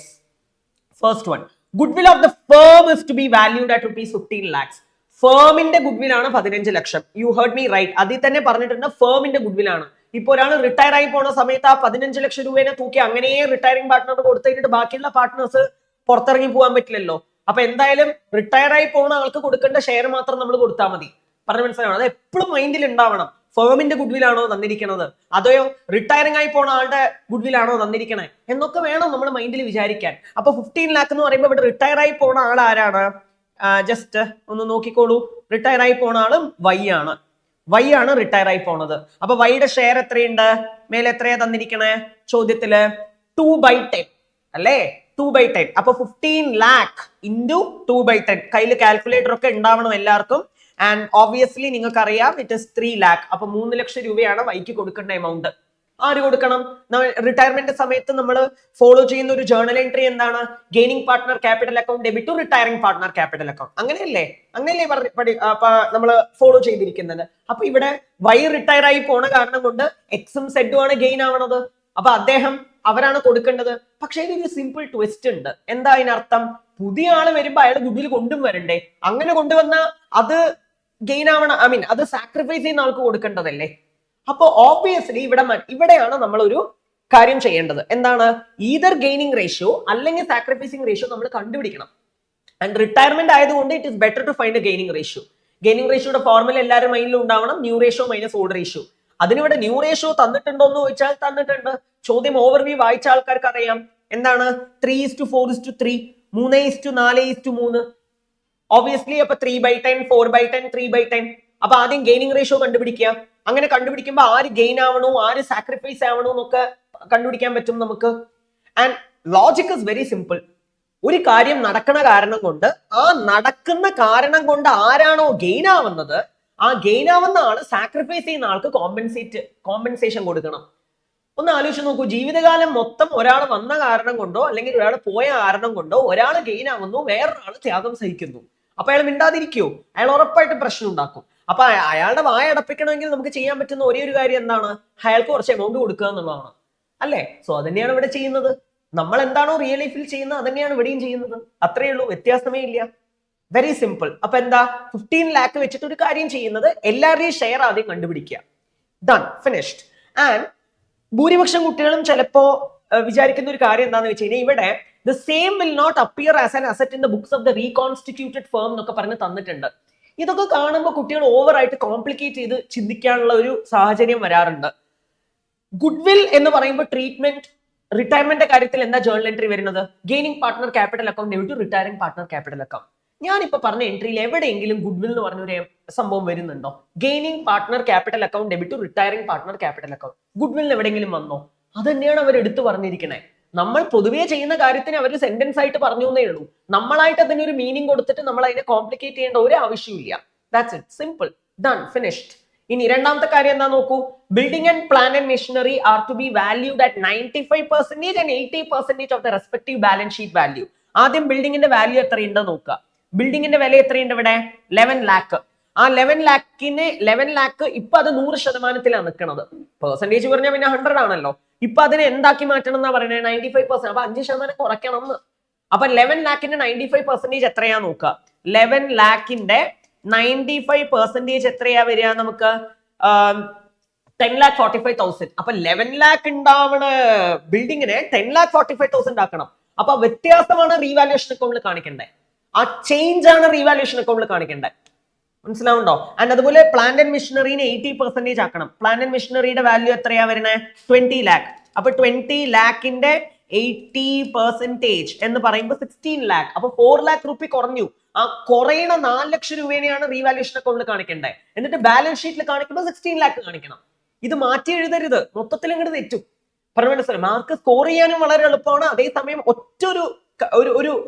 First one, goodwill of the firm is to be valued at rupees 15 lakhs. ഫേമിന്റെ ഗുഡ്വിൽ ആണ് 15 ലക്ഷം. You heard me right. അതിൽ തന്നെ പറഞ്ഞിട്ടുണ്ട് ഫേമിന്റെ ഗുഡ്വിൽ ആണ്. ഇപ്പൊ ഒരാൾ റിട്ടയർ ആയി പോണ സമയത്ത് ആ 15 ലക്ഷം രൂപേനെ തൂക്കി അങ്ങനെ റിട്ടയറിംഗ് പാർട്ട്ണർ കൊടുത്തിട്ട് ബാക്കിയുള്ള പാർട്ട്നേഴ്സ് പുറത്തിറങ്ങി പോകാൻ പറ്റില്ലല്ലോ. അപ്പൊ എന്തായാലും റിട്ടയർ ആയി പോണ ആൾക്ക് കൊടുക്കേണ്ട ഷെയർ മാത്രം നമ്മൾ കൊടുത്താൽ മതി. പറഞ്ഞ മനസ്സിലാവണം. അത് എപ്പോഴും മൈൻഡിൽ ഉണ്ടാവണം. ഫേമിന്റെ ഗുഡ്വിലാണോ തന്നിരിക്കുന്നത്, അതെയോ റിട്ടയറിംഗ് ആയി പോണ ആളുടെ ഗുഡ്വിലാണോ തന്നിരിക്കണേ എന്നൊക്കെ വേണം നമ്മൾ മൈൻഡിൽ വിചാരിക്കാൻ. അപ്പൊ 15 ലാക്ക് എന്ന് പറയുമ്പോൾ ഇവിടെ റിട്ടയർ ആയി പോണ ആൾ ആരാണ്? ജസ്റ്റ് ഒന്ന് നോക്കിക്കോളൂ. റിട്ടയർ ആയി പോണ ആളും Y ആണ്. Y ആണ് റിട്ടയർ ആയി പോണത്. അപ്പൊ Yയുടെ ഷെയർ എത്രയുണ്ട്? മേലെ എത്രയാ തന്നിരിക്കണേ ചോദ്യത്തില്? 2/10 അല്ലേ? 2/10. അപ്പൊ 15 lakh into 2/10. കയ്യിൽ കാൽക്കുലേറ്റർ ഒക്കെ ഉണ്ടാവണം എല്ലാവർക്കും. ആൻഡ് ഓബിയസ്ലി നിങ്ങൾക്ക് അറിയാം ഇറ്റ് ഇസ് 3 lakh. അപ്പൊ 3 ലക്ഷം രൂപയാണ് വൈക്ക് കൊടുക്കേണ്ട എമൗണ്ട്. ആര് കൊടുക്കണം? റിട്ടയർമെന്റ് സമയത്ത് നമ്മൾ ഫോളോ ചെയ്യുന്ന ഒരു ജേർണൽ എൻട്രി എന്താണ്? Gaining partner capital account debit to retiring partner capital account. അങ്ങനെയല്ലേ നമ്മൾ ഫോളോ ചെയ്തിരിക്കുന്നത്. അപ്പൊ ഇവിടെ Y റിട്ടയർ ആയി പോണ കാരണം കൊണ്ട് എക്സും സെഡും ആണ് ഗെയിൻ ആവണത്. അപ്പൊ അവരാണ് കൊടുക്കേണ്ടത്. പക്ഷേ ഇതൊരു സിമ്പിൾ ട്വിസ്റ്റ് ഉണ്ട്. എന്താ അതിനർത്ഥം? പുതിയ ആള് വരുമ്പോ അയാൾ ഗുഡ്വിൽ കൊണ്ടും വരണ്ടേ? അങ്ങനെ കൊണ്ടുവന്ന അത് ഗെയിൻ ആവണം, ഐ മീൻ അത് സാക്രിഫൈസ് ചെയ്യുന്ന ആൾക്ക് കൊടുക്കേണ്ടതല്ലേ? അപ്പൊ ഓബിയസ്ലി ഇവിടെയാണ് നമ്മൾ ഒരു കാര്യം ചെയ്യേണ്ടത്. എന്താണ്? ഈതർ ഗെയിനിങ് റേഷ്യോ അല്ലെങ്കിൽ സാക്രിഫൈസിങ് റേഷ്യോ നമ്മൾ കണ്ടുപിടിക്കണം. ആൻഡ് റിട്ടയർമെന്റ് ആയതുകൊണ്ട് it is better to find a gaining ratio. Gaining റേഷ്യോയുടെ ഫോർമുല എല്ലാവരും മൈൻഡിൽ ഉണ്ടാവണം. New ratio minus old ratio. അതിനിവിടെ ന്യൂ റേഷ്യോ തന്നിട്ടുണ്ടോ എന്ന് ചോദിച്ചാൽ തന്നിട്ടുണ്ട്. ചോദ്യം ഓവർവ്യൂ വായിച്ച ആൾക്കാർക്ക് അറിയാം. എന്താണ്? 3:4:3, 3:4:3. ഓബിയസ്ലി അപ്പൊ 3/10, 4/10, 3/10. അപ്പൊ ആദ്യം ഗെയിനിങ് റേഷ്യോ കണ്ടുപിടിക്കുക. അങ്ങനെ കണ്ടുപിടിക്കുമ്പോൾ ആര് ഗെയിൻ ആവണോ ആര് സാക്രിഫൈസ് ആവണോ എന്നൊക്കെ കണ്ടുപിടിക്കാൻ പറ്റും നമുക്ക്. And logic is very simple. ഒരു കാര്യം നടക്കണ കാരണം കൊണ്ട് ആ നടക്കുന്ന കാരണം കൊണ്ട് ആരാണോ ഗെയിൻ ആവുന്നത് ആ ഗെയിൻ ആവുന്ന ആള് സാക്രിഫൈസ് ചെയ്യുന്ന ആൾക്ക് കോമ്പൻസേഷൻ കൊടുക്കണം. ഒന്ന് ആലോചിച്ച് നോക്കൂ. ജീവിതകാലം മൊത്തം ഒരാൾ വന്ന കാരണം കൊണ്ടോ അല്ലെങ്കിൽ ഒരാൾ പോയ കാരണം കൊണ്ടോ ഒരാൾ ഗെയിൻ ആവുന്നു, വേറൊരാൾ ത്യാഗം സഹിക്കുന്നു. അപ്പൊ അയാൾ മിണ്ടാതിരിക്കുവോ? അയാൾ ഉറപ്പായിട്ട് പ്രശ്നം ഉണ്ടാക്കും. അപ്പൊ അയാളുടെ വായ അടപ്പിക്കണമെങ്കിൽ നമുക്ക് ചെയ്യാൻ പറ്റുന്ന ഒരേ ഒരു കാര്യം എന്താണ്? അയാൾക്ക് കുറച്ച് എമൗണ്ട് കൊടുക്കുക എന്നുള്ളതാണ് അല്ലേ? സോ അതന്നെയാണ് ഇവിടെ ചെയ്യുന്നത്. നമ്മൾ എന്താണോ റിയൽ ലൈഫിൽ ചെയ്യുന്നത് അതന്നെയാണ് ഇവിടെയും ചെയ്യുന്നത്. അത്രയേ ഉള്ളൂ, വ്യത്യാസമേ ഇല്ല. Very simple. അപ്പൊ എന്താ? 15 lakh വെച്ചിട്ട് ഒരു കാര്യം ചെയ്യുന്നത്, എല്ലാവരുടെയും ഷെയർ ആദ്യം കണ്ടുപിടിക്കുക. Done, finished. ആൻഡ് ഭൂരിപക്ഷം കുട്ടികളും ചിലപ്പോ വിചാരിക്കുന്ന ഒരു കാര്യം എന്താണെന്ന് വെച്ച് കഴിഞ്ഞാൽ ഇവിടെ the same will not appear as an asset in the books of the reconstituted firm എന്നൊക്കെ പറഞ്ഞ് തന്നിട്ടുണ്ട്. ഇതൊക്കെ കാണുമ്പോൾ കുട്ടികൾ ഓവറായിട്ട് കോംപ്ലിക്കേറ്റ് ചെയ്ത് ചിന്തിക്കാനുള്ള ഒരു സാഹചര്യം വരാറുണ്ട്. ഗുഡ്വിൽ എന്ന് പറയുമ്പോൾ ട്രീറ്റ്മെന്റ് റിട്ടയർമെന്റ് കാര്യത്തിൽ എന്താ ജേർണൽ എൻട്രി വരുന്നത്? Gaining partner capital account debit to retiring partner capital account. ഞാനിപ്പോ പറഞ്ഞ എൻട്രിയിൽ എവിടെയെങ്കിലും ഗുഡ്വിൽ എന്ന് പറഞ്ഞൊരു സംഭവം വരുന്നുണ്ടോ? Gaining partner capital account debit to retiring partner capital account, goodwill എവിടെയെങ്കിലും വന്നോ? അത് തന്നെയാണ് അവർ എടുത്തു പറഞ്ഞിരിക്കണേ. നമ്മൾ പൊതുവേ ചെയ്യുന്ന കാര്യത്തിന് അവർ സെന്റൻസ് ആയിട്ട് പറഞ്ഞു എന്നേ ഉള്ളൂ. നമ്മളായിട്ട് അതിനൊരു മീനിങ് കൊടുത്തിട്ട് നമ്മൾ അതിനെ കോംപ്ലിക്കേറ്റ് ചെയ്യേണ്ട ഒരു ആവശ്യമില്ല. That's it, simple, done, finished. ഇനി രണ്ടാമത്തെ കാര്യം എന്താ നോക്കൂ. Building and plant and machinery are to be valued at 95% and 80% of the respective balance sheet value. ആദ്യം ബിൽഡിംഗിന്റെ വാല്യൂ എത്രയുണ്ട് നോക്കുക. ബിൽഡിംഗിന്റെ വില എത്രയുണ്ട് ഇവിടെ? 11 lakh. ആ 11 lakh ഇപ്പൊ അത് 100%ലാണ് നിൽക്കുന്നത്. പെർസെന്റേജ് പറഞ്ഞാൽ പിന്നെ 100 ആണല്ലോ. ഇപ്പൊ അതിനെ എന്താക്കി മാറ്റണം എന്നാ പറയുന്നത്? 95%. അപ്പൊ 5% കുറയ്ക്കണം എന്ന്. അപ്പൊ 11 lakhന്റെ 95% എത്രയാ നോക്കുക. 11 lakhന്റെ 95% എത്രയാ വരിക നമുക്ക്? 10,45,000. അപ്പൊ 11 lakh ഉണ്ടാവണ ബിൽഡിങ്ങിനെ 10,45,000 ആക്കണം. അപ്പൊ വ്യത്യാസമാണ് റീവാലുവേഷൻ അക്കൗണ്ടിൽ കാണിക്കേണ്ടത്. ആ ചേഞ്ച് ആണ് റീവാലുവേഷൻ അക്കൗണ്ടിൽ കാണിക്കേണ്ടത്. മനസ്സിലാവുണ്ടോ? ആൻഡ് അതുപോലെ പ്ലാന്റ് ആൻഡ് മെഷീനറിനെ 80% ആക്കണം. പ്ലാന്റ് ആൻഡ് മെഷീനറിയുടെ വാല്യൂ എത്രയാ വരുന്നത്? 20 lakh. അപ്പൊ 20 lakhന്റെ 80% എന്ന് പറയുമ്പോൾ 16 lakh. അപ്പൊ 4 lakh റുപ്പി കുറഞ്ഞു. ആ കുറയണ 4 ലക്ഷം രൂപേനെയാണ് റീവാലുവേഷൻ അക്കൗണ്ടിൽ കാണിക്കേണ്ടത്. എന്നിട്ട് ബാലൻസ് ഷീറ്റിൽ കാണിക്കുമ്പോൾ 16 lakh കാണിക്കണം. ഇത് മാറ്റി എഴുതരുത്, മൊത്തത്തിൽ അങ്ങോട്ട് തെറ്റും. പറഞ്ഞു മനസ്സിലായി? മാർക്ക് സ്കോർ ചെയ്യാനും വളരെ എളുപ്പമാണ്. അതേസമയം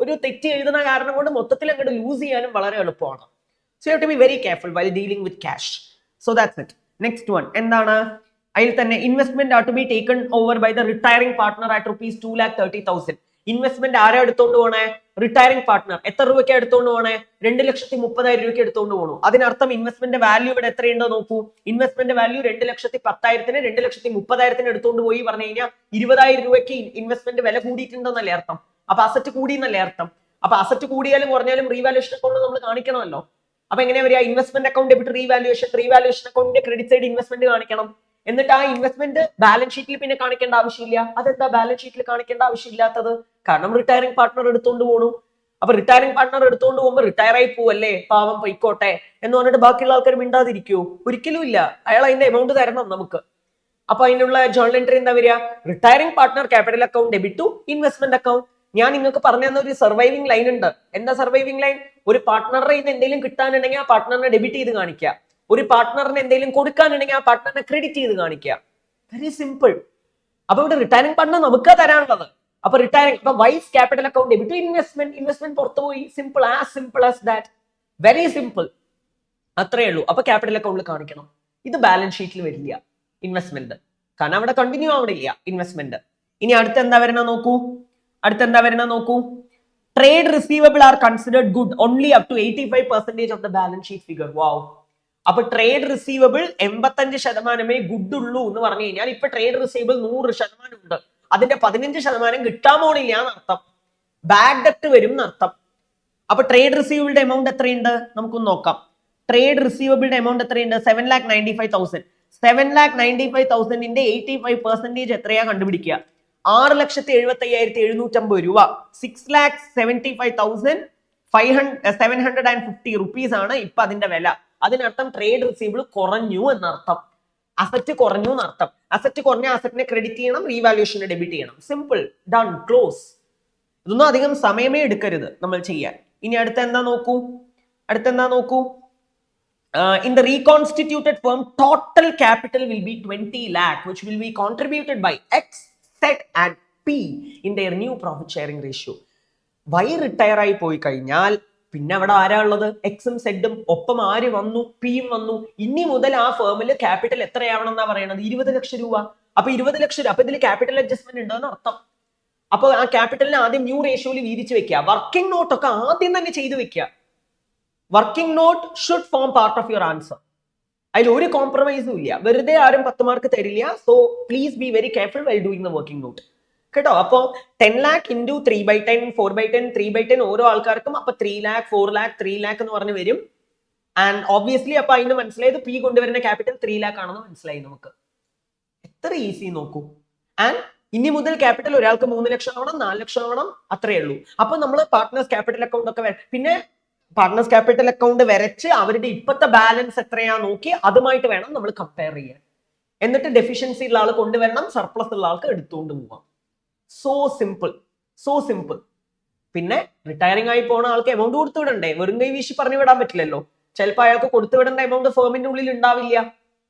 ഒരു തെറ്റ് എഴുതുന്ന കാരണം കൊണ്ട് മൊത്തത്തിൽ അങ്ങോട്ട് ലൂസ് ചെയ്യാനും വളരെ എളുപ്പമാണ്. So you have to be very careful while dealing with cash. So that's it. Next one എന്താണ്? അതിൽ തന്നെ investment are to be taken over by the retiring partner at ₹2,30,000. Investment ആരാ എടുത്തോണ്ട് പോണേ? Retiring partner. എത്ര രൂപയ്ക്ക് എടുത്തോണ്ട് പോണേ? 2,30,000 രൂപയ്ക്ക് എടുത്തോണ്ട് പോകണു. അതിനർത്ഥം ഇൻവെസ്റ്റ്മെന്റ് വാല്യൂ ഇവിടെ എത്രയുണ്ടോ നോക്കൂ. ഇൻവെസ്റ്റ്മെന്റ് വാല്യൂ 2,10,000-ന് 2,30,000 എടുത്തോണ്ട് പോയി പറഞ്ഞു കഴിഞ്ഞാൽ 20,000 രൂപയ്ക്ക് ഇൻവെസ്റ്റ്മെന്റ് വില കൂടിയിട്ടുണ്ടെന്നല്ലേ അർത്ഥം. അപ്പൊ അസറ്റ് കൂടി എന്നല്ലേ അർത്ഥം. അപ്പൊ അസറ്റ് കൂടിയാലും കുറഞ്ഞാലും റീവാലുവേഷൻ അക്കൗണ്ട് നമ്മൾ കാണിക്കണമല്ലോ. അപ്പൊ എങ്ങനെയാ വരിക? ഇൻവെസ്റ്റ്മെന്റ് അക്കൗണ്ട് ഡെബിറ്റ് റീവാലുവേഷൻ അക്കൗണ്ടിന്റെ ക്രെഡിറ്റ് സൈഡ് ഇൻവെസ്റ്റ്മെന്റ് കാണിക്കണം. എന്നിട്ട് ആ ഇൻവെസ്റ്റ്മെന്റ് ബാലൻസ് ഷീറ്റിൽ പിന്നെ കാണിക്കേണ്ട ആവശ്യമില്ല. അതെന്താ ബാലൻസ് ഷീറ്റിൽ കാണിക്കേണ്ട ആവശ്യമില്ലാത്തത്? കാരണം റിട്ടയറിംഗ് പാർട്ട്ണർ എടുത്തോണ്ട് പോകണു. അപ്പൊ റിട്ടയറിംഗ് പാർട്ട്ണർ എടുത്തോണ്ട് പോകുമ്പോൾ റിട്ടയർ ആയി പോവല്ലേ, പാവം പൊയ്ക്കോട്ടെ എന്ന് പറഞ്ഞിട്ട് ബാക്കിയുള്ള ആൾക്കാർ മിണ്ടാതിരിക്കുവോ? ഒരിക്കലും ഇല്ല. അയാൾ അതിന്റെ എമൗണ്ട് തരണം നമുക്ക്. അപ്പൊ അതിനുള്ള ജേർണൽ എൻട്രി എന്താ വരിക? Retiring partner capital account debit to investment account. ഞാൻ നിങ്ങൾക്ക് പറഞ്ഞു തന്ന ഒരു സർവൈവിംഗ് ലൈൻ ഉണ്ട്. എന്താ സർവൈവിംഗ് ലൈൻ? ഒരു പാർട്ട്ണറുടെ ഇന്ന് എന്തെങ്കിലും കിട്ടാനുണ്ടെങ്കിൽ ആ പാർട്ട്ണറിനെ ഡെബിറ്റ് ചെയ്ത് കാണിക്കുക. ഒരു പാർട്ട്ണറിന് എന്തെങ്കിലും കൊടുക്കാനുണ്ടെങ്കിൽ ആ പാർട്ട്ണറിനെ ക്രെഡിറ്റ് ചെയ്ത് കാണിക്കുക. Very simple. അപ്പൊ ഇവിടെ റിട്ടയറിംഗ് പാർട്ട്ണർ നമുക്ക് തരാനുള്ളത്. അപ്പൊ റിട്ടയറിംഗ് ഇപ്പൊ wise capital account debit to investment പുറത്തു പോയി. Simple as that. Very simple. അത്രേ ഉള്ളൂ. അപ്പൊ ക്യാപിറ്റൽ അക്കൗണ്ടിൽ കാണിക്കണം. ഇത് ബാലൻസ് ഷീറ്റിൽ വരില്ല ഇൻവെസ്റ്റ്മെന്റ്, കാരണം അവിടെ കണ്ടിന്യൂ ആവണില്ല ഇൻവെസ്റ്റ്മെന്റ്. ഇനി അടുത്ത എന്താ വരണ നോക്കൂ. Trade receivable are considered good only up to 85% of the balance sheet figure. Wow. അപ്പൊ ട്രേഡ് റിസീവബിൾ 85% ഗുഡ് ഉള്ളൂ എന്ന് പറഞ്ഞു കഴിഞ്ഞാൽ ഇപ്പൊ ട്രേഡ് റിസീവബിൾ 100% ഉണ്ട്. അതിന്റെ 15% കിട്ടാൻ പോണില്ല എന്നർത്ഥം. ബാഡ് ഡെപ്റ്റ് വരും എന്നർത്ഥം. അപ്പൊ ട്രേഡ് റിസീവബിളുടെ എമൗണ്ട് എത്രയുണ്ട് നമുക്കൊന്ന് നോക്കാം. ട്രേഡ് റിസീവബിളുടെ എമൗണ്ട് എത്രയുണ്ട്? 7,95,000. 7,95,000ന്റെ 85% എത്രയാ കണ്ടുപിടിക്കുക? 6,75,750 രൂപ. 6,75,750 റുപ്പീസ് ആണ് ഇപ്പൊ അതിന്റെ വില. അതിനർത്ഥം ട്രേഡ് റിസീവബിൾ കുറഞ്ഞു എന്നർത്ഥം. അസറ്റ് കുറഞ്ഞു എന്നർത്ഥം. അസറ്റ് കുറഞ്ഞ അസറ്റിനെ ക്രെഡിറ്റ് ചെയ്യണം, റീവാലുവേഷനെ ഡെബിറ്റ് ചെയ്യണം. Simple, done, close. ഇതൊന്നും അധികം സമയമേ എടുക്കരുത് നമ്മൾ ചെയ്യാൻ. ഇനി അടുത്ത എന്താ നോക്കൂ. In the reconstituted firm, total capital will be 20 lakh, which will be contributed by X, Z and P in their new profit sharing ratio. Y retire ആയി പോയി കഴിഞ്ഞാൽ പിന്നെ അവിടെ ആരാ ഉള്ളത്? എക്സും സെഡും ഒപ്പം ആര് വന്നു? പിയും വന്നു. ഇനി മുതൽ ആ ഫേമിൽ ക്യാപിറ്റൽ എത്രയാവണം എന്നാ പറയുന്നത്? 20 ലക്ഷം രൂപ. അപ്പൊ 20 ലക്ഷം രൂപ. അപ്പൊ ഇതിൽ ക്യാപിറ്റൽ അഡ്ജസ്റ്റ്മെന്റ് ഉണ്ടെന്ന് അർത്ഥം. അപ്പൊ ആ ക്യാപിറ്റലിനെ ആദ്യം ന്യൂ റേഷ്യോയിൽ വീതിച്ച് വെക്കുക. വർക്കിംഗ് നോട്ട് ഒക്കെ ആദ്യം തന്നെ ചെയ്തു വെക്കുക. Working not should form part of your answer. അതിൽ ഒരു കോംപ്രമൈസും ഇല്ല. വെറുതെ ആരും 10 മാർക്ക് തരില്ല. So please be very careful while doing the working not. കേട്ടോ? അപ്പൊ 10 lakh into 3/10, 4/10, 3/10 ഓരോ ആൾക്കാർക്കും അപ്പൊ 3 lakh, 4 lakh, 3 lakh എന്ന് പറഞ്ഞ് വരും. ആൻഡ് ഓബ്വിയസ്ലി അപ്പൊ അതിന് മനസ്സിലായത് പി കൊണ്ടുവരുന്ന ക്യാപിറ്റൽ 3 lakh ആണെന്ന് മനസ്സിലായി നമുക്ക്. എത്ര ഈസി നോക്കൂ. ആൻഡ് ഇനി മുതൽ ക്യാപിറ്റൽ ഒരാൾക്ക് 3 ലക്ഷം ആവണം, 4 ലക്ഷം ആവണം, അത്രേ ഉള്ളൂ. അപ്പൊ നമ്മൾ പാർട്ട്നേഴ്സ് ക്യാപിറ്റൽ അക്കൗണ്ട് ഒക്കെ പിന്നെ പാർട്ട്നേഴ്സ് ക്യാപിറ്റൽ അക്കൗണ്ട് വരച്ച് അവരുടെ ഇപ്പോഴത്തെ ബാലൻസ് എത്രയാ നോക്കി അതുമായിട്ട് വേണം നമ്മൾ കമ്പയർ ചെയ്യാൻ. എന്നിട്ട് ഡെഫിഷ്യൻസി ഉള്ള ആൾ കൊണ്ടുവരണം, സർപ്ലസ് ഉള്ള ആൾക്ക് എടുത്തുകൊണ്ട് പോവാം. So simple. പിന്നെ റിട്ടയറിംഗ് ആയി പോണ ആൾക്ക് എമൗണ്ട് കൊടുത്തു വിടണ്ടേ? വെറും കൈ വീശി പറഞ്ഞു വിടാൻ പറ്റില്ലല്ലോ. ചിലപ്പോൾ അയാൾക്ക് കൊടുത്തു വിടേണ്ട എമൗണ്ട് ഫേമിന്റെ ഉള്ളിൽ ഉണ്ടാവില്ല.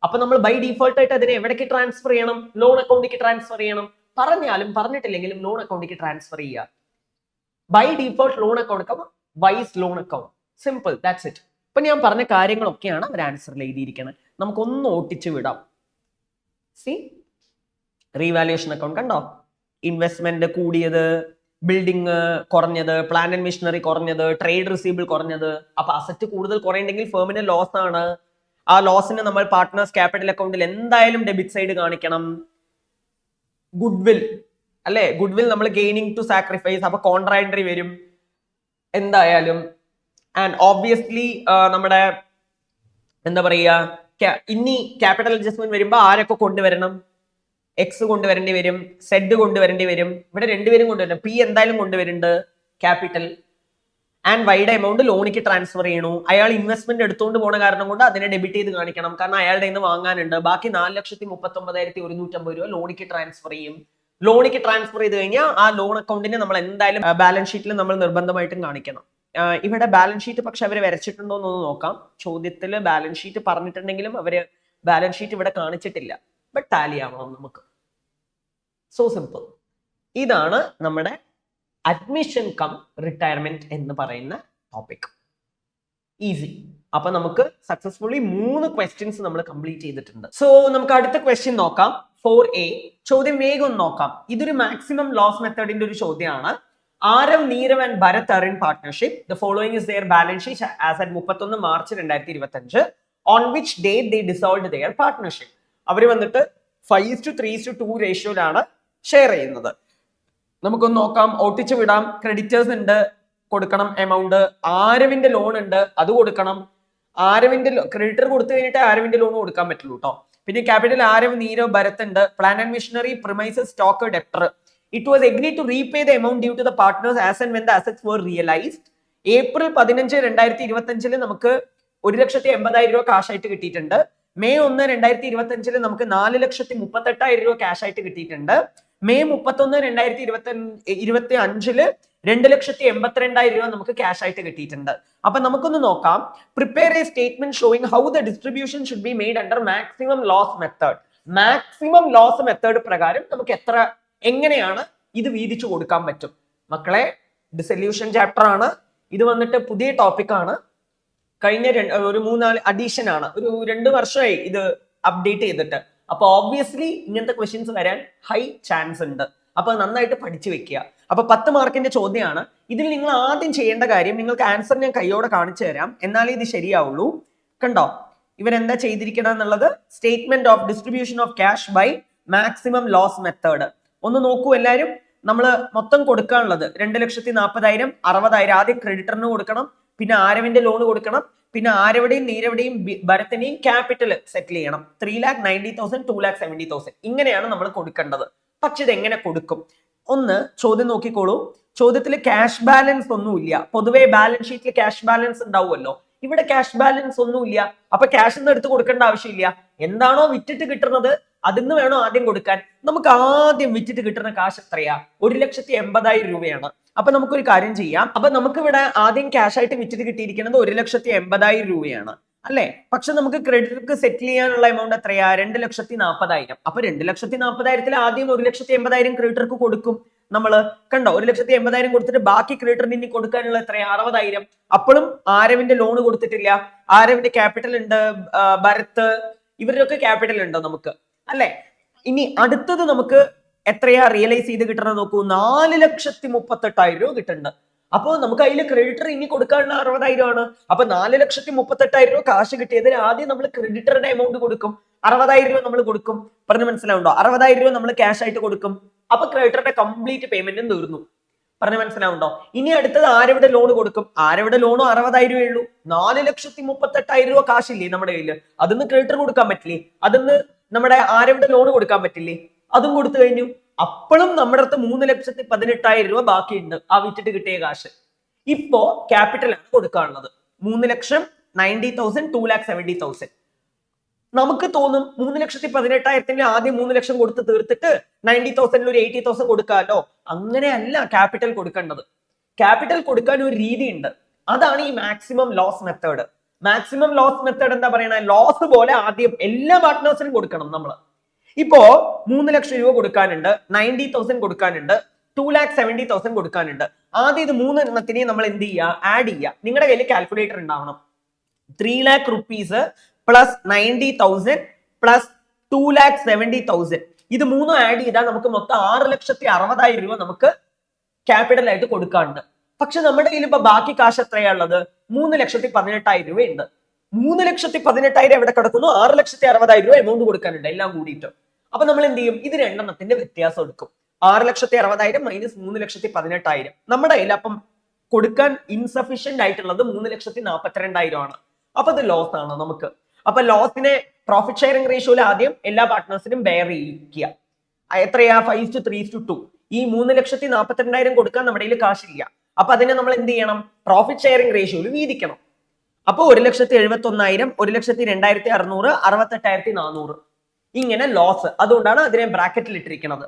അപ്പൊ നമ്മൾ ബൈ ഡീഫോൾട്ട് ആയിട്ട് അതിനെ എവിടേക്ക് ട്രാൻസ്ഫർ ചെയ്യണം? ലോൺ അക്കൗണ്ടിലേക്ക് ട്രാൻസ്ഫർ ചെയ്യണം. പറഞ്ഞാലും പറഞ്ഞിട്ടില്ലെങ്കിലും ലോൺ അക്കൗണ്ടിലേക്ക് ട്രാൻസ്ഫർ ചെയ്യുക. By default loan account wise loan account. Simple, that's it. ഇപ്പൊ ഞാൻ പറഞ്ഞ കാര്യങ്ങളൊക്കെയാണ് അവർ ആൻസറിൽ എഴുതിയിരിക്കുന്നത്. നമുക്കൊന്ന് ഓട്ടിച്ച് വിടാം. സി, റീവാലുവേഷൻ അക്കൗണ്ട് കണ്ടോ? ഇൻവെസ്റ്റ്മെന്റ് കൂടിയത്, ബിൽഡിംഗ് കുറഞ്ഞത്, പ്ലാന്റ് ആൻഡ് മെഷീനറി കുറഞ്ഞത്, ട്രേഡ് റിസീബിൾ കുറഞ്ഞത്. അപ്പൊ അസറ്റ് കൂടുതൽ കുറയുണ്ടെങ്കിൽ ഫേമിന് ലോസ് ആണ്. ആ ലോസിന് നമ്മൾ പാർട്ട്നേഴ്സ് ക്യാപിറ്റൽ അക്കൗണ്ടിൽ എന്തായാലും ഡെബിറ്റ് സൈഡ് കാണിക്കണം. ഗുഡ്വിൽ അല്ലെ, ഗുഡ്വിൽ നമ്മൾ ഗെയിനിങ് ടു സാക്രിഫൈസ്, അപ്പൊ കോൺട്രാ എൻട്രി വരും എന്തായാലും. ആൻഡ് ഓബ്വിയസ്ലി നമ്മുടെ എന്താ പറയുക, ഇനി ക്യാപിറ്റൽ അഡ്ജസ്റ്റ്മെന്റ് വരുമ്പോ ആരൊക്കെ കൊണ്ടുവരണം? എക്സ് കൊണ്ടുവരേണ്ടി വരും, സെഡ് കൊണ്ടുവരേണ്ടി വരും. ഇവിടെ രണ്ടുപേരും കൊണ്ടുവരണം. പി എന്തായാലും കൊണ്ടുവരുന്നുണ്ട് ക്യാപിറ്റൽ. ആൻഡ് വൈയുടെ എമൗണ്ട് ലോണിക്ക് ട്രാൻസ്ഫർ ചെയ്യണു. അയാൾ ഇൻവെസ്റ്റ്മെന്റ് എടുത്തുകൊണ്ട് പോണ കാരണം കൊണ്ട് അതിനെ ഡെബിറ്റ് ചെയ്ത് കാണിക്കണം. കാരണം അയാളുടെ നിന്ന് വാങ്ങാനുണ്ട്. ബാക്കി 4,39,150 രൂപ ലോണിക്ക് ട്രാൻസ്ഫർ ചെയ്യും. ലോണിക്ക് ട്രാൻസ്ഫർ ചെയ്ത് കഴിഞ്ഞാൽ ആ ലോൺ അക്കൗണ്ടിനെ നമ്മൾ എന്തായാലും ബാലൻസ് ഷീറ്റിൽ നമ്മൾ നിർബന്ധമായിട്ടും കാണിക്കണം. ഇവിടെ ബാലൻസ് ഷീറ്റ് പക്ഷെ അവർ വരച്ചിട്ടുണ്ടോ എന്നൊന്ന് നോക്കാം. ചോദ്യത്തിൽ ബാലൻസ് ഷീറ്റ് പറഞ്ഞിട്ടുണ്ടെങ്കിലും അവര് ബാലൻസ് ഷീറ്റ് ഇവിടെ കാണിച്ചിട്ടില്ല. ബട്ട് ടാലി ആവണം നമുക്ക്. So simple. ഇതാണ് നമ്മുടെ അഡ്മിഷൻ കം റിട്ടയർമെന്റ് എന്ന് പറയുന്ന ടോപ്പിക്. ഈസി. അപ്പൊ നമുക്ക് സക്സസ്ഫുള്ളി 3 ക്വസ്റ്റ്യൻസ് നമ്മൾ കംപ്ലീറ്റ് ചെയ്തിട്ടുണ്ട്. സോ നമുക്ക് അടുത്ത ക്വസ്റ്റ്യൻ നോക്കാം. 4A. ചോദ്യം വേഗം നോക്കാം. ഇതൊരു മാക്സിമം ലോസ് മെത്തേഡിന്റെ ഒരു ചോദ്യമാണ്. Aarav, Neerav and Bharat are in partnership. The following is their balance sheet as at 31 March 2025. On which date they dissolved their partnership. അവർ വന്നിട്ട് 5:3:2 റേഷ്യോയിലാണ് ഷെയർ ചെയ്യുന്നത്. നമുക്കൊന്ന് നോക്കാം. ഓട്ടിച്ചു വിടാം. ക്രെഡിറ്റേഴ്സ് ഉണ്ട്, കൊടുക്കണം എമൗണ്ട്. ആരവിന്റെ ലോൺ ഉണ്ട്, അത് കൊടുക്കണം. ആരവിന്റെ ക്രെഡിറ്റർ കൊടുത്തു കഴിഞ്ഞിട്ട് ആരവിന്റെ ലോൺ കൊടുക്കാൻ പറ്റുള്ളൂ കേട്ടോ. പിന്നെ ക്യാപിറ്റൽ ആരവ്, നീരവ്, ഭരത് ഉണ്ട്. Plan and machinery, premises, stock, debtor. It was agreed to repay the amount due to the partners as and when the assets were realised. April 15, 2025 നമുക്ക് 1,80,000 രൂപ കാശ് ആയിട്ട് കിട്ടിയിട്ടുണ്ട്. മെയ് 1, 2025 നമുക്ക് 4,38,000 രൂപ ക്യാഷ് ആയിട്ട് കിട്ടിയിട്ടുണ്ട്. മെയ് 31, 2025 2,82,000 രൂപ നമുക്ക് ക്യാഷ് ആയിട്ട് കിട്ടിയിട്ടുണ്ട്. അപ്പൊ നമുക്കൊന്ന് നോക്കാം. Prepare a statement showing how the distribution should be made under maximum loss method. Maximum loss method പ്രകാരം നമുക്ക് എങ്ങനെയാണ് ഇത് വീതിച്ചു കൊടുക്കാൻ പറ്റും? മക്കളെ, ഡിസൊല്യൂഷൻ ചാപ്റ്റർ ആണ് ഇത്. വന്നിട്ട് പുതിയ ടോപ്പിക് ആണ്. കഴിഞ്ഞ ഒരു 3-4 അഡീഷൻ ആണ്. ഒരു 2 വർഷമായി ഇത് അപ്ഡേറ്റ് ചെയ്തിട്ട്. അപ്പൊ ഓബ്വിയസ്ലി ഇങ്ങനത്തെ ക്വസ്റ്റ്യൻസ് വരാൻ ഹൈ ചാൻസ് ഉണ്ട്. അപ്പൊ നന്നായിട്ട് പഠിച്ചു വെക്കുക. അപ്പൊ 10 മാർക്കിന്റെ ചോദ്യമാണ്. ഇതിൽ നിങ്ങൾ ആദ്യം ചെയ്യേണ്ട കാര്യം, നിങ്ങൾക്ക് ആൻസർ ഞാൻ കൈയോടെ കാണിച്ചു തരാം, എന്നാലേ ഇത് ശരിയാവുള്ളൂ. കണ്ടോ ഇവരെന്താ ചെയ്തിരിക്കണം എന്നുള്ളത്? Statement of distribution of cash by maximum loss method. ഒന്ന് നോക്കൂ എല്ലാവരും. നമ്മൾ മൊത്തം കൊടുക്കാനുള്ളത് 2,40,000, 60,000 ആദ്യം ക്രെഡിറ്ററിന് കൊടുക്കണം. പിന്നെ ആരവിന്റെ ലോൺ കൊടുക്കണം. പിന്നെ ആരവിടെയും നീരവിടെയും ഭരത്തിന്റെയും ക്യാപിറ്റൽ സെറ്റിൽ ചെയ്യണം. 3,90,000, 2,70,000 ഇങ്ങനെയാണ് നമ്മൾ കൊടുക്കേണ്ടത്. പക്ഷെ ഇത് എങ്ങനെ കൊടുക്കും? ഒന്ന് ചോദ്യം നോക്കിക്കോളൂ. ചോദ്യത്തിൽ ക്യാഷ് ബാലൻസ് ഒന്നുമില്ല. പൊതുവെ ബാലൻസ് ഷീറ്റിൽ ക്യാഷ് ബാലൻസ് ഉണ്ടാവുമല്ലോ. ഇവിടെ ക്യാഷ് ബാലൻസ് ഒന്നുമില്ല. അപ്പൊ ക്യാഷ് ഒന്നും എടുത്ത് കൊടുക്കേണ്ട ആവശ്യമില്ല. എന്താണോ വിറ്റിട്ട് കിട്ടുന്നത് അതിന്ന് വേണോ ആദ്യം കൊടുക്കാൻ. നമുക്ക് ആദ്യം വിറ്റിട്ട് കിട്ടുന്ന കാശ് എത്രയാ? 1,80,000 രൂപയാണ്. അപ്പൊ നമുക്കൊരു കാര്യം ചെയ്യാം. അപ്പൊ നമുക്ക് ഇവിടെ ആദ്യം ക്യാഷ് ആയിട്ട് വിറ്റിട്ട് കിട്ടിയിരിക്കുന്നത് 1,80,000 രൂപയാണ് അല്ലെ? പക്ഷെ നമുക്ക് ക്രെഡിറ്റർക്ക് സെറ്റിൽ ചെയ്യാനുള്ള എമൗണ്ട് എത്രയാ? 2,40,000. അപ്പൊ 2,40,000 ആദ്യം 1,80,000 ക്രെഡിറ്റർക്ക് കൊടുക്കും നമ്മള്. കണ്ടോ, 1,80,000 കൊടുത്തിട്ട് ബാക്കി ക്രെഡിറ്ററിന് ഇനി കൊടുക്കാനുള്ള എത്രയാ? 60,000. അപ്പോഴും ആരവിന്റെ ലോൺ കൊടുത്തിട്ടില്ല. ആരവിന്റെ ക്യാപിറ്റൽ ഉണ്ട്. ഭരത് ഇവരൊക്കെ ക്യാപിറ്റൽ ഉണ്ടോ നമുക്ക് അല്ലെ? ഇനി അടുത്തത് നമുക്ക് എത്രയാ റിയലൈസ് ചെയ്ത് കിട്ടണം നോക്കൂ. 4,38,000 രൂപ കിട്ടുന്നുണ്ട്. അപ്പൊ നമുക്ക് അതിൽ ക്രെഡിറ്റർ ഇനി കൊടുക്കാനുള്ള 60,000 ആണ്. അപ്പൊ 4,38,000 രൂപ കാശ് കിട്ടിയതിൽ ആദ്യം നമ്മൾ ക്രെഡിറ്ററുടെ എമൗണ്ട് കൊടുക്കും. 60,000 രൂപ നമ്മൾ കൊടുക്കും. പറഞ്ഞ് മനസ്സിലാവുണ്ടോ? 60,000 രൂപ നമ്മൾ ക്യാഷ് ആയിട്ട് കൊടുക്കും. അപ്പൊ ക്രെഡിറ്ററുടെ കംപ്ലീറ്റ് പേയ്മെന്റും തീർന്നു. പറഞ്ഞ് മനസ്സിലാവുണ്ടോ? ഇനി അടുത്തത് ആരവിടെ ലോൺ കൊടുക്കും. ആരവിടെ ലോണോ 60,000 രൂപയേ ഉള്ളൂ. 4,38,000 രൂപ കാശില്ലേ നമ്മുടെ കയ്യിൽ? അതിന്ന് ക്രെഡിറ്റർ കൊടുക്കാൻ പറ്റില്ലേ? അതിന്ന് നമ്മുടെ ആരവിടെ ലോൺ കൊടുക്കാൻ പറ്റില്ലേ? അതും കൊടുത്തു കഴിഞ്ഞു. അപ്പോഴും നമ്മുടെ അടുത്ത് 3,18,000 രൂപ ബാക്കിയുണ്ട് ആ വിറ്റിട്ട് കിട്ടിയ കാശ്. ഇപ്പോ ക്യാപിറ്റലാണ് കൊടുക്കാനുള്ളത്. 3,90,000, 2,70,000. നമുക്ക് തോന്നും 3,18,000 ആദ്യം 3 ലക്ഷം കൊടുത്ത് തീർത്തിട്ട് 90,000 ഒരു 80,000 കൊടുക്കാമല്ലോ. അങ്ങനെയല്ല ക്യാപിറ്റൽ കൊടുക്കേണ്ടത്. ക്യാപിറ്റൽ കൊടുക്കാൻ ഒരു രീതി ഉണ്ട്. അതാണ് ഈ maximum loss method. Maximum loss method എന്താ പറയണേ? ലോസ് പോലെ ആദ്യം എല്ലാ പാർട്ട്നേഴ്സിനും കൊടുക്കണം നമ്മൾ. ഇപ്പോ 3 ലക്ഷം രൂപ കൊടുക്കാനുണ്ട്, 90,000 കൊടുക്കാനുണ്ട്, 2,70,000 കൊടുക്കാനുണ്ട്. ആദ്യം ഇത് 3 എണ്ണത്തിനെ നമ്മൾ എന്ത് ചെയ്യുക? ആഡ് ചെയ്യുക. നിങ്ങളുടെ കയ്യിൽ കാൽക്കുലേറ്റർ ഉണ്ടാവണം. 3 lakh rupees പ്ലസ് 90,000 പ്ലസ് 2,70,000 ഇത് മൂന്നും ആഡ് ചെയ്താൽ നമുക്ക് മൊത്തം 6,60,000 രൂപ നമുക്ക് ക്യാപിറ്റൽ ആയിട്ട് കൊടുക്കാനുണ്ട്. പക്ഷെ നമ്മുടെ കയ്യിൽ ഇപ്പൊ ബാക്കി കാശ് എത്രയാ ഉള്ളത്? 3,18,000 രൂപ ഉണ്ട്. 3,18,000 എവിടെ കിടക്കുന്നു? 6,60,000 രൂപ എമൗണ്ട് കൊടുക്കാനുണ്ട് എല്ലാം കൂടിയിട്ട്. അപ്പൊ നമ്മൾ എന്ത് ചെയ്യും? ഇത് രണ്ടെണ്ണത്തിന്റെ വ്യത്യാസം എടുക്കും. 6,60,000 മൈനസ് 3,18,000. നമ്മുടെ കയ്യിൽ അപ്പം കൊടുക്കാൻ ഇൻസഫിഷ്യന്റ് ആയിട്ടുള്ളത് 3,42,000 ആണ്. അപ്പൊ അത് ലോസ് ആണ് നമുക്ക്. അപ്പൊ ലോസിനെ പ്രോഫിറ്റ് ഷെയറിംഗ് റേഷ്യോയിൽ ആദ്യം എല്ലാ പാർട്ട്നേഴ്സിനും ബെയർ ചെയ്യിക്കുക. എത്രയാ? 5:3:2. ഈ 3,42,000 കൊടുക്കാൻ നമ്മുടെ കയ്യിൽ കാശില്ല. അപ്പൊ അതിനെ നമ്മൾ എന്ത് ചെയ്യണം? പ്രോഫിറ്റ് ഷെയറിംഗ് റേഷ്യോയിൽ വീതിക്കണം. അപ്പൊ 1,71,000, 1,02,600, 68,400 ഇങ്ങനെ ലോസ്. അതുകൊണ്ടാണ് അതിനെ ബ്രാക്കറ്റിൽ ഇട്ടിരിക്കുന്നത്.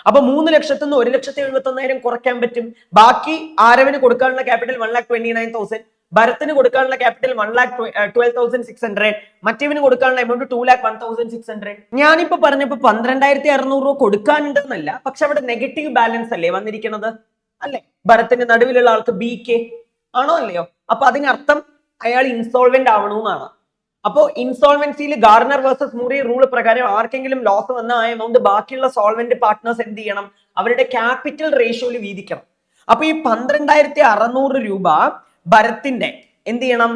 അപ്പൊ 3 ലക്ഷത്തിൽ നിന്ന് 1,71,000 കുറയ്ക്കാൻ പറ്റും. ബാക്കി ആരവിന് കൊടുക്കാനുള്ള ക്യാപിറ്റൽ 1,29,000, ഭരത്തിന് കൊടുക്കാനുള്ള ക്യാപിറ്റൽ 1,12,600, മറ്റേവിന് കൊടുക്കാനുള്ള എമൗണ്ട് 2,01,600. ഞാനിപ്പോ പറഞ്ഞപ്പോ 12,600 രൂപ കൊടുക്കാനുണ്ടെന്നല്ല, പക്ഷെ അവിടെ നെഗറ്റീവ് ബാലൻസ് അല്ലേ വന്നിരിക്കുന്നത്? അല്ലെ? ഭരത്തിന്റെ നടുവിലുള്ള ആൾക്ക് BK ആണോ അല്ലയോ? അപ്പൊ അതിനർത്ഥം അയാൾ ഇൻസോൾവെന്റ് ആവണമെന്നാണ്. അപ്പോ ഇൻസോൾവൻസിയിൽ ഗാർണർ വേഴ്സസ് മൂറി റൂൾ പ്രകാരം ആർക്കെങ്കിലും ലോസ് വന്ന ആ എമൗണ്ട് ബാക്കിയുള്ള സോൾവെന്റ് പാർട്ട്നേഴ്സ് എന്ത് ചെയ്യണം? അവരുടെ ക്യാപിറ്റൽ റേഷ്യോയിൽ വീതിക്കണം. അപ്പൊ ഈ 12,600 രൂപ ഭരത്തിന്റെ എന്ത് ചെയ്യണം?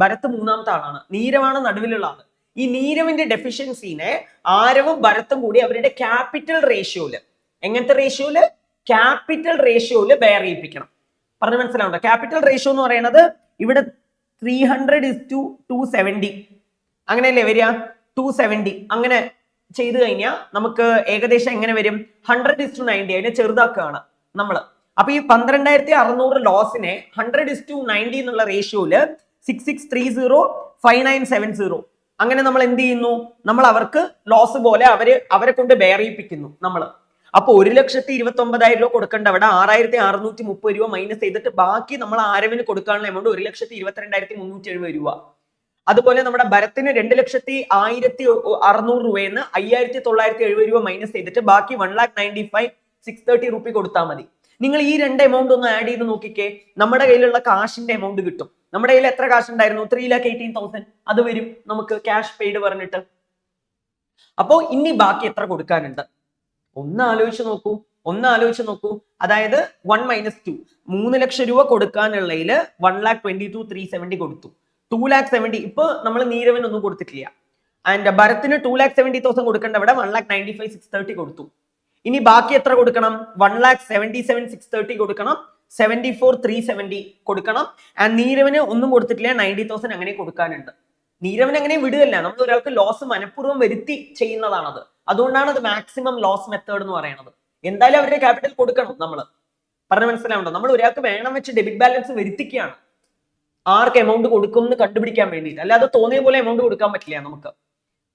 ഭരത് മൂന്നാമത്തെ ആളാണ്, നീരവാണ് നടുവിലുള്ള ആള്. ഈ നീരവിന്റെ ഡെഫിഷ്യൻസിനെ ആരവും ഭരത്തും കൂടി അവരുടെ ക്യാപിറ്റൽ റേഷ്യോയില്, എങ്ങനത്തെ റേഷ്യോയില്? Capital റേഷ്യോയില് bear ചെയ്യിപ്പിക്കണം. പറഞ്ഞു മനസ്സിലാവുണ്ടോ? ക്യാപിറ്റൽ റേഷ്യോ എന്ന് പറയുന്നത് ഇവിടെ 300:270 അങ്ങനെയല്ലേ വരിക? 270 അങ്ങനെ ചെയ്തു കഴിഞ്ഞാൽ നമുക്ക് ഏകദേശം എങ്ങനെ വരും? 100:90. അതിനെ ചെറുതാക്കുകയാണ് നമ്മള്. അപ്പൊ ഈ 12,600 ലോസിനെ 100:90 എന്നുള്ള റേഷ്യോയില് 66305970 അങ്ങനെ നമ്മൾ എന്ത് ചെയ്യുന്നു? നമ്മൾ അവർക്ക് ലോസ് പോലെ അവരെ കൊണ്ട് ബെയർ ചെയ്യിപ്പിക്കുന്നു നമ്മള്. അപ്പൊ 1,29,000 രൂപ കൊടുക്കേണ്ട അവിടെ 6,630 രൂപ മൈനസ് ചെയ്തിട്ട് ബാക്കി നമ്മൾ ആരവിന് കൊടുക്കാനുള്ള എമൗണ്ട് 1,22,370 രൂപ. അതുപോലെ നമ്മുടെ ഭരത്തിന് 2,01,600 രൂപയിൽ നിന്ന് 5,970 രൂപ മൈനസ് ചെയ്തിട്ട് ബാക്കി 1,95,630 രൂപ കൊടുത്താൽ മതി. നിങ്ങൾ ഈ രണ്ട് എമൗണ്ട് ഒന്ന് ആഡ് ചെയ്ത് നോക്കിക്കേ, നമ്മുടെ കയ്യിലുള്ള കാശിന്റെ എമൗണ്ട് കിട്ടും. നമ്മുടെ കയ്യിൽ എത്ര കാശ് ഉണ്ടായിരുന്നു? 3,18,000 അത് വരും നമുക്ക് ക്യാഷ് പെയ്ഡ് പറഞ്ഞിട്ട്. അപ്പോ ഇനി ബാക്കി എത്ര കൊടുക്കാനുണ്ട്? ഒന്ന് ആലോചിച്ച് നോക്കൂ. അതായത് 1 - 2, 3 ലക്ഷം രൂപ കൊടുക്കാനുള്ളതിൽ 1,22,370 കൊടുത്തു. 2,70,000 ഇപ്പൊ നമ്മൾ നീരവിനൊന്നും കൊടുത്തിട്ടില്ല. ആൻഡ് ഭരത്തിന് 2,70,000 കൊടുക്കേണ്ട അവിടെ 1,95,630 കൊടുത്തു. ഇനി ബാക്കി എത്ര കൊടുക്കണം? 1,77,630 കൊടുക്കണം, 74,370 കൊടുക്കണം. ആൻഡ് നീരവിന് ഒന്നും കൊടുത്തിട്ടില്ല, 90,000 അങ്ങനെ കൊടുക്കാനുണ്ട്. നീരവിന് അങ്ങനെ വിടുകയല്ല, നമ്മൾ ഒരാൾക്ക് ലോസ് മനഃപൂർവ്വം വരുത്തി ചെയ്യുന്നതാണത്. അതുകൊണ്ടാണ് അത് മാക്സിമം ലോസ് മെത്തേഡ് എന്ന് പറയുന്നത്. എന്തായാലും അവരുടെ ക്യാപിറ്റൽ കൊടുക്കണം നമ്മൾ. പറഞ്ഞ മനസ്സിലാവുണ്ടോ? നമ്മൾ ഒരാൾക്ക് വേണം വെച്ച് ഡെബിറ്റ് ബാലൻസ് വരുത്തിക്കുകയാണ് ആർക്ക് എമൗണ്ട് കൊടുക്കും എന്ന് കണ്ടുപിടിക്കാൻ വേണ്ടിയിട്ട്. അല്ലാതെ തോന്നിയ പോലെ എമൗണ്ട് കൊടുക്കാൻ പറ്റില്ല നമുക്ക്.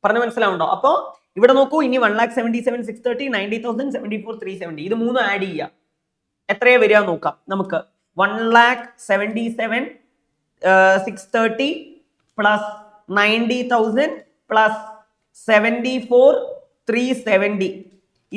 പറഞ്ഞ മനസ്സിലാവുണ്ടോ? അപ്പൊ ഇവിടെ നോക്കൂ, ഇനി 1,77,630, 90,000, 74,370 ഇത് മൂന്നും ആഡ് ചെയ്യുക. എത്രയാ വരിക നോക്കാം നമുക്ക്. 1,77,630 പ്ലസ് 90,000 പ്ലസ് 74,370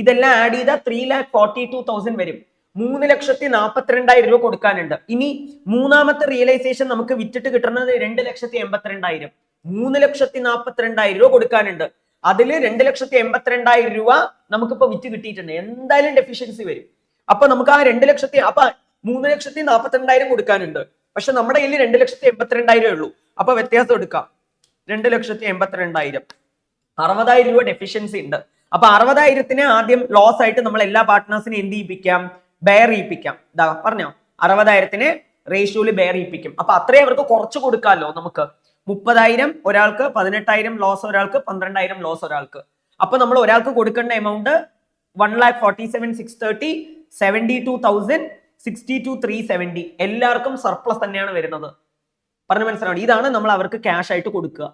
ഇതെല്ലാം ആഡ് ചെയ്താൽ 3,42,000 വരും. 3,42,000 രൂപ കൊടുക്കാനുണ്ട്. ഇനി മൂന്നാമത്തെ റിയലൈസേഷൻ നമുക്ക് വിറ്റിട്ട് കിട്ടുന്നത് 2,82,000. 3,42,000 രൂപ കൊടുക്കാനുണ്ട്. അതിൽ 2,82,000 രൂപ നമുക്കിപ്പോ വിറ്റ് കിട്ടിയിട്ടുണ്ട്. എന്തായാലും ഡെഫിഷ്യൻസി വരും. അപ്പൊ നമുക്ക് ആ 3,42,000 കൊടുക്കാനുണ്ട്. പക്ഷെ നമ്മുടെ കയ്യിൽ 2,82,000 ഉള്ളൂ. അപ്പൊ വ്യത്യാസം എടുക്കാം. 2,82,000 60,000 രൂപ ഡെഫിഷ്യൻസി ഉണ്ട്. അപ്പൊ 60,000 ആദ്യം ലോസ് ആയിട്ട് നമ്മൾ എല്ലാ പാർട്ട്നേഴ്സിനെ എന്ത് ചെയ്യിപ്പിക്കാം? ബെയർ ചെയ്യിപ്പിക്കാം. ഇതാ പറഞ്ഞോ, 60,000 റേഷ്യോയില് ബെയർ ചെയ്യിപ്പിക്കും. അപ്പൊ അത്രയും അവർക്ക് കുറച്ച് കൊടുക്കാമല്ലോ നമുക്ക്. 30,000 ഒരാൾക്ക്, 18,000 ലോസ് ഒരാൾക്ക്, 12,000 ലോസ് ഒരാൾക്ക്. അപ്പൊ നമ്മൾ ഒരാൾക്ക് കൊടുക്കേണ്ട എമൗണ്ട് 1,47,630, 72,000, 62,370 എല്ലാവർക്കും സർപ്ലസ് തന്നെയാണ് വരുന്നത്. പറഞ്ഞു മനസ്സിലാവും? ഇതാണ് നമ്മൾ അവർക്ക് ക്യാഷ് ആയിട്ട് കൊടുക്കുക.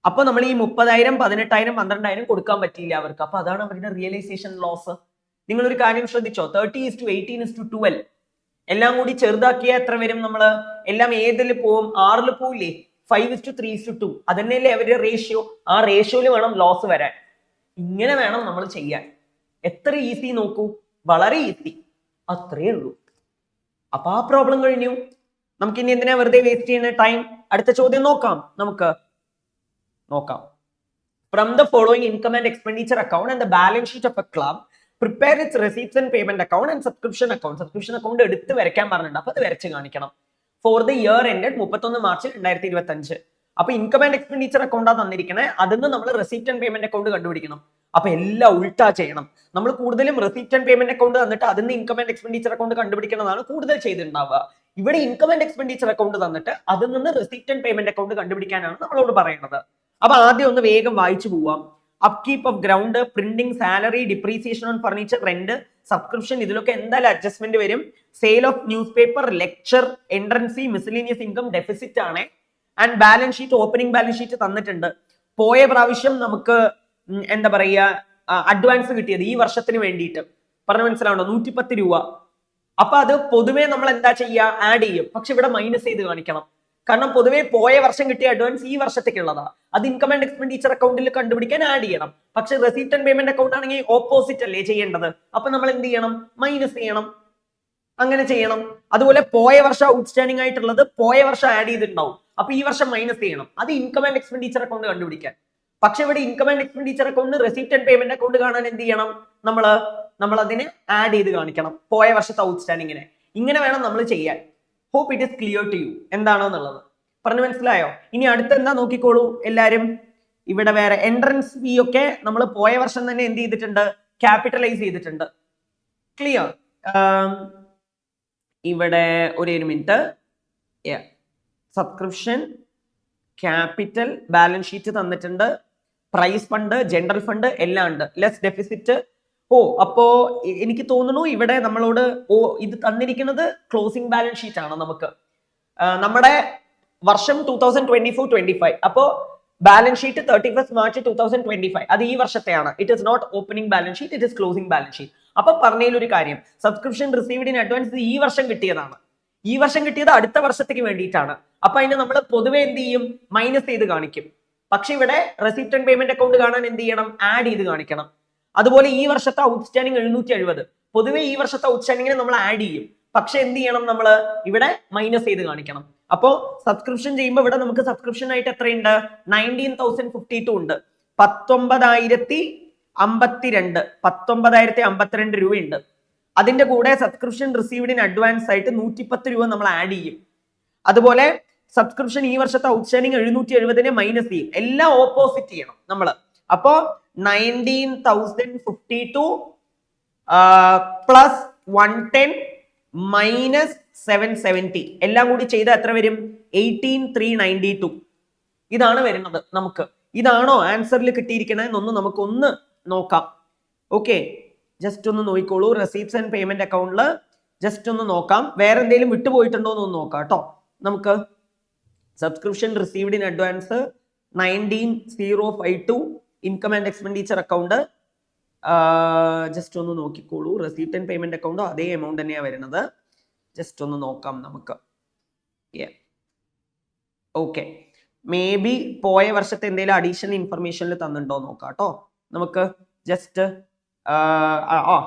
അപ്പൊ നമ്മൾ ഈ 30,000, 18,000, 12,000 കൊടുക്കാൻ പറ്റിയില്ല അവർക്ക്. അപ്പൊ അതാണ് അവരുടെ റിയലൈസേഷൻ ലോസ്. നിങ്ങൾ ഒരു കാര്യം ശ്രദ്ധിച്ചോ, 30:18:12 എല്ലാം കൂടി ചെറുതാക്കിയാൽ എത്ര വരും? നമ്മള് എല്ലാം ഏതിൽ പോവും? 6 പോവില്ലേ? 5:3:2 അതന്നെയല്ലേ അവരുടെ റേഷ്യോ. ആ റേഷ്യോയിൽ വേണം ലോസ് വരാൻ. ഇങ്ങനെ വേണം നമ്മൾ ചെയ്യാൻ. എത്ര ഈസി നോക്കൂ, വളരെ ഈസി, അത്രേ ഉള്ളൂ. അപ്പൊ ആ പ്രോബ്ലം കഴിഞ്ഞു. നമുക്ക് ഇനി എന്തിനാ വെറുതെ വേസ്റ്റ് ചെയ്യുന്ന ടൈം? അടുത്ത ചോദ്യം നോക്കാം. നമുക്ക് നോക്കാം. From the following income and expenditure account and the balance sheet of a club, prepare its receipts and payment account and subscription account. Subscription account എടുത്ത് വരയ്ക്കാൻ പറഞ്ഞിട്ടുണ്ട്. അപ്പൊ അത് വരച്ച് കാണിക്കണം. For the year ended 31 March 2025. അപ്പൊ ഇൻകം ആൻഡ് എക്സ്പെൻഡിച്ചർ അക്കൗണ്ടാ തന്നിരിക്കണേ. അതിന് നമ്മൾ റെസിപ്റ്റ് ആൻഡ് പേയ്മെന്റ് അക്കൗണ്ട് കണ്ടുപിടിക്കണം. അപ്പൊ എല്ലാം ഉൾട്ടാ ചെയ്യണം. നമ്മൾ കൂടുതലും റെസിപ്റ്റ് ആൻഡ് പേയ്മെന്റ് അക്കൗണ്ട് തന്നിട്ട് അതിന് ഇൻകം ആൻഡ് എക്സ്പെൻഡിച്ചർ അക്കൗണ്ട് കണ്ടുപിടിക്കുന്നതാണ് കൂടുതൽ ചെയ്തിട്ടുണ്ടാവുക. ഇവിടെ ഇൻകം ആൻഡ് എക്സ്പെൻഡിച്ചർ അക്കൗണ്ട് തന്നിട്ട് അതിൽ നിന്ന് റെസിപ്റ്റ് ആൻഡ് പേയ്മെന്റ് അക്കൗണ്ട് കണ്ടുപിടിക്കാനാണ് നമ്മളോട് പറയുന്നത്. അപ്പൊ ആദ്യം ഒന്ന് വേഗം വായിച്ചു പോവാം. Upkeep of ground, printing, salary, depreciation on furniture, rent, subscription, ഇതിലൊക്കെ എന്തായാലും അഡ്ജസ്റ്റ്മെന്റ് വരും. Sale of news paper, lecture, entrance, miscellaneous income deficit ആണ്. And balance sheet, opening balance sheet തന്നിട്ടുണ്ട്. പോയ പ്രാവശ്യം നമുക്ക് എന്താ പറയുക, അഡ്വാൻസ് കിട്ടിയത് ഈ വർഷത്തിന് വേണ്ടിയിട്ട് പറഞ്ഞു മനസ്സിലാവണോ? 110 രൂപ. അപ്പൊ അത് പൊതുവേ നമ്മൾ എന്താ ചെയ്യുക? ആഡ് ചെയ്യും. പക്ഷെ ഇവിടെ മൈനസ് ചെയ്ത് കാണിക്കണം. കാരണം പൊതുവേ പോയ വർഷം കിട്ടിയ അഡ്വാൻസ് ഈ വർഷത്തേക്കുള്ളതാ. അത് ഇൻകം ആൻഡ് എക്സ്പെൻഡിച്ചർ അക്കൗണ്ടിൽ കണ്ടുപിടിക്കാൻ ആഡ് ചെയ്യണം. പക്ഷെ റെസിപ്റ്റ് ആൻഡ് പേയ്മെന്റ് അക്കൗണ്ട് ആണെങ്കിൽ ഓപ്പോസിറ്റ് അല്ലേ ചെയ്യേണ്ടത്? അപ്പൊ നമ്മൾ എന്ത് ചെയ്യണം? മൈനസ് ചെയ്യണം. അങ്ങനെ ചെയ്യണം. അതുപോലെ പോയ വർഷം ഔട്ട്സ്റ്റാൻഡിംഗ് ആയിട്ടുള്ളത് പോയ വർഷം ആഡ് ചെയ്തിട്ടുണ്ടാവും. അപ്പൊ ഈ വർഷം മൈനസ് ചെയ്യണം. അത് ഇൻകം ആൻഡ് എക്സ്പെൻഡിച്ചർ അക്കൗണ്ട് കണ്ടുപിടിക്കാൻ. പക്ഷെ ഇവിടെ income and expenditure account receipt and payment account കാണാൻ എന്ത് ചെയ്യണം? നമ്മൾ അതിനെ ആഡ് ചെയ്ത് കാണിക്കണം, പോയ വർഷത്തെ ഔട്ട്സ്റ്റാൻഡിങ്ങിനെ. ഇങ്ങനെ വേണം നമ്മൾ ചെയ്യാൻ. Hope it is clear to you എന്താണെന്നുള്ളത് പറഞ്ഞു മനസ്സിലായോ? ഇനി അടുത്ത എന്താ നോക്കിക്കോളൂ എല്ലാരും. ഇവിടെ വേറെ എൻട്രൻസ് ഫീ ഒക്കെ നമ്മൾ പോയ വർഷം തന്നെ എന്ത് ചെയ്തിട്ടുണ്ട്? ക്യാപിറ്റലൈസ് ചെയ്തിട്ടുണ്ട്. ക്ലിയർ? ഇവിടെ ഒരു minute. Subscription, capital, balance sheet തന്നിട്ടുണ്ട്. പ്രൈസ് ഫണ്ട്, ജനറൽ ഫണ്ട് എല്ലാം ഉണ്ട്. Less deficit. അപ്പോ എനിക്ക് തോന്നുന്നു ഇവിടെ നമ്മളോട് ഇത് തന്നിരിക്കുന്നത് ക്ലോസിംഗ് ബാലൻസ് ഷീറ്റ് ആണ്. നമുക്ക് നമ്മുടെ വർഷം 2024-25. അപ്പോ ബാലൻസ് ഷീറ്റ് 31 മാർച്ച് 2025 അത് ഈ വർഷത്തെയാണ്. It is not opening balance sheet, it is closing balance sheet. അപ്പൊ പറഞ്ഞതിലൊരു കാര്യം, സബ്സ്ക്രിപ്ഷൻ റിസീവ്ഡ് ഇൻ അഡ്വാൻസ് ഈ വർഷം കിട്ടിയതാണ്. ഈ വർഷം കിട്ടിയത് അടുത്ത വർഷത്തേക്ക് വേണ്ടിയിട്ടാണ്. അപ്പൊ അതിനെ നമ്മൾ പൊതുവെ എന്ത് ചെയ്യും? മൈനസ് ചെയ്ത് കാണിക്കും. പക്ഷെ ഇവിടെ റെസിപ്റ്റ് ആൻഡ് പേയ്മെന്റ് അക്കൗണ്ട് കാണാൻ എന്ത് ചെയ്യണം? ആഡ് ചെയ്ത് കാണിക്കണം. അതുപോലെ ഈ വർഷത്തെ ഔട്ട്സ്റ്റാൻഡിംഗ് 770. പൊതുവെ ഈ വർഷത്തെ ഔട്ട്സ്റ്റാൻഡിങ്ങിനെ നമ്മൾ ആഡ് ചെയ്യും. പക്ഷെ എന്ത് ചെയ്യണം? നമ്മൾ ഇവിടെ മൈനസ് ചെയ്ത് കാണിക്കണം. അപ്പോ സബ്സ്ക്രിപ്ഷൻ ചെയ്യുമ്പോൾ ഇവിടെ നമുക്ക് സബ്സ്ക്രിപ്ഷൻ ആയിട്ട് എത്രയുണ്ട്? 19,052 ഉണ്ട്. 19,052 രൂപയുണ്ട്. അതിന്റെ കൂടെ സബ്സ്ക്രിപ്ഷൻ റിസീവ്ഡ് ഇൻ അഡ്വാൻസ് ആയിട്ട് 110 രൂപ നമ്മൾ ആഡ് ചെയ്യും. അതുപോലെ സബ്സ്ക്രിപ്ഷൻ ഈ വർഷത്തെ ഔട്ട്സ്റ്റാൻഡിംഗ് 770 മൈനസ് ചെയ്യും. എല്ലാം ഓപ്പോസിറ്റ് ചെയ്യണം നമ്മൾ. അപ്പോ 19,052 പ്ലസ് 110 മൈനസ് 770 എല്ലാം കൂടി ചെയ്താൽ എത്ര വരും? 18,392. ഇതാണ് വരുന്നത് നമുക്ക്. ഇതാണോ ആൻസറിൽ കിട്ടിയിരിക്കണതെന്നൊന്ന് നമുക്കൊന്ന് നോക്കാം. ഓക്കെ, ജസ്റ്റ് ഒന്ന് നോക്കിക്കോളൂ. റെസീപ്റ്റ്സ് ആൻഡ് പേയ്മെന്റ് അക്കൗണ്ടിൽ ജസ്റ്റ് ഒന്ന് നോക്കാം. വേറെ എന്തെങ്കിലും വിട്ടുപോയിട്ടുണ്ടോ എന്ന് നോക്കാം കേട്ടോ. നമുക്ക് subscription received in advance 19,052 income and expenditure account just ഒന്ന് നോക്കിക്കോളൂ. റെസീപ്റ്റ് ആൻഡ് പേയ്മെന്റ് അക്കൗണ്ട് അതേ എമൗണ്ട് തന്നെയാണ് വരുന്നത്. ജസ്റ്റ് ഒന്ന് നോക്കാം നമുക്ക്. ഓക്കെ, മേ ബി പോയ വർഷത്തെ എന്തെങ്കിലും അഡീഷണൽ ഇൻഫർമേഷനിൽ തന്നിട്ടുണ്ടോ നോക്കാം കേട്ടോ. നമുക്ക് ജസ്റ്റ്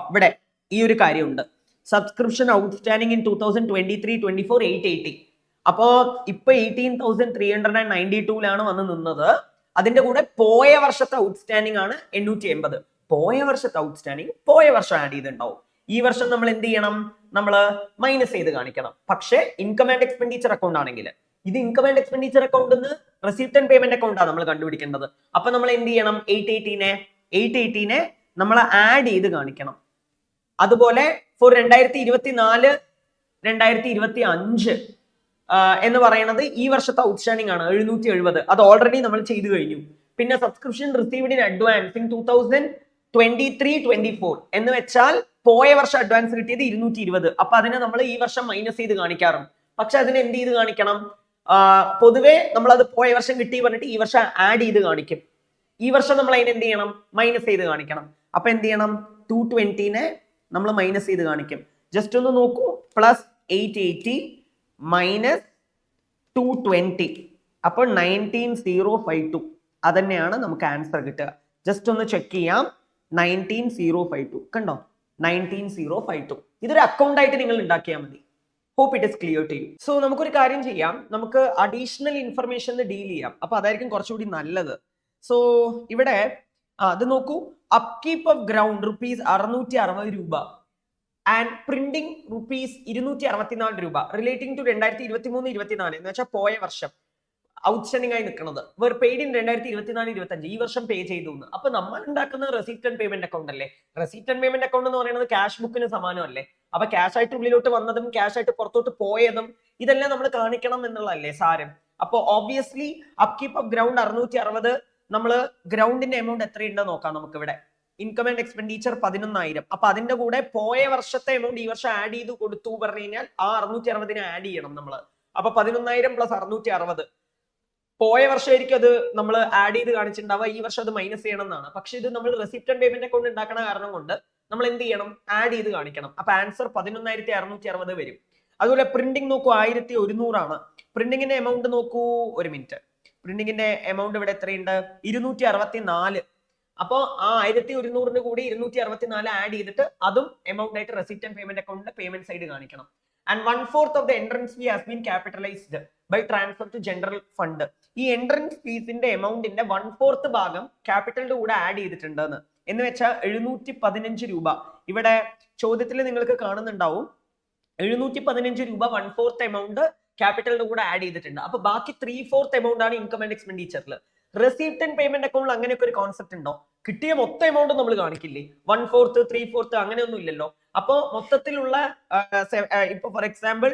ഇവിടെ ഈ ഒരു കാര്യമുണ്ട്. Subscription outstanding in 2023-24 880. അപ്പോ ഇപ്പൊ 18,392 വന്ന് നിന്നത്. അതിന്റെ കൂടെ പോയ വർഷത്തെ ഔട്ട്സ്റ്റാൻഡിംഗ് ആണ് 880. പോയ വർഷത്തെ ഔട്ട്സ്റ്റാൻഡിംഗ് പോയ വർഷം ആഡ് ചെയ്തിട്ടുണ്ടാവും. ഈ വർഷം നമ്മൾ എന്ത് ചെയ്യണം? നമ്മൾ മൈനസ് ചെയ്ത് കാണിക്കണം. പക്ഷേ ഇൻകം ആൻഡ് എക്സ്പെൻഡിച്ചർ അക്കൗണ്ട് ആണെങ്കിൽ ഇത് ഇൻകം ആൻഡ് എക്സ്പെൻഡിച്ചർ അക്കൗണ്ടിൽ നിന്ന് റെസിപ്റ്റ് ആൻഡ് പേയ്മെന്റ് അക്കൗണ്ടാണ് നമ്മൾ കണ്ടുപിടിക്കേണ്ടത്. അപ്പൊ നമ്മൾ എന്ത് ചെയ്യണം? 880 നമ്മൾ ആഡ് ചെയ്ത് കാണിക്കണം. അതുപോലെ ഫോർ 2024-2025 എന്ന് പറയുന്നത് ഈ വർഷത്തെ ഔട്ട്സ്റ്റാൻഡിംഗ് ആണ് 770. അത് ഓൾറെഡി നമ്മൾ ചെയ്തു കഴിഞ്ഞു. പിന്നെ subscription received in advance in 2023-24 എന്ന് വെച്ചാൽ പോയ വർഷം അഡ്വാൻസ് കിട്ടിയത് 220. അപ്പൊ അതിനെ നമ്മൾ ഈ വർഷം മൈനസ് ചെയ്ത് കാണിക്കാറുണ്ട്. പക്ഷെ അതിനെ എന്ത് ചെയ്ത് കാണിക്കണം? പൊതുവെ നമ്മൾ അത് പോയ വർഷം കിട്ടി പറഞ്ഞിട്ട് ഈ വർഷം ആഡ് ചെയ്ത് കാണിക്കും. ഈ വർഷം നമ്മൾ അതിനെ എന്ത് ചെയ്യണം? മൈനസ് ചെയ്ത് കാണിക്കണം. അപ്പൊ എന്ത് ചെയ്യണം? 220 നമ്മൾ മൈനസ് ചെയ്ത് കാണിക്കും. ജസ്റ്റ് ഒന്ന് നോക്കൂ, +880 -220 അപ്പോൾ 19052. അതന്നെയാണ് നമുക്ക് ആൻസർ കിട്ടുക. ജസ്റ്റ് ഒന്ന് ചെക്ക് ചെയ്യാം. 19052 കണ്ടോ, 19052. ഇതൊരു അക്കൗണ്ട് ആയിട്ട് നിങ്ങൾ ഉണ്ടാക്കിയാൽ മതി. Hope it is clear to you. So നമുക്കൊരു കാര്യം ചെയ്യാം, നമുക്ക് അഡീഷണൽ ഇൻഫർമേഷൻ ഡീൽ ചെയ്യാം. അപ്പൊ അതായിരിക്കും കുറച്ചുകൂടി നല്ലത്. സോ ഇവിടെ അത് നോക്കൂ, അപ്കീപ്പ് ഓഫ് ഗ്രൗണ്ട് ₹660 രൂപ ആൻഡ് പ്രിന്റിംഗ് ₹264 രൂപ റിലേറ്റിംഗ് ടു 2023-24 എന്ന് വെച്ചാൽ പോയ വർഷം ഔട്ട്സ്റ്റാൻഡിംഗ് ആയി നിൽക്കുന്നത്. വെർ പെയ്ഡ് ഇൻ 2024-25 ഈ വർഷം പേ ചെയ്തു. അപ്പൊ നമ്മൾ ഉണ്ടാക്കുന്ന റെസിപ്റ്റ് ആൻഡ് പേയ്മെന്റ് അക്കൗണ്ട് അല്ലേ. റെസിപ്റ്റ് ആൻഡ് പേയ്മെന്റ് അക്കൗണ്ട് എന്ന് പറയുന്നത് ക്യാഷ് ബുക്കിന് സമാനമല്ലേ. അപ്പൊ ക്യാഷ് ആയിട്ട് ഉള്ളിലോട്ട് വന്നതും ക്യാഷ് ആയിട്ട് പുറത്തോട്ട് പോയതും ഇതെല്ലാം നമ്മൾ കാണിക്കണം എന്നുള്ളതല്ലേ സാരം. അപ്പൊ ഓബ്വിയസ്ലി അപ്കീപ്പ് ഓഫ് ഗ്രൗണ്ട് 660, നമ്മള് ഗ്രൗണ്ടിന്റെ എമൗണ്ട് എത്രയുണ്ടെന്ന് നോക്കാം. നമുക്ക് ഇവിടെ ഇൻകം ആൻഡ് എക്സ്പെൻഡിച്ചർ 11,000. അപ്പൊ അതിന്റെ കൂടെ പോയ വർഷത്തെ എമൗണ്ട് ഈ വർഷം ആഡ് ചെയ്ത് കൊടുത്തു പറഞ്ഞു കഴിഞ്ഞാൽ ആ 660 ആഡ് ചെയ്യണം നമ്മള്. അപ്പൊ 11,000 + 660 പോയ വർഷമായിരിക്കും അത് നമ്മൾ ആഡ് ചെയ്ത് കാണിച്ചിട്ടുണ്ടാവുക. ഈ വർഷം അത് മൈനസ് ചെയ്യണം എന്നാണ്. പക്ഷെ ഇത് നമ്മൾ റെസിപ്റ്റ് ആൻഡ് പേയ്മെന്റ് അക്കൗണ്ട് ഉണ്ടാക്കണ കാരണം കൊണ്ട് നമ്മൾ എന്ത് ചെയ്യണം, ആഡ് ചെയ്ത് കാണിക്കണം. അപ്പൊ ആൻസർ 11,660 വരും. അതുപോലെ പ്രിന്റിംഗ് നോക്കൂ, 1,100 ആണ്. പ്രിന്റിംഗിന്റെ എമൗണ്ട് നോക്കൂ, ഒരു മിനിറ്റ്. പ്രിന്റിംഗിന്റെ എമൗണ്ട് ഇവിടെ എത്രയുണ്ട്, 264. അപ്പൊ ആ 1,100 കൂടി 264 ആഡ് ചെയ്തിട്ട് അതും എമൗണ്ട് ആയിട്ട് റെസിപ്റ്റ് ആൻഡ് പേയ്മെന്റ് അക്കൗണ്ടിന്റെ പേയ്മെന്റ് സൈഡ് കാണിക്കണം. And 1/4 of the entrance fee has been capitalized by transfer to general fund. ഈ എൻട്രൻസ് ഫീസിന്റെ എമൗണ്ടിന്റെ 1/4 ഭാഗം ക്യാപിറ്റലിന്റെ കൂടെ ആഡ് ചെയ്തിട്ടുണ്ടെന്ന് എന്ന് വെച്ചാൽ 715 രൂപ. ഇവിടെ ചോദ്യത്തിൽ നിങ്ങൾക്ക് കാണുന്നുണ്ടാവും 715 രൂപ 1/4 എമൗണ്ട് ക്യാപിറ്റലിന്റെ കൂടെ ആഡ് ചെയ്തിട്ടുണ്ട്. അപ്പൊ ബാക്കി 3/4 എമൗണ്ട് ആണ് ഇൻകം ആൻഡ് എക്സ്പെൻഡിച്ചറിൽ. റെസിപ്റ്റ് ആൻഡ് പേയ്മെന്റ് അക്കൗണ്ടിൽ അങ്ങനെയൊക്കെ ഒരു കോൺസെപ്റ്റ് ഉണ്ടോ? കിട്ടിയ മൊത്തം എമൗണ്ട് നമ്മൾ കാണിക്കില്ലേ, 1/4 3/4 അങ്ങനെയൊന്നും ഇല്ലല്ലോ. അപ്പോ മൊത്തത്തിലുള്ള ഇപ്പൊ ഫോർ എക്സാമ്പിൾ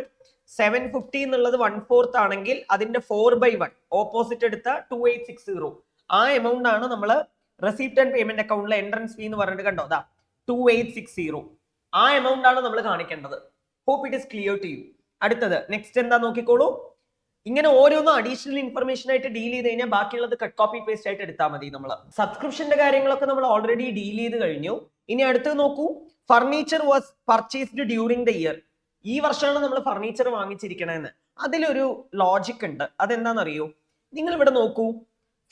750 എന്നുള്ളത് 1/4 ആണെങ്കിൽ അതിന്റെ 4/1 ഓപ്പോസിറ്റ് എടുത്ത 2860 ആ എമൗണ്ട് ആണ് നമ്മൾ റെസിപ്റ്റ് ആൻഡ് പേയ്മെന്റ് അക്കൗണ്ടിലെ എൻട്രൻസ് ഫീ എന്ന് പറഞ്ഞിട്ട് കണ്ടോ, അതാ 2860 ആ എമൗണ്ട് ആണ് നമ്മൾ കാണിക്കേണ്ടത്. Hope it is clear to you. അടുത്തത് നെക്സ്റ്റ് എന്താ നോക്കിക്കോളൂ. ഇങ്ങനെ ഓരോന്നും അഡീഷണൽ ഇൻഫർമേഷൻ ആയിട്ട് ഡീൽ ചെയ്ത് കഴിഞ്ഞാൽ ബാക്കിയുള്ളത് കട്ട് കോപ്പി പേസ്റ്റ് ആയിട്ട് എടുത്താൽ മതി. നമ്മൾ സബ്സ്ക്രിപ്ഷന്റെ കാര്യങ്ങളൊക്കെ നമ്മൾ ഓൾറെഡി ഡീൽ ചെയ്ത് കഴിഞ്ഞു. ഇനി അടുത്ത് നോക്കൂ, furniture was purchased during the year. ഈ വർഷമാണ് നമ്മൾ ഫർണിച്ചർ വാങ്ങിച്ചിരിക്കണേന്ന്. അതിലൊരു ലോജിക് ഉണ്ട്. അതെന്താണെന്നറിയോ? നിങ്ങൾ ഇവിടെ നോക്കൂ,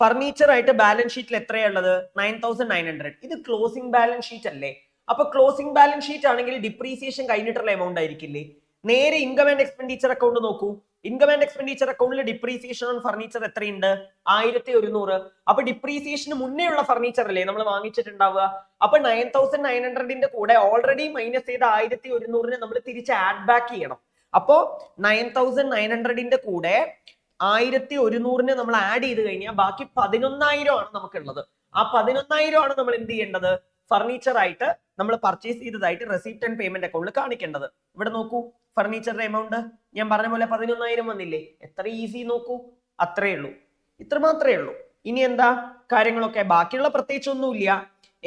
ഫർണിച്ചർ ആയിട്ട് ബാലൻസ് ഷീറ്റിൽ എത്രയുള്ളത്, 9,900. ഇത് ക്ലോസിംഗ് ബാലൻസ് ഷീറ്റ് അല്ലേ. അപ്പൊ ക്ലോസിംഗ് ബാലൻസ് ഷീറ്റ് ആണെങ്കിൽ ഡിപ്രീസിയേഷൻ കഴിഞ്ഞിട്ടുള്ള എമൗണ്ട് ആയിരിക്കില്ലേ. നേരെ ഇൻകം ആൻഡ് എക്സ്പെൻഡിച്ചർ അക്കൗണ്ട് നോക്കൂ. ഇൻകം ആൻഡ് എക്സ്പെൻഡിച്ചർ അക്കൗണ്ടിൽ ഡിപ്രീസിയേഷൻ ഓൺ ഫർണിച്ചർ എത്രയുണ്ട്, 1,100. അപ്പൊ ഡിപ്രീസിയേഷന് മുന്നേ ഉള്ള ഫർണിച്ചർ അല്ലേ നമ്മൾ വാങ്ങിച്ചിട്ടുണ്ടാവുക. അപ്പൊ 9,900ന്റെ കൂടെ ഓൾറെഡി മൈനസ് ചെയ്ത 1,100 നമ്മൾ തിരിച്ച് ആഡ് ബാക്ക് ചെയ്യണം. അപ്പോ 9,900ന്റെ കൂടെ 1,100 നമ്മൾ ആഡ് ചെയ്ത് കഴിഞ്ഞാൽ ബാക്കി 11,000 ആണ് നമുക്കുള്ളത്. ആ 11,000 ആണ് നമ്മൾ എന്ത് ചെയ്യേണ്ടത്, ഫർണിച്ചർ ആയിട്ട് നമ്മൾ പർച്ചേസ് ചെയ്തതായിട്ട് റെസിപ്റ്റ് ആൻഡ് പേയ്മെന്റ് അക്കൗണ്ടിൽ കാണിക്കേണ്ടത്. ഇവിടെ നോക്കൂ, ഫർണിച്ചറിന്റെ എമൗണ്ട് ഞാൻ പറഞ്ഞ പോലെ 11,000 വന്നില്ലേ. എത്ര ഈസി നോക്കൂ, അത്രേ ഉള്ളൂ, ഇത്ര മാത്രമേ ഉള്ളൂ. ഇനി എന്താ കാര്യങ്ങളൊക്കെ, ബാക്കിയുള്ള പ്രത്യേകിച്ച് ഒന്നുമില്ല.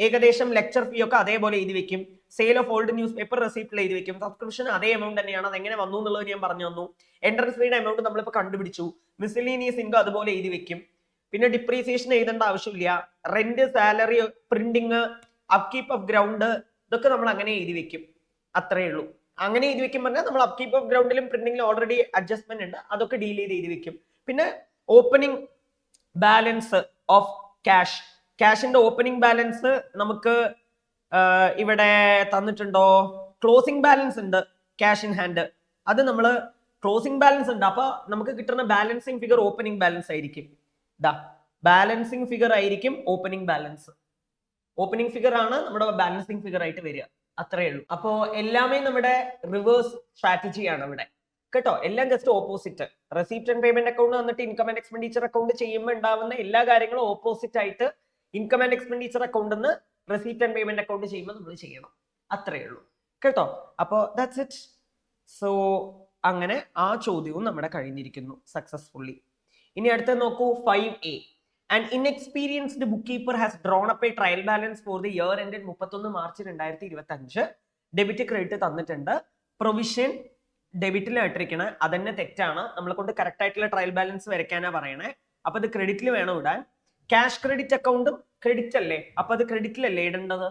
ഏകദേശം ലെക്ചർ ഫീ ഒക്കെ അതേപോലെ എഴുതി വെക്കും. Sale of old news paper റെസിപ്റ്റിൽ എഴുതി വെക്കും. സബ്സ്ക്രിപ്ഷൻ അതേ എമൗണ്ട് തന്നെയാണ്. അത് എങ്ങനെ വന്നു എന്നുള്ളത് ഞാൻ പറഞ്ഞു തന്നു. എൻട്രൻസ് ഫീയുടെ എമൗണ്ട് നമ്മളിപ്പോൾ കണ്ടുപിടിച്ചു. മിസ്സലേനിയസ് ഇൻകം അതുപോലെ എഴുതി വെക്കും. പിന്നെ ഡിപ്രീസിയേഷൻ എഴുതേണ്ട ആവശ്യമില്ല. Rent, salary, printing, upkeep of ground ഇതൊക്കെ നമ്മൾ അങ്ങനെ എഴുതി വെക്കും. അത്രേ ഉള്ളൂ. അങ്ങനെ എഴുതി വെക്കും പറഞ്ഞാൽ നമ്മൾ അപ്കീപ്പ് ഓഫ് ഗ്രൗണ്ടിലും പ്രിന്റിംഗിലും ഓൾറെഡി അഡ്ജസ്റ്റ്മെന്റ് ഉണ്ട്. അതൊക്കെ ഡീൽ ചെയ്ത് എഴുതി വെക്കും. പിന്നെ ഓപ്പണിംഗ് ബാലൻസ് ഓഫ് ക്യാഷ്, ക്യാഷിന്റെ ഓപ്പണിംഗ് ബാലൻസ് നമുക്ക് ഇവിടെ തന്നിട്ടുണ്ടോ? ക്ലോസിംഗ് ബാലൻസ് ഉണ്ട്, ക്യാഷ് ഇൻ ഹാൻഡ്. അത് നമ്മൾ ക്ലോസിംഗ് ബാലൻസ് ഉണ്ട്. അപ്പൊ നമുക്ക് കിട്ടുന്ന ബാലൻസിങ് ഫിഗർ ഓപ്പണിംഗ് ബാലൻസ് ആയിരിക്കും. ബാലൻസിങ് ഫിഗർ ആയിരിക്കും ഓപ്പണിംഗ് ബാലൻസ്. ഓപ്പണിംഗ് ഫിഗർ ആണ് നമ്മുടെ ബാലൻസിങ് ഫിഗർ ആയിട്ട് വരിക. അത്രേ ഉള്ളൂ. അപ്പോ എല്ലാമേ നമ്മുടെ റിവേഴ്സ് സ്ട്രാറ്റജിയാണ് ഇവിടെ കേട്ടോ. എല്ലാം just opposite. Receipt and payment account വന്നിട്ട് ഇൻകം ആൻഡ് എക്സ്പെൻഡിച്ചർ അക്കൗണ്ട് ചെയ്യുമ്പോൾ ഉണ്ടാവുന്ന എല്ലാ കാര്യങ്ങളും ഓപ്പോസിറ്റ് ആയിട്ട് ഇൻകം ആൻഡ് എക്സ്പെൻഡിച്ചർ അക്കൗണ്ടിൽ നിന്ന് റെസിപ്റ്റ് ആൻഡ് പേയ്മെന്റ് അക്കൗണ്ട് ചെയ്യുമ്പോൾ നമ്മൾ ചെയ്യണം. അത്രേ ഉള്ളൂ കേട്ടോ. അപ്പോ ദാറ്റ്സ് ഇറ്റ്. സോ അങ്ങനെ ആ ചോദ്യവും നമ്മുടെ കഴിഞ്ഞിരിക്കുന്നു സക്സസ്ഫുള്ളി. ഇനി അടുത്ത നോക്കൂ, 5A. An inexperienced bookkeeper has drawn up a trial balance for the year ended 31 March 2025. Debit credit തന്നിട്ടുണ്ട്. പ്രൊവിഷൻ ഡെബിറ്റിൽ ഇട്ടിരിക്കണ അതന്നെ തെറ്റാണ്. നമ്മളെ കൊണ്ട് കറക്റ്റ് ആയിട്ടുള്ള ട്രയൽ ബാലൻസ് വരയ്ക്കാനാ പറയണേ. അപ്പൊ അത് ക്രെഡിറ്റിൽ വേണം ഇടാൻ. ക്യാഷ് ക്രെഡിറ്റ് അക്കൗണ്ടും ക്രെഡിറ്റ് അല്ലേ, അപ്പൊ അത് ക്രെഡിറ്റിലല്ലേ ഇടേണ്ടത്.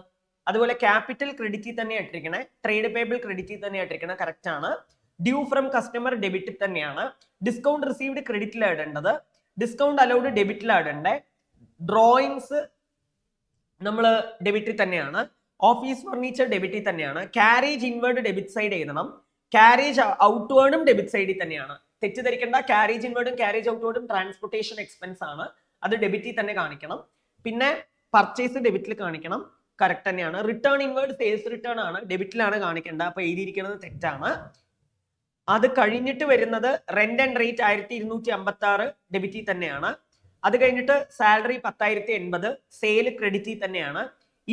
അതുപോലെ ക്യാപിറ്റൽ ക്രെഡിറ്റിൽ തന്നെ ഇട്ടിരിക്കണേ, ട്രേഡ് പേബിൾ ക്രെഡിറ്റിൽ തന്നെ ഇട്ടിരിക്കണേ, കറക്റ്റ് ആണ്. ഡ്യൂ ഫ്രം കസ്റ്റമർ ഡെബിറ്റിൽ തന്നെയാണ്. ഡിസ്കൗണ്ട് റിസീവ്ഡ് ക്രെഡിറ്റിലാണ് ഇടേണ്ടത്. ഡിസ്കൗണ്ട് അലൗഡ് ഡെബിറ്റിലാണ് ഇടേണ്ടത്. ഡ്രോയിങ്സ് നമ്മൾ ഡെബിറ്റിൽ തന്നെയാണ്. ഓഫീസ് ഫർണിച്ചർ ഡെബിറ്റിൽ തന്നെയാണ്. ക്യാരേജ് ഇൻവേർഡ് ഡെബിറ്റ് സൈഡ് എഴുതണം. ക്യാരേജ് ഔട്ട്വേർഡും ഡെബിറ്റ് സൈഡിൽ തന്നെയാണ്. തെറ്റിദ്ധരിക്കേണ്ട, ക്യാരേജ് ഇൻവേർഡും ക്യാരേജ് ഔട്ട്വേർഡും ട്രാൻസ്പോർട്ടേഷൻ എക്സ്പെൻസ് ആണ്, അത് ഡെബിറ്റിൽ തന്നെ കാണിക്കണം. പിന്നെ പർച്ചേസ് ഡെബിറ്റിൽ കാണിക്കണം, കറക്റ്റ് തന്നെയാണ്. റിട്ടേൺ ഇൻവേർഡ് സെയിൽസ് റിട്ടേൺ ആണ്, ഡെബിറ്റിലാണ് കാണിക്കേണ്ടത്, അപ്പൊ എഴുതിയിരിക്കുന്നത് തെറ്റാണ്. അത് കഴിഞ്ഞിട്ട് വരുന്നത് റെന്റ് ആൻഡ് റേറ്റ് 1256 ഡെബിറ്റിൽ തന്നെയാണ്. അത് കഴിഞ്ഞിട്ട് സാലറി 10,080 സെയിൽ ക്രെഡിറ്റിൽ തന്നെയാണ്.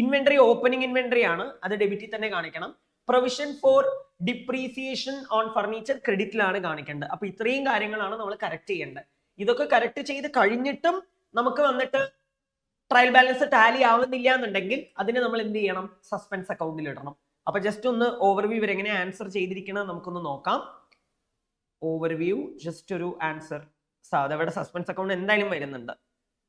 ഇൻവെന്ററി ഓപ്പണിംഗ് ഇൻവെന്ററി ആണ്, അത് ഡെബിറ്റിൽ തന്നെ കാണിക്കണം. Provision for depreciation on furniture ക്രെഡിറ്റിലാണ് കാണിക്കേണ്ടത്. അപ്പൊ ഇത്രയും കാര്യങ്ങളാണ് നമ്മൾ കറക്റ്റ് ചെയ്യേണ്ടത്. ഇതൊക്കെ കറക്റ്റ് ചെയ്ത് കഴിഞ്ഞിട്ടും നമുക്ക് വന്നിട്ട് ട്രയൽ ബാലൻസ് ടാലി ആവുന്നില്ല എന്നുണ്ടെങ്കിൽ അതിന് നമ്മൾ എന്ത് ചെയ്യണം? സസ്പെൻസ് അക്കൗണ്ടിൽ ഇടണം. അപ്പൊ ജസ്റ്റ് ഒന്ന് ഓവർവ്യൂ വരെ എങ്ങനെ ആൻസർ ചെയ്തിരിക്കണം നമുക്കൊന്ന് നോക്കാം. ഓവർവ്യൂ, ജസ്റ്റ് ഒരു ആൻസർ. അതവിടെ സസ്പെൻസ് അക്കൗണ്ട് എന്തായാലും വരുന്നുണ്ട്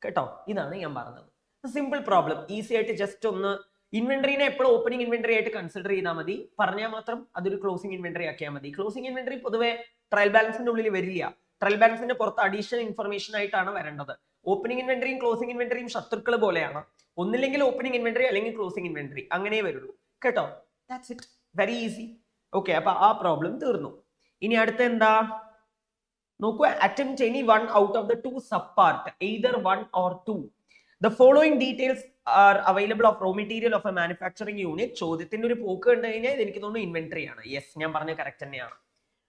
കേട്ടോ. ഇതാണ് ഞാൻ പറഞ്ഞത്, സിമ്പിൾ പ്രോബ്ലം. ഈസി ആയിട്ട് ജസ്റ്റ് ഒന്ന് ഇൻവെന്ററിനെ എപ്പോഴും ഓപ്പണിംഗ് ഇൻവെന്ററി ആയിട്ട് കൺസിഡർ ചെയ്താൽ മതി. പറഞ്ഞാൽ മാത്രം അതൊരു ക്ലോസിംഗ് ഇൻവെന്ററി ആക്കിയാൽ മതി. ക്ലോസിംഗ് ഇൻവെന്ററി പൊതുവെ ട്രയൽ ബാലൻസിന്റെ ഉള്ളിൽ വരില്ല. ട്രയൽ ബാലൻസിന്റെ പുറത്ത് അഡീഷണൽ ഇൻഫർമേഷൻ ആയിട്ടാണ് വരേണ്ടത്. ഓപ്പണിംഗ് ഇൻവെന്ററിയും ക്ലോസിംഗ് ഇൻവെന്ററിയും ശത്രുക്കൾ പോലെയാണ്. ഒന്നില്ലെങ്കിൽ ഓപ്പണിംഗ് ഇൻവെന്ററി അല്ലെങ്കിൽ ക്ലോസിംഗ് ഇൻവെന്ററി, അങ്ങനെ വരുള്ളൂ കേട്ടോ. That's it, very easy. Okay, അപ്പൊ ആ പ്രോബ്ലം തീർന്നു. ഇനി അടുത്ത എന്താ നോക്കൂ. Attempt any one out of the two sub part, either one or two. The following details are available of raw material of a manufacturing unit. ചോദ്യത്തിന്റെ ഒരു പോക്ക് കണ്ടു കഴിഞ്ഞാൽ എനിക്ക് തോന്നുന്നു ഇൻവെന്ററി ആണ്. യെസ്, ഞാൻ പറഞ്ഞ കറക്റ്റ് തന്നെയാണ്.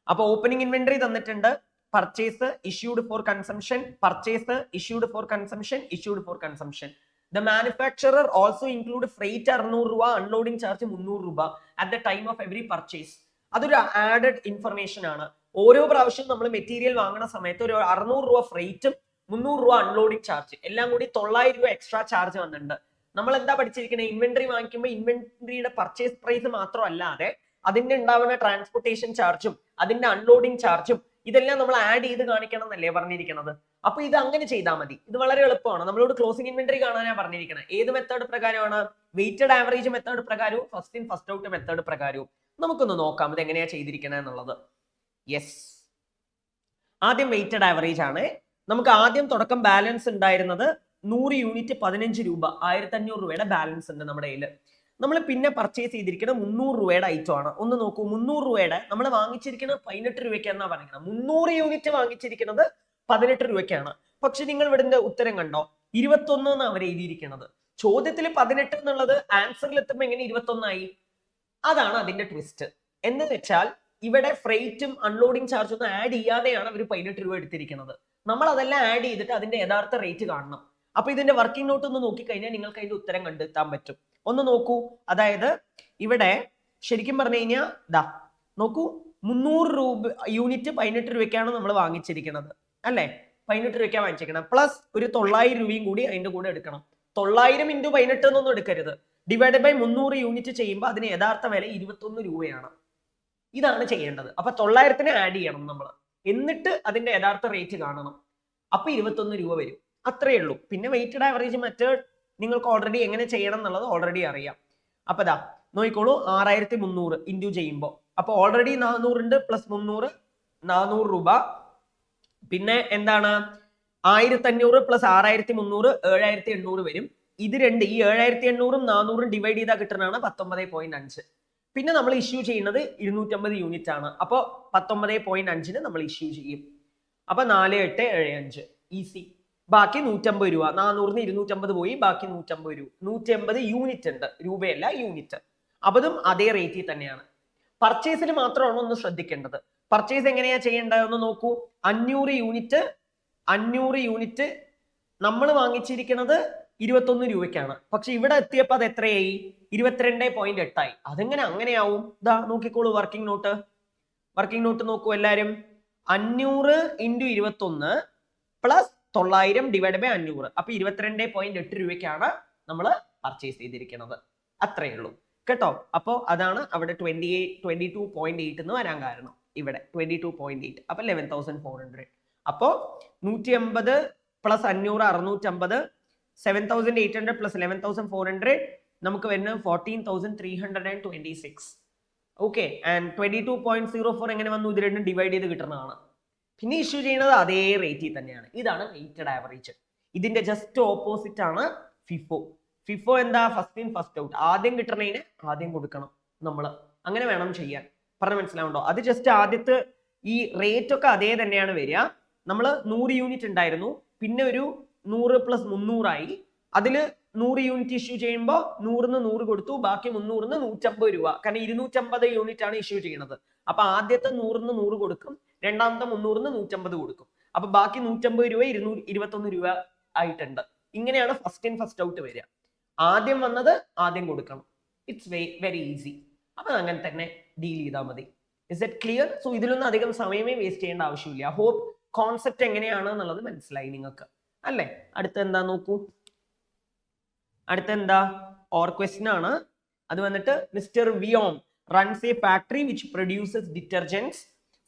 അപ്പൊ ഓപ്പണിംഗ് ഇൻവെന്ററി തന്നിട്ടുണ്ട്. Purchase issued for consumption, purchase issued for consumption, issued for consumption. The manufacturer also include freight 600 രൂപ, അൺലോഡിംഗ് ചാർജ് 300 രൂപ at the time of every purchase. അതൊരു ആഡഡ് ഇൻഫർമേഷൻ ആണ്. ഓരോ പ്രാവശ്യം നമ്മൾ മെറ്റീരിയൽ വാങ്ങുന്ന സമയത്ത് ഒരു 600 രൂപ ഫ്രൈറ്റും 300 രൂപ അൺലോഡിംഗ് ചാർജ്, എല്ലാം കൂടി 900 രൂപ എക്സ്ട്രാ ചാർജ് വന്നിട്ടുണ്ട്. നമ്മൾ എന്താ പഠിച്ചിരിക്കുന്നത്? ഇൻവെന്ററി വാങ്ങിക്കുമ്പോൾ ഇൻവെന്ററിയുടെ പർച്ചേസ് പ്രൈസ് മാത്രമല്ലാതെ അതിന്റെ ഉണ്ടാവുന്ന ട്രാൻസ്പോർട്ടേഷൻ ചാർജും അതിന്റെ അൺലോഡിംഗ് ചാർജും ഇതെല്ലാം നമ്മൾ ആഡ് ചെയ്ത് കാണിക്കണം എന്നല്ലേ പറഞ്ഞിരിക്കുന്നത്. അപ്പൊ ഇത് അങ്ങനെ ചെയ്താൽ മതി. ഇത് വളരെ എളുപ്പമാണ്. നമ്മളോട് ക്ലോസിംഗ് ഇൻവെന്ററി കാണാനാണ് പറഞ്ഞിരിക്കുന്നത്. ഏത് മെത്തേഡ് പ്രകാരമാണ്? വെയിറ്റഡ് ആവറേജ് മെത്തേഡ് പ്രകാരവും first in first out method പ്രകാരവും. നമുക്കൊന്ന് നോക്കാം ഇത് എങ്ങനെയാ ചെയ്തിരിക്കുന്നത് എന്നുള്ളത്. യെസ്, ആദ്യം വെയിറ്റഡ് ആവറേജ് ആണ്. നമുക്ക് ആദ്യം തുടക്കം ബാലൻസ് ഉണ്ടായിരുന്നത് 100 യൂണിറ്റ് 15 രൂപ, 1500 രൂപയുടെ ബാലൻസ് ഉണ്ട് നമ്മുടെ കയ്യിൽ. നമ്മൾ പിന്നെ പർച്ചേസ് ചെയ്തിരിക്കുന്നത് 300 രൂപയുടെ ഐറ്റം ആണ്. ഒന്ന് നോക്കൂ, 300 രൂപയുടെ നമ്മൾ വാങ്ങിച്ചിരിക്കുന്നത് 18 രൂപയ്ക്കാണ് പറയുന്നത്. 300 യൂണിറ്റ് വാങ്ങിച്ചിരിക്കുന്നത് 18 രൂപയ്ക്കാണ്. പക്ഷെ നിങ്ങൾ ഇവിടെ ഉത്തരം കണ്ടോ? 21 എന്നാണ് അവർ എഴുതിയിരിക്കുന്നത്. ചോദ്യത്തിൽ 18 എന്നുള്ളത് ആൻസറിൽ എത്തുമ്പോൾ എങ്ങനെ 21 ആയി? അതാണ് അതിന്റെ ട്വിസ്റ്റ്. എന്ന് വെച്ചാൽ ഇവിടെ ഫ്രൈറ്റും അൺലോഡിംഗ് ചാർജ് ഒന്നും ആഡ് ചെയ്യാതെയാണ് അവർ 18 രൂപ എടുത്തിരിക്കുന്നത്. നമ്മൾ അതെല്ലാം ആഡ് ചെയ്തിട്ട് അതിന്റെ യഥാർത്ഥ റേറ്റ് കാണണം. അപ്പൊ ഇതിന്റെ വർക്കിംഗ് നോട്ട് ഒന്ന് നോക്കിക്കഴിഞ്ഞാൽ നിങ്ങൾക്ക് അതിന്റെ ഉത്തരം കണ്ടെത്താൻ പറ്റും. ഒന്ന് നോക്കൂ, അതായത് ഇവിടെ ശരിക്കും പറഞ്ഞു കഴിഞ്ഞാൽ ദാ നോക്കൂ, 300 രൂപ യൂണിറ്റ് 18 രൂപയ്ക്കാണ് നമ്മൾ വാങ്ങിച്ചിരിക്കുന്നത് അല്ലെ? 18 രൂപയ്ക്കാണ് വാങ്ങിച്ചിരിക്കണം. പ്ലസ് ഒരു 900 രൂപയും കൂടി അതിന്റെ കൂടെ എടുക്കണം. 900 × 18 എന്നൊന്നും എടുക്കരുത്. ഡിവൈഡ് ബൈ 300 യൂണിറ്റ് ചെയ്യുമ്പോൾ അതിന് യഥാർത്ഥ വില 21 രൂപയാണ്. ഇതാണ് ചെയ്യേണ്ടത്. അപ്പൊ 900-നെ ആഡ് ചെയ്യണം നമ്മൾ, എന്നിട്ട് അതിന്റെ യഥാർത്ഥ റേറ്റ് കാണണം. അപ്പൊ 21 രൂപ വരും. അത്രേ ഉള്ളൂ. പിന്നെ വെയിറ്റഡ് ആവറേജ് മെത്തേഡ് നിങ്ങൾക്ക് ഓൾറെഡി എങ്ങനെ ചെയ്യണം എന്നുള്ളത് ഓൾറെഡി അറിയാം. അപ്പൊ ദാ നോക്കിക്കോളൂ, 6300 ഇൻറ്റു ചെയ്യുമ്പോൾ അപ്പൊ ഓൾറെഡി 400 ഉണ്ട്, പ്ലസ് 300 400 രൂപ. പിന്നെ എന്താണ് 1500 പ്ലസ് 6300 7800 വരും. ഇത് രണ്ട്, ഈ 7800-ഉം 400-ഉം ഡിവൈഡ് ചെയ്താൽ കിട്ടുന്നതാണ് 19.5. പിന്നെ നമ്മൾ ഇഷ്യൂ ചെയ്യുന്നത് 250 യൂണിറ്റ് ആണ്. അപ്പൊ 19.5-ന് നമ്മൾ ഇഷ്യൂ ചെയ്യും. അപ്പൊ 4875 ഈസി. ബാക്കി 150 രൂപ. 400-ന് 250 പോയി, ബാക്കി 150 രൂപ. 150 യൂണിറ്റ് ഉണ്ട്, രൂപയല്ല യൂണിറ്റ്. അപ്പതും അതേ റേറ്റിൽ തന്നെയാണ്. പർച്ചേസിൽ മാത്രമാണ് ഒന്ന് ശ്രദ്ധിക്കേണ്ടത്. പർച്ചേസ് എങ്ങനെയാ ചെയ്യേണ്ടത് ഒന്ന് നോക്കൂ. 500 യൂണിറ്റ് നമ്മൾ വാങ്ങിച്ചിരിക്കുന്നത് 21 രൂപയ്ക്കാണ്. പക്ഷെ ഇവിടെ എത്തിയപ്പോൾ അത് എത്രയായി? 22.8 ആയി. അതെങ്ങനെ അങ്ങനെയാവും? ഇതാ നോക്കിക്കോളൂ, വർക്കിംഗ് നോട്ട് നോക്കൂ എല്ലാരും. 500 × 21 പ്ലസ് 900 ഡിവൈഡ് ബൈ 500. അപ്പൊ 22.8 രൂപയ്ക്കാണ് നമ്മൾ പർച്ചേസ് ചെയ്തിരിക്കുന്നത്. അത്രയേ ഉള്ളൂ കേട്ടോ. അപ്പോ അതാണ് അവിടെ 22.8 എന്ന് വരാൻ കാരണം. ഇവിടെ 22.8, അപ്പൊ 11,400. അപ്പോ 150 പ്ലസ് 500 650, 7,800 പ്ലസ് 11,400 നമുക്ക് വരുന്നത് 14,326. ഓക്കെ, ആൻഡ് 22.04 എങ്ങനെ വന്നു? ഇത് രണ്ടും ഡിവൈഡ് ചെയ്ത് കിട്ടുന്നതാണ്. പിന്നെ ഇഷ്യൂ ചെയ്യുന്നത് അതേ റേറ്റിൽ തന്നെയാണ്. ഇതാണ് വെയിറ്റഡ് ആവറേജ്. ഇതിന്റെ ജസ്റ്റ് ഓപ്പോസിറ്റ് ആണ് ഫിഫോ. ഫിഫോ എന്താ? First in first out. ആദ്യം കിട്ടണതിന് ആദ്യം കൊടുക്കണം നമ്മൾ. അങ്ങനെ വേണം ചെയ്യാൻ. പറഞ്ഞ മനസ്സിലാവുണ്ടോ? അത് ജസ്റ്റ് ആദ്യത്തെ ഈ റേറ്റ് ഒക്കെ അതേ തന്നെയാണ് വരിക. നമ്മൾ 100 യൂണിറ്റ് ഉണ്ടായിരുന്നു, പിന്നെ ഒരു 100 + 300 അതില് 100 യൂണിറ്റ് ഇഷ്യൂ ചെയ്യുമ്പോൾ 100ന് 100 കൊടുത്തു, ബാക്കി 300ന് 150 രൂപ. കാരണം 250 യൂണിറ്റ് ആണ് ഇഷ്യൂ ചെയ്യുന്നത്. അപ്പൊ ആദ്യത്തെ 100ന് 100 കൊടുക്കും, രണ്ടാമത്തെ 300ന് 150 കൊടുക്കും. അപ്പൊ ബാക്കി 150 രൂപ 221 രൂപ ആയിട്ടുണ്ട്. ഇങ്ങനെയാണ് ഫസ്റ്റ് ഇൻ ഫസ്റ്റ് ഔട്ട് വരിക. ആദ്യം വന്നത് ആദ്യം കൊടുക്കണം. It's very easy. അപ്പൊ അങ്ങനെ തന്നെ ഡീൽ ചെയ്താൽ മതി. Is it clear? സോ ഇതിലൊന്നും അധികം സമയമേ വേസ്റ്റ് ചെയ്യേണ്ട ആവശ്യമില്ല. ഹോപ്പ് കോൺസെപ്റ്റ് എങ്ങനെയാണ് എന്നുള്ളത് മനസ്സിലായി നിങ്ങൾക്ക് അല്ലേ? അടുത്ത എന്താ നോക്കൂ. അടുത്ത എന്താ? ഓർ ക്വസ്റ്റ്യൻ ആണ്. അത് വന്നിട്ട് mister വിയോം runs a factory which produces detergents.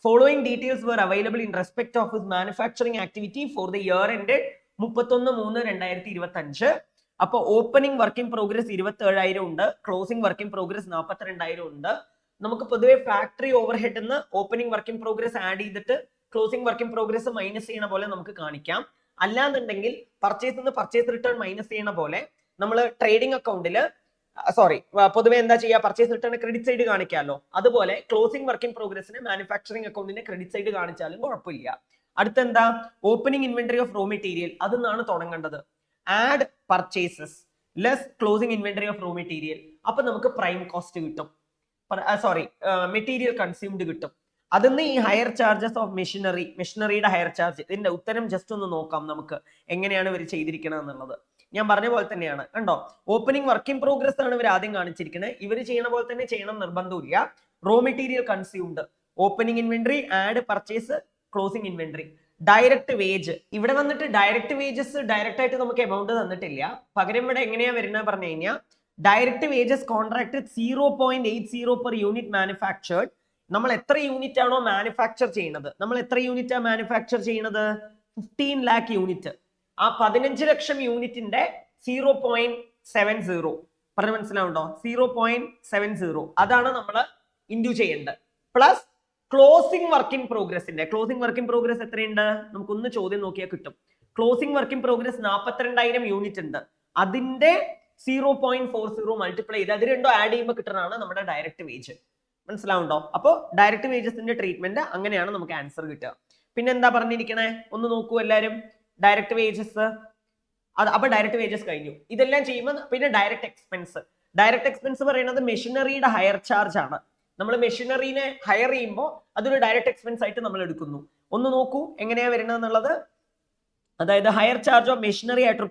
Following details were available in respect of his manufacturing activity for the year ended 31/3/2025. അപ്പൊ ഓപ്പണിംഗ് വർക്ക് ഇൻ പ്രോഗ്രസ് 27,000 ഉണ്ട്, ക്ലോസിംഗ് വർക്ക് ഇൻ പ്രോഗ്രസ് 42,000 ഉണ്ട്. നമുക്ക് പൊതുവെ factory overhead എന്ന് opening work in progress add ചെയ്തിട്ട് closing work in progress minus ചെയ്യണ പോലെ നമുക്ക് കാണിക്കാം. അല്ലാന്നുണ്ടെങ്കിൽ പർച്ചേസ് നിന്ന് പർച്ചേസ് റിട്ടേൺ മൈനസ് ചെയ്യണ പോലെ നമ്മൾ ട്രേഡിംഗ് അക്കൗണ്ടില് പൊതുവെ എന്താ ചെയ്യുക? പർച്ചേസ് റിട്ടേൺ ക്രെഡിറ്റ് സൈഡ് കാണിക്കാമല്ലോ. അതുപോലെ ക്ലോസിംഗ് വർക്ക് ഇൻ പ്രോഗ്രസിന് മാനുഫാക്ചറിംഗ് അക്കൗണ്ടിന്റെ ക്രെഡിറ്റ് സൈഡ് കാണിച്ചാലും കുഴപ്പമില്ല. അടുത്തെന്താ? Opening inventory of raw material. അതെന്നാണ് തുടങ്ങേണ്ടത്. Add purchases less closing inventory of raw material. അപ്പൊ നമുക്ക് പ്രൈം കോസ്റ്റ് കിട്ടും, മെറ്റീരിയൽ കൺസ്യൂംഡ് കിട്ടും. അതിന്ന് ഈ ഹയർ ചാർജസ് ഓഫ് മെഷീനറിയുടെ ഹയർ ചാർജ്. ഇതിന്റെ ഉത്തരം ജസ്റ്റ് ഒന്ന് നോക്കാം നമുക്ക് എങ്ങനെയാണ് ഇവർ ചെയ്തിരിക്കുന്നത് എന്നുള്ളത്. ഞാൻ പറഞ്ഞ പോലെ തന്നെയാണ് കണ്ടോ. ഓപ്പണിംഗ് വർക്ക് ഇൻ പ്രോഗ്രസ് ആണ് ഇവർ ആദ്യം കാണിച്ചിരിക്കുന്നത്. ഇവർ ചെയ്യണ പോലെ തന്നെ ചെയ്യണം നിർബന്ധമില്ല. Raw material consumed, opening inventory, add purchase, closing inventory. Direct wage. ഇവിടെ വന്നിട്ട് ഡയറക്റ്റ് വേജസ് ഡയറക്റ്റ് ആയിട്ട് നമുക്ക് എമൗണ്ട് തന്നിട്ടില്ല. പകരം ഇവിടെ എങ്ങനെയാ വരുന്നത് പറഞ്ഞു കഴിഞ്ഞാൽ direct wages contract 0.80 per unit manufactured. നമ്മൾ എത്ര യൂണിറ്റ് ആണോ മാനുഫാക്ചർ ചെയ്യുന്നത്, നമ്മൾ എത്ര യൂണിറ്റ് ആണ് മാനുഫാക്ചർ ചെയ്യുന്നത്? 15 lakh യൂണിറ്റ്. ആ 15 ലക്ഷം യൂണിറ്റിന്റെ 0.70 പറഞ്ഞ മനസ്സിലാവുണ്ടോ? 0.70 അതാണ് നമ്മൾ ഇൻഡ്യൂ ചെയ്യേണ്ടത്. പ്ലസ് ക്ലോസിംഗ് വർക്ക് ഇൻ പ്രോഗ്രസിന്റെ ക്ലോസിംഗ് വർക്ക് ഇൻ പ്രോഗ്രസ് എത്രയുണ്ട്? നമുക്കൊന്ന് ചോദ്യം നോക്കിയാൽ കിട്ടും. Closing work in progress 42,000 unit ഉണ്ട്. അതിന്റെ 0.40 മൾട്ടിപ്ലൈ ചെയ്ത് അത് രണ്ടോ ആഡ് ചെയ്യുമ്പോൾ കിട്ടുന്നതാണ് നമ്മുടെ ഡയറക്റ്റ് വേജ്. മനസ്സിലാവുണ്ടോ? അപ്പോൾ ഡയറക്റ്റ് വേജസിന്റെ ട്രീറ്റ്മെന്റ് അങ്ങനെയാണ് നമുക്ക് ആൻസർ കിട്ടുക. പിന്നെ എന്താ പറഞ്ഞിരിക്കണേ? ഒന്ന് നോക്കൂ എല്ലാവരും. Direct wages. അപ്പൊ ഡയറക്റ്റ് വേജസ് കഴിഞ്ഞു. ഇതെല്ലാം ചെയ്യുമ്പോൾ പിന്നെ ഡയറക്റ്റ് എക്സ്പെൻസ്. ഡയറക്റ്റ് എക്സ്പെൻസ് പറയുന്നത് മെഷീനറിയുടെ ഹയർ ചാർജ് ആണ്. നമ്മൾ മെഷീനറിനെ ഹയർ ചെയ്യുമ്പോൾ അതൊരു ഡയറക്റ്റ് എക്സ്പെൻസ് ആയിട്ട് നമ്മൾ എടുക്കുന്നു. ഒന്ന് നോക്കൂ എങ്ങനെയാ വരുന്നത് എന്നുള്ളത്. അതായത് ഹയർ ചാർജ് ഓഫ് മെഷീനറി ആയിട്ട്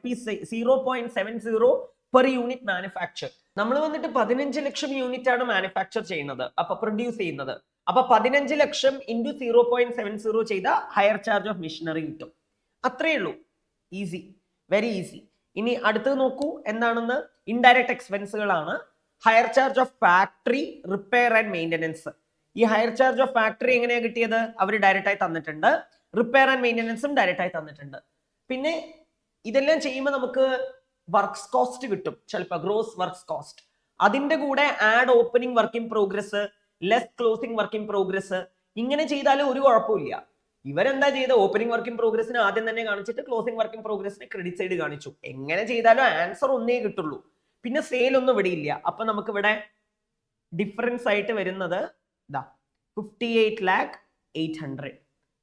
₹0.70 per unit മാനുഫാക്ചർ. നമ്മൾ വന്നിട്ട് 15 ലക്ഷം യൂണിറ്റ് ആണ് മാനുഫാക്ചർ ചെയ്യുന്നത്, അപ്പൊ പ്രൊഡ്യൂസ് ചെയ്യുന്നത്. അപ്പൊ 15 ലക്ഷം ഇൻറ്റു 0.70 ചെയ്ത ഹയർ ചാർജ് ഓഫ് മെഷീനറി കിട്ടും. അത്രയേ ഉള്ളൂ. Easy, very easy. ഇനി അടുത്തത് നോക്കൂ എന്താണെന്ന്. ഇൻഡയറക്റ്റ് എക്സ്പെൻസുകളാണ്. Hire charge of factory, repair and maintenance. ഈ ഹയർ ചാർജ് ഓഫ് ഫാക്ടറി എങ്ങനെയാണ് കിട്ടിയത്? അവർ ഡയറക്റ്റ് ആയി തന്നിട്ടുണ്ട്. റിപ്പയർ ആൻഡ് മെയിൻ്റനൻസും ഡയറക്റ്റ് ആയി തന്നിട്ടുണ്ട്. പിന്നെ ഇതെല്ലാം ചെയ്യുമ്പോൾ നമുക്ക് വർക്ക്സ് കോസ്റ്റ് കിട്ടും, ചിലപ്പോൾ ഗ്രോസ് വർക്ക്സ് കോസ്റ്റ്. അതിന്റെ കൂടെ add opening work in progress, less closing work in progress. ഇങ്ങനെ ചെയ്താലും ഒരു കുഴപ്പമില്ല. ഇവരെന്താ ചെയ്ത്? ഓപ്പണിംഗ് വർക്ക് ഇൻ പ്രോഗ്രസിന് ആദ്യം തന്നെ കാണിച്ചിട്ട് ക്ലോസിംഗ് വർക്ക് ഇൻ പ്രോഗ്രസിന് ക്രെഡിറ്റ് സൈഡ് കാണിച്ചു. എങ്ങനെ ചെയ്താലും ആൻസർ ഒന്നേ കിട്ടുള്ളൂ. പിന്നെ സെയിൽ ഒന്നും ഇവിടെ ഇല്ല. അപ്പൊ നമുക്ക് ഇവിടെ ഡിഫറൻസ് ആയിട്ട് വരുന്നത് 58,800,000.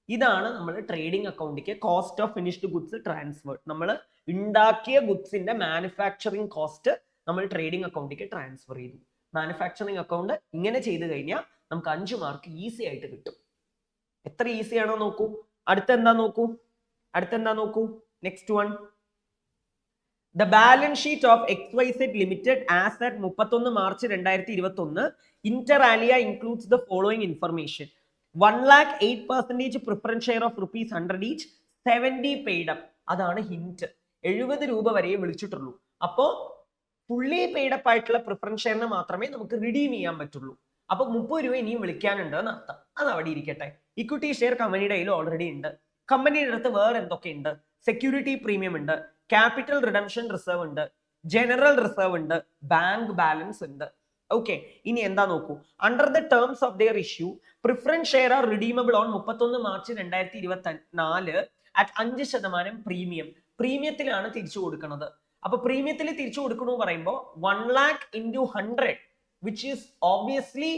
ഇതാണ് നമ്മൾ ട്രേഡിംഗ് അക്കൗണ്ടിക്ക് cost of finished goods transfer. നമ്മൾ ഉണ്ടാക്കിയ ഗുഡ്സിന്റെ മാനുഫാക്ചറിങ് കോസ്റ്റ് നമ്മൾ ട്രേഡിംഗ് അക്കൗണ്ടിക്ക് ട്രാൻസ്ഫർ ചെയ്തു. മാനുഫാക്ചറിംഗ് അക്കൗണ്ട് ഇങ്ങനെ ചെയ്ത് കഴിഞ്ഞാൽ നമുക്ക് 5 മാർക്ക് ഈസി ആയിട്ട് കിട്ടും. എത്ര ഈസി ആണോ നോക്കൂ. അടുത്തെന്താ നോക്കൂ. Next one. The balance sheet of XYZ Limited as at 31 March 2021 inter alia includes the following information. 1,08% preference share of ₹100 each, 70 paid up. അതാണ് ഹിന്റ്. 70 രൂപ വരെ വിളിച്ചിട്ടുള്ളൂ. അപ്പോ ഫുള്ളി പെയ്ഡ് അപ്പ് ആയിട്ടുള്ള പ്രിഫറൻസ് ഷെയറിന് മാത്രമേ നമുക്ക് റിഡീം ചെയ്യാൻ പറ്റുള്ളൂ. അപ്പൊ 30 രൂപ ഇനിയും വിളിക്കാനുണ്ട് എന്ന് അർത്ഥം. അത് അവിടെ ഇരിക്കട്ടെ. ഇക്വിറ്റി ഷെയർ കമ്പനിയുടെ കയ്യിൽ ഓൾറെഡി ഉണ്ട്. കമ്പനിയുടെ അടുത്ത് വേറെ എന്തൊക്കെ ഉണ്ട്? സെക്യൂരിറ്റി പ്രീമിയം ഉണ്ട്, ക്യാപിറ്റൽ റിഡംഷൻ റിസർവ് ഉണ്ട്, ജനറൽ റിസർവ് ഉണ്ട്, ബാങ്ക് ബാലൻസ് ഉണ്ട്. ഓക്കെ, ഇനി എന്താ നോക്കൂ. Under the terms of their issue preference share are redeemable on 31 March 2024 at 5% premium. പ്രീമിയത്തിലാണ് തിരിച്ചു കൊടുക്കുന്നത്. അപ്പൊ പ്രീമിയത്തിൽ തിരിച്ചു കൊടുക്കണു പറയുമ്പോൾ 1 lakh into 100 which is obviously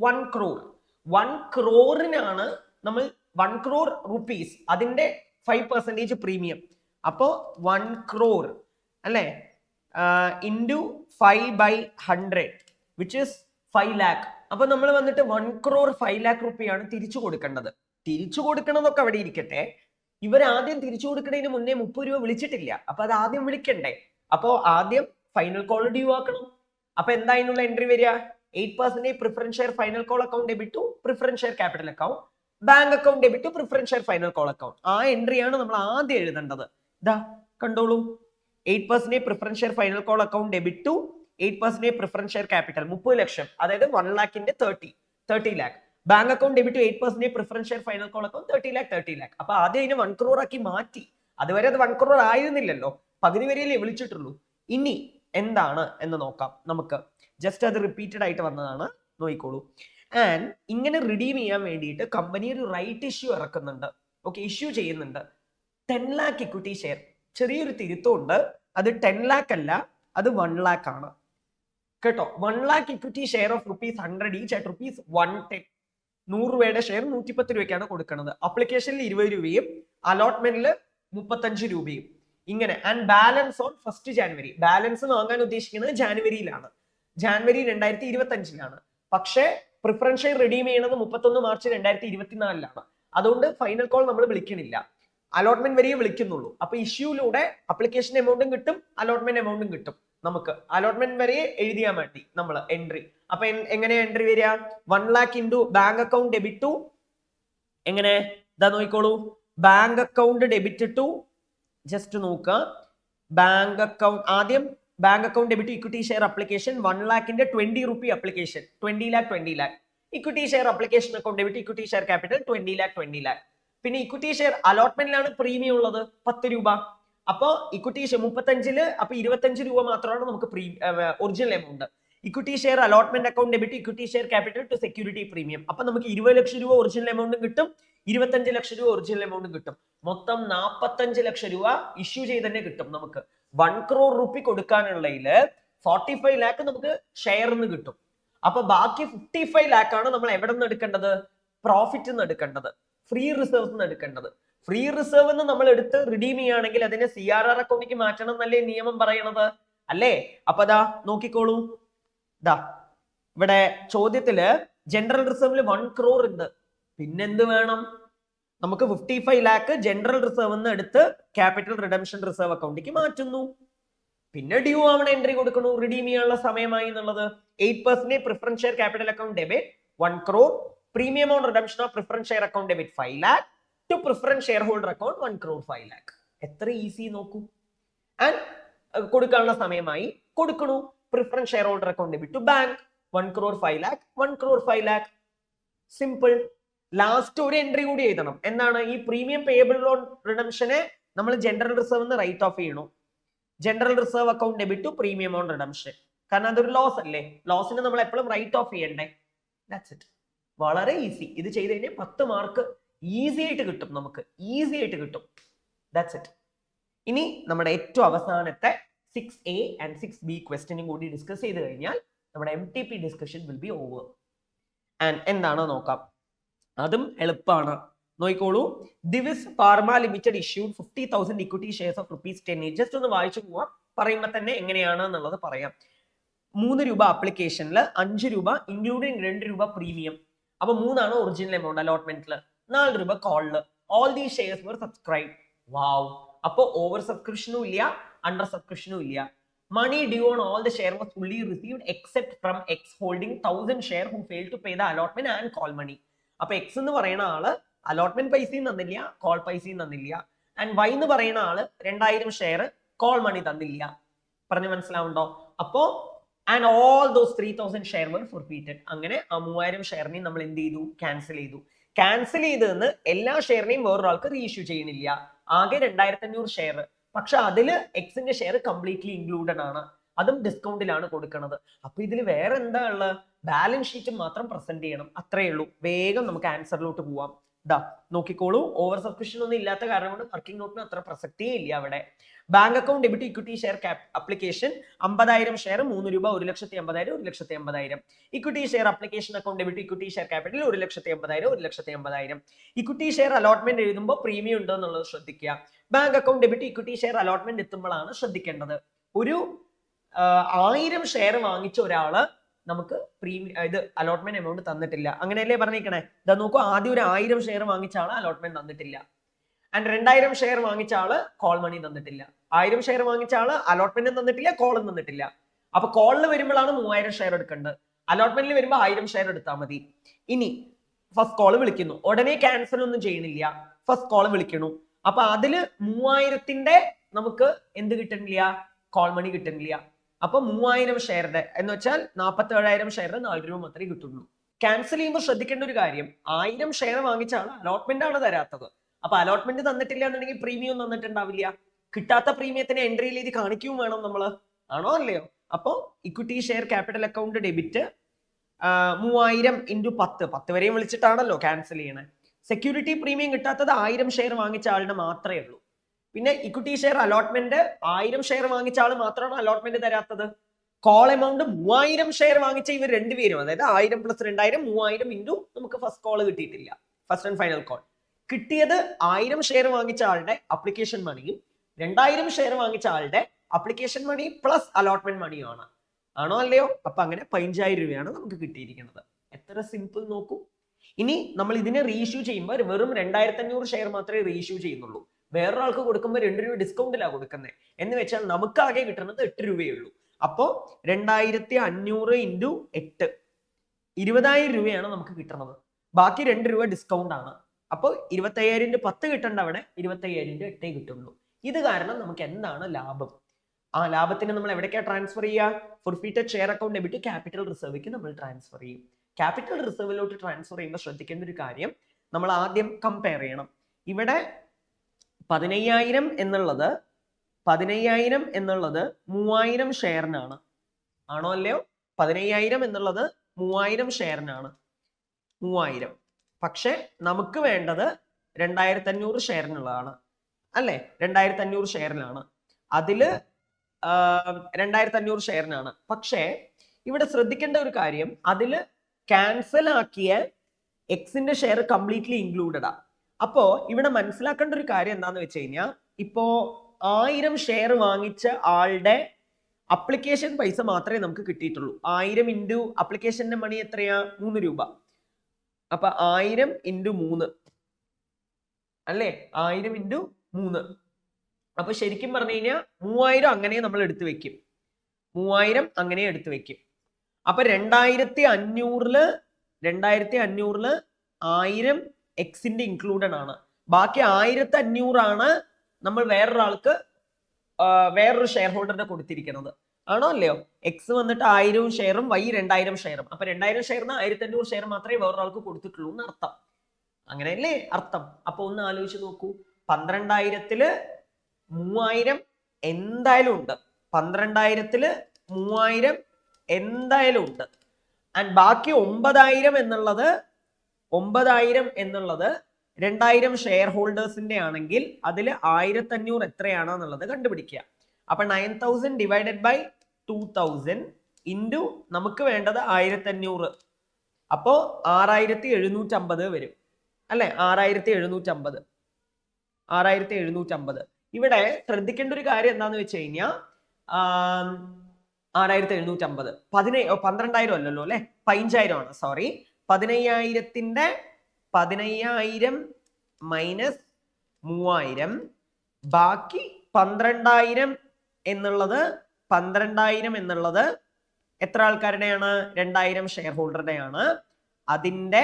1 crore. 1 crore-നാണ് നമ്മൾ 1 crore rupees അതിന്റെ 5% പ്രീമിയം. അപ്പോ 1 crore അല്ലെ ഇൻറ്റു 5/100 which is 5 lakh. അപ്പൊ നമ്മൾ വന്നിട്ട് 1 crore 5 lakh റുപ്പിയാണ് തിരിച്ചു കൊടുക്കേണ്ടത്. തിരിച്ചു കൊടുക്കണമെന്നൊക്കെ അവിടെ ഇരിക്കട്ടെ, ഇവർ ആദ്യം തിരിച്ചു കൊടുക്കുന്നതിന് മുന്നേ 30 രൂപ വിളിച്ചിട്ടില്ല. അപ്പൊ അത് ആദ്യം വിളിക്കണ്ടേ? അപ്പോ ആദ്യം ഫൈനൽ കോൾ ഡ്യൂ ആക്കണം. അപ്പൊ എന്താ അതിനുള്ള എൻട്രി വരിക? 8% preference share final call account debit to preference share capital account, bank account debit to preference share final call account. ആ എൻട്രിയാണ് നമ്മൾ ആദ്യം എഴുതേണ്ടത്. ഇതാ കണ്ടോളൂ, 8% preference share final call account debit to 8% preference share capital 30 lakh, അതായത് 1 lakhന്റെ 30 lakh. Bank account debit to 8% preference share final call account 30 lakh. അപ്പൊ ആദ്യം അതിനെ 1 crore ആക്കി മാറ്റി. അതുവരെ അത് 1 crore ആയിരുന്നില്ലല്ലോ, പകുതി വരെയല്ലേ വിളിച്ചിട്ടുള്ളൂ. ഇനി എന്താണ് എന്ന് നോക്കാം നമുക്ക്. ജസ്റ്റ് അത് റിപ്പീറ്റഡ് ആയിട്ട് വന്നതാണ്, നോക്കിക്കോളൂ. ആൻഡ് ഇങ്ങനെ റിഡീം ചെയ്യാൻ വേണ്ടിയിട്ട് കമ്പനി ഒരു റൈറ്റ് ഇഷ്യൂ ഇറക്കുന്നുണ്ട്. ഓക്കെ, ഇഷ്യൂ ചെയ്യുന്നുണ്ട് 10 lakh ഇക്വിറ്റി ഷെയർ. ചെറിയൊരു തിരുത്തമുണ്ട്, അത് 10 lakh അല്ല, അത് 1 lakh ആണ് കേട്ടോ. 1 lakh equity share of ₹100 each at ₹110. 100 രൂപയുടെ ഷെയർ 110 രൂപയ്ക്കാണ് കൊടുക്കുന്നത്. അപ്ലിക്കേഷനിൽ 20 രൂപയും അലോട്ട്മെന്റിൽ 35 രൂപയും ഇങ്ങനെ. And balance on 1st January. Balance വാങ്ങാൻ ഉദ്ദേശിക്കുന്നത് ജാനുവരിയിലാണ്, ജാനുവരി 2025-ലാണ്. പക്ഷേ പ്രിഫറൻസ് ഷെയർ റിഡീം ചെയ്യണത് 31 മാർച്ച് 2024-ലാണ്. അതുകൊണ്ട് ഫൈനൽ കോൾ നമ്മൾ വിളിക്കണില്ല, അലോട്ട്മെന്റ് വരെയേ വിളിക്കുന്നുള്ളൂ. അപ്പൊ ഇഷ്യൂയിലൂടെ അപ്ലിക്കേഷൻ എമൗണ്ടും കിട്ടും, അലോട്ട്മെന്റ് എമൗണ്ടും കിട്ടും. നമുക്ക് അലോട്ട്മെന്റ് വരെ എഴുതിയാൽ മതി നമ്മൾ എൻട്രി. അപ്പൊ എങ്ങനെയാ എൻട്രി വരിക? 1 lakh into bank account debit to, എങ്ങനെ ഇതാ നോക്കിക്കോളൂ, bank account debit to, just നോക്കുക, ബാങ്ക് അക്കൗണ്ട് ആദ്യം bank account debit equity share application 1 lakhന്റെ 20 rupee application 20 lakh. Equity share application account debit equity share capital 20 lakh. പിന്നെ equity share അലോട്ട്മെന്റിലാണ് premium ഉള്ളത് 10 രൂപ. അപ്പൊ ഇക്വിറ്റി ഷെയർ 35-ല് അപ്പൊ 25 രൂപ മാത്രമാണ് നമുക്ക് original amount. Equity share allotment account debit equity share capital to security premium. അപ്പൊ നമുക്ക് 20 ലക്ഷം രൂപ ഒറിജിനൽ എമൗണ്ടും കിട്ടും, 25 ലക്ഷം രൂപ ഒറിജിനൽ എമൗണ്ടും കിട്ടും. മൊത്തം 45 ലക്ഷം രൂപ ഇഷ്യൂ ചെയ്ത് തന്നെ കിട്ടും നമുക്ക്. 1 crore റുപ്പി കൊടുക്കാനുള്ളതില് 45 lakh നമുക്ക് ഷെയറിന്ന് കിട്ടും. അപ്പൊ ബാക്കി 55 lakh ആണ് നമ്മൾ എവിടെ നിന്ന് എടുക്കേണ്ടത്? പ്രോഫിറ്റ് നിന്ന് എടുക്കേണ്ടത്, ഫ്രീ റിസർവ് നിന്ന് എടുക്കേണ്ടത്. ഫ്രീ റിസർവ് നമ്മൾ എടുത്ത് റിഡീം ചെയ്യുകയാണെങ്കിൽ അതിനെ CRR അക്കൗണ്ടിലേക്ക് മാറ്റണം എന്നല്ലേ നിയമം പറയണത്, അല്ലേ? അപ്പൊ അതാ നോക്കിക്കോളൂ, ഇതാ ഇവിടെ ചോദ്യത്തില് ജനറൽ റിസർവിൽ 1 crore ഉണ്ട്. പിന്നെന്ത് വേണം? നമുക്ക് 55 lakh ജനറൽ റിസർവ് നിന്ന് എടുത്ത് ക്യാപിറ്റൽ റിഡംഷൻ റിസർവ് അക്കൗണ്ടിലേക്ക് മാറ്റുന്നു. പിന്നെ ഡ്യൂ ആവണ എൻട്രി കൊടുക്കണു, റിഡീം ചെയ്യാനുള്ള സമയമായി എന്നുള്ളത്. 8% preference share capital account debit 1 crore, premium on redemption of preference share account debit 5 lakh to preference share holder account 1 crore 5 lakh. എത്ര ഈസി നോക്കൂ. ആൻഡ് കൊടുക്കാനുള്ള സമയമായി കൊടുക്കണു, preference share holder account debit to bank 1 crore 5 lakh 1 crore 5 lakh. Simple. Last ഒരു entry കൂടി എഴുതണം. എന്താണ്? ഈ പ്രീമിയം പേയബിൾ ലോൺ റിഡംഷനെ നമ്മൾ ജനറൽ റിസർവ് റൈറ്റ് ഓഫ് ചെയ്യണം. General reserve account debit to premium on redemption. കാരണം അതൊരു ലോസ് അല്ലേ, ലോസിനെ നമ്മൾ എപ്പോഴും റൈറ്റ് ഓഫ് ചെയ്യണ്ടേ. That's it. വളരെ ഈസി. ഇത് ചെയ്ത് കഴിഞ്ഞാൽ 10 മാർക്ക് ഈസി ആയിട്ട് കിട്ടും, നമുക്ക് ഈസി ആയിട്ട് കിട്ടും. That's it. ഇനി നമ്മുടെ ഏറ്റവും അവസാനത്തെ 6A and 6B ക്വസ്റ്റ്യനും കൂടി ഡിസ്കസ് ചെയ്ത് കഴിഞ്ഞാൽ നമ്മുടെ MTP discussion will be over. And എന്താണ് നോക്കാം, അതും എളുപ്പമാണ്. നോക്കിക്കോളൂ. Divi's pharma limited issued 50,000 equity shares of ₹10. Just ഒന്ന് വായിച്ചു പോവാം, പറയുമ്പോൾ തന്നെ എങ്ങനെയാണ് എന്നുള്ളത് പറയാം. 3 രൂപ അപ്ലിക്കേഷനിൽ, 5 രൂപ ഇൻക്ലൂഡിംഗ് 2 രൂപ പ്രീമിയം. അപ്പൊ 3 ഒറിജിനൽ എമൗണ്ട് അലോട്ട്മെന്റിൽ, 4 രൂപ കോളില്. ഓൾ ദീ ഷെയർസ് വർ സബ്സ്ക്രൈബ്. വാവ്. അപ്പൊ ഓവർ സബ്സ്ക്രിപ്ഷനും ഇല്ല, അണ്ടർ സബ്സ്ക്രിപ്ഷനും ഇല്ല. Money due on all the share was fully received except from X holding 1,000 share who failed to pay the allotment and call money. അപ്പൊ X എന്ന് പറയുന്ന ആള് allotment പൈസയും തന്നില്ല, കോൾ പൈസയും തന്നില്ല. ആൻഡ് Y എന്ന് പറയുന്ന ആള് 2000 ഷെയർ കോൾ മണി തന്നില്ല. പറഞ്ഞു മനസ്സിലാവുണ്ടോ? അപ്പോ and all those 3,000 share were forfeited. അങ്ങനെ ആ 3000 ഷെയറിനെയും നമ്മൾ എന്ത് ചെയ്തു? ക്യാൻസൽ ചെയ്തു. ക്യാൻസൽ ചെയ്തെന്ന് എല്ലാ ഷെയറിനെയും വേറൊരാൾക്ക് റീഇഷ്യൂ ചെയ്യണില്ല. ആകെ 2500 ഷെയർ പക്ഷെ അതില് എക്സിന്റെ ഷെയർ കംപ്ലീറ്റ്ലി ഇൻക്ലൂഡഡ് ആണ്, അതും ഡിസ്കൗണ്ടിലാണ് കൊടുക്കുന്നത്. അപ്പൊ ഇതിൽ വേറെ എന്താ ഉള്ളത്? ബാലൻസ് ഷീറ്റ് മാത്രം പ്രസന്റ് ചെയ്യണം, അത്രയേ ഉള്ളൂ. വേഗം നമുക്ക് ആൻസറിലോട്ട് പോവാം. ദാ നോക്കിക്കോളൂ, ഓവർ സബ്സ്ക്രിപ്ഷൻ ഒന്നും ഇല്ലാത്ത കാരണം കൊണ്ട് വർക്കിംഗ് നോട്ടിന് അത്ര പ്രസക്തിയേ ഇല്ല അവിടെ. Bank account debit equity share application 50,000 share 3 രൂപ 1,50,000 1,50,000. Equity share application account debit equity share capital 1,50,000 1,50,000. Equity share allotment എഴുതുമ്പോൾ പ്രീമിയം ഉണ്ടോ എന്നുള്ളത് ശ്രദ്ധിക്കുക. Bank account debit equity share allotment എത്തുമ്പോഴാണ് ശ്രദ്ധിക്കേണ്ടത്. ഒരു 1000 ഷെയർ വാങ്ങിച്ച ഒരാള് നമുക്ക് പ്രീമിയം ഇത് അലോട്ട്മെന്റ് എമൗണ്ട് തന്നിട്ടില്ല, അങ്ങനെയല്ലേ പറഞ്ഞിരിക്കണേ? ഇതാ നോക്കൂ, ആദ്യം ഒരു 1000 ഷെയർ വാങ്ങിച്ച ആള് അലോട്ട്മെന്റ് തന്നിട്ടില്ല. ആൻഡ് 2000 ഷെയർ വാങ്ങിച്ച ആള് കോൾ മണി തന്നിട്ടില്ല. 1000 ഷെയർ വാങ്ങിച്ച ആള് അലോട്ട്മെന്റ് തന്നിട്ടില്ല, കോളും തന്നിട്ടില്ല. അപ്പൊ കോളിൽ വരുമ്പോഴാണ് 3000 ഷെയർ എടുക്കേണ്ടത്, അലോട്ട്മെന്റിൽ വരുമ്പോൾ 1000 ഷെയർ എടുത്താൽ മതി. ഇനി ഫസ്റ്റ് കോള് വിളിക്കുന്നു, ഉടനെ ക്യാൻസൽ ഒന്നും ചെയ്യണില്ല, ഫസ്റ്റ് കോള് വിളിക്കണു. അപ്പൊ അതില് 3000ന്റെ നമുക്ക് എന്ത് കിട്ടുന്നില്ല? കോൾ മണി കിട്ടുന്നില്ല. അപ്പൊ 3000 ഷെയറുടെ എന്ന് വെച്ചാൽ 47,000 ഷെയറിന് 4 രൂപ മാത്രമേ കിട്ടുള്ളൂ. ക്യാൻസൽ ചെയ്യുമ്പോൾ ശ്രദ്ധിക്കേണ്ട ഒരു കാര്യം, 1000 ഷെയർ വാങ്ങിച്ചാണ് അലോട്ട്മെന്റ് ആണ് തരാത്തത്. അപ്പൊ അലോട്ട്മെന്റ് തന്നിട്ടില്ല എന്നുണ്ടെങ്കിൽ പ്രീമിയം തന്നിട്ടുണ്ടാവില്ല. കിട്ടാത്ത പ്രീമിയത്തിന് എൻട്രിയിൽ ഇത് കാണിക്കുകയും വേണം നമ്മള്, ആണോ അല്ലയോ? അപ്പൊ equity share capital account debit 3000 × 10 വരെയും വിളിച്ചിട്ടാണല്ലോ ക്യാൻസൽ ചെയ്യണേ. സെക്യൂരിറ്റി പ്രീമിയം കിട്ടാത്തത് 1000 ഷെയർ വാങ്ങിച്ച ആളുടെ മാത്രമേ ഉള്ളൂ. പിന്നെ ഇക്വിറ്റി ഷെയർ അലോട്ട്മെന്റ് 1000 ഷെയർ വാങ്ങിച്ച ആൾ മാത്രമാണ് അലോട്ട്മെന്റ് തരാത്തത്. കോൾ എമൗണ്ട് 3000 ഷെയർ വാങ്ങിച്ച ഇവർ രണ്ടുപേരും, അതായത് 1000 + 2000 3000 ഇൻറ്റു നമുക്ക് ഫസ്റ്റ് കോൾ കിട്ടിയിട്ടില്ല, ഫസ്റ്റ് ആൻഡ് ഫൈനൽ കോൾ കിട്ടിയത് 1000 ഷെയർ വാങ്ങിച്ച ആളുടെ അപ്ലിക്കേഷൻ മണിയും 2000 ഷെയർ വാങ്ങിച്ച ആളുടെ അപ്ലിക്കേഷൻ മണി പ്ലസ് അലോട്ട്മെന്റ് മണിയും ആണ്, ആണോ അല്ലയോ? അപ്പൊ അങ്ങനെ 15,000 രൂപയാണ് നമുക്ക് കിട്ടിയിരിക്കുന്നത്. എത്ര സിമ്പിൾ നോക്കൂ. ഇനി നമ്മൾ ഇതിനെ റീഇഷ്യൂ ചെയ്യുമ്പോൾ വെറും 2500 ഷെയർ മാത്രമേ റീഇഷ്യൂ ചെയ്യുന്നുള്ളൂ. വേറൊരാൾക്ക് കൊടുക്കുമ്പോൾ 2 രൂപ ഡിസ്കൗണ്ടിലാണ് കൊടുക്കുന്നത്. എന്ന് വെച്ചാൽ നമുക്ക് ആകെ കിട്ടുന്നത് 8 രൂപയേ ഉള്ളൂ. അപ്പോ 2500 × 8 20,000 രൂപയാണ് നമുക്ക് കിട്ടുന്നത്. ബാക്കി 2 രൂപ ഡിസ്കൗണ്ട് ആണ്. അപ്പോൾ 25,000 × 10 കിട്ടേണ്ട അവിടെ 25,000 × 8 കിട്ടുള്ളൂ. ഇത് കാരണം നമുക്ക് എന്താണ് ലാഭം? ആ ലാഭത്തിന് നമ്മൾ എവിടേക്കാണ് ട്രാൻസ്ഫർ ചെയ്യുക? Forfeited share account debit capital റിസർവിലേക്ക് നമ്മൾ ട്രാൻസ്ഫർ ചെയ്യും. ക്യാപിറ്റൽ റിസർവിലോട്ട് ട്രാൻസ്ഫർ ചെയ്യുമ്പോൾ ശ്രദ്ധിക്കേണ്ട ഒരു കാര്യം, നമ്മൾ ആദ്യം കമ്പയർ ചെയ്യണം. ഇവിടെ 15,000 എന്നുള്ളത് 3000 ഷെയറിനാണ്, ആണോ അല്ലയോ? 15,000 എന്നുള്ളത് 3000 ഷെയറിനാണ്, 3000. പക്ഷെ നമുക്ക് വേണ്ടത് 2500 ഷെയറിനുള്ളതാണ്, അല്ലെ? 2500 ഷെയറിനാണ്, അതില് 2500 ഷെയറിനാണ്. പക്ഷേ ഇവിടെ ശ്രദ്ധിക്കേണ്ട ഒരു കാര്യം, അതില് ക്യാൻസൽ ആക്കിയ എക്സിന്റെ ഷെയർ കംപ്ലീറ്റ്ലി ഇൻക്ലൂഡഡ് ആ. അപ്പോ ഇവിടെ മനസ്സിലാക്കേണ്ട ഒരു കാര്യം എന്താന്ന് വെച്ച് കഴിഞ്ഞാൽ, ഇപ്പോ 1000 ഷെയർ വാങ്ങിച്ച ആളുടെ അപ്ലിക്കേഷൻ പൈസ മാത്രമേ നമുക്ക് കിട്ടിയിട്ടുള്ളൂ. 1000 ഇൻറ്റു അപ്ലിക്കേഷന്റെ മണി എത്രയാ? 3 രൂപ. അപ്പൊ 1000 × 3 അല്ലേ? 1000 × 3. അപ്പൊ ശരിക്കും പറഞ്ഞു കഴിഞ്ഞാൽ 3000 അങ്ങനെ നമ്മൾ എടുത്തു വെക്കും, 3000 അങ്ങനെ എടുത്തു വെക്കും. അപ്പൊ 2500 1000 എക്സിന്റെ ഇൻക്ലൂഡഡ് ആണ്. ബാക്കി 1500 ആണ് നമ്മൾ വേറൊരാൾക്ക് വേറൊരു ഷെയർ ഹോൾഡറിനെ കൊടുത്തിരിക്കുന്നത്, ആണോ അല്ലയോ? എക്സ് വന്നിട്ട് 1000 ഷെയറും വൈ 2000 ഷെയറും. അപ്പൊ 2000 ഷെയറിന് 1500 ഷെയർ മാത്രമേ വേറൊരാൾക്ക് കൊടുത്തിട്ടുള്ളൂ എന്ന് അർത്ഥം, അങ്ങനെയല്ലേ അർത്ഥം? അപ്പൊ ഒന്ന് ആലോചിച്ച് നോക്കൂ, 12,000 3000 എന്തായാലും ഉണ്ട്, 12,000 3000 എന്തായാലും ഉണ്ട്. ആൻഡ് ബാക്കി 9,000 എന്നുള്ളത് 2000 ഷെയർ ഹോൾഡേഴ്സിന്റെ ആണെങ്കിൽ അതിൽ 1500 എത്രയാണെന്നുള്ളത് കണ്ടുപിടിക്കുക. അപ്പൊ 9000 ഡിവൈഡഡ് ബൈ 2000 ഇൻറ്റു നമുക്ക് വേണ്ടത് 1500, അപ്പോ 6750 വരും, അല്ലെ? 6750. ഇവിടെ ശ്രദ്ധിക്കേണ്ട ഒരു കാര്യം എന്താന്ന് വെച്ച് കഴിഞ്ഞാൽ 6750 12,000 അല്ലല്ലോ അല്ലെ, 15,000 ആണ്. സോറി, 15,000 മൈനസ് 3000, ബാക്കി 12,000 എന്നുള്ളത് എത്ര ആൾക്കാരുടെയാണ്? 2000 ഷെയർ ഹോൾഡറുടെയാണ്. അതിന്റെ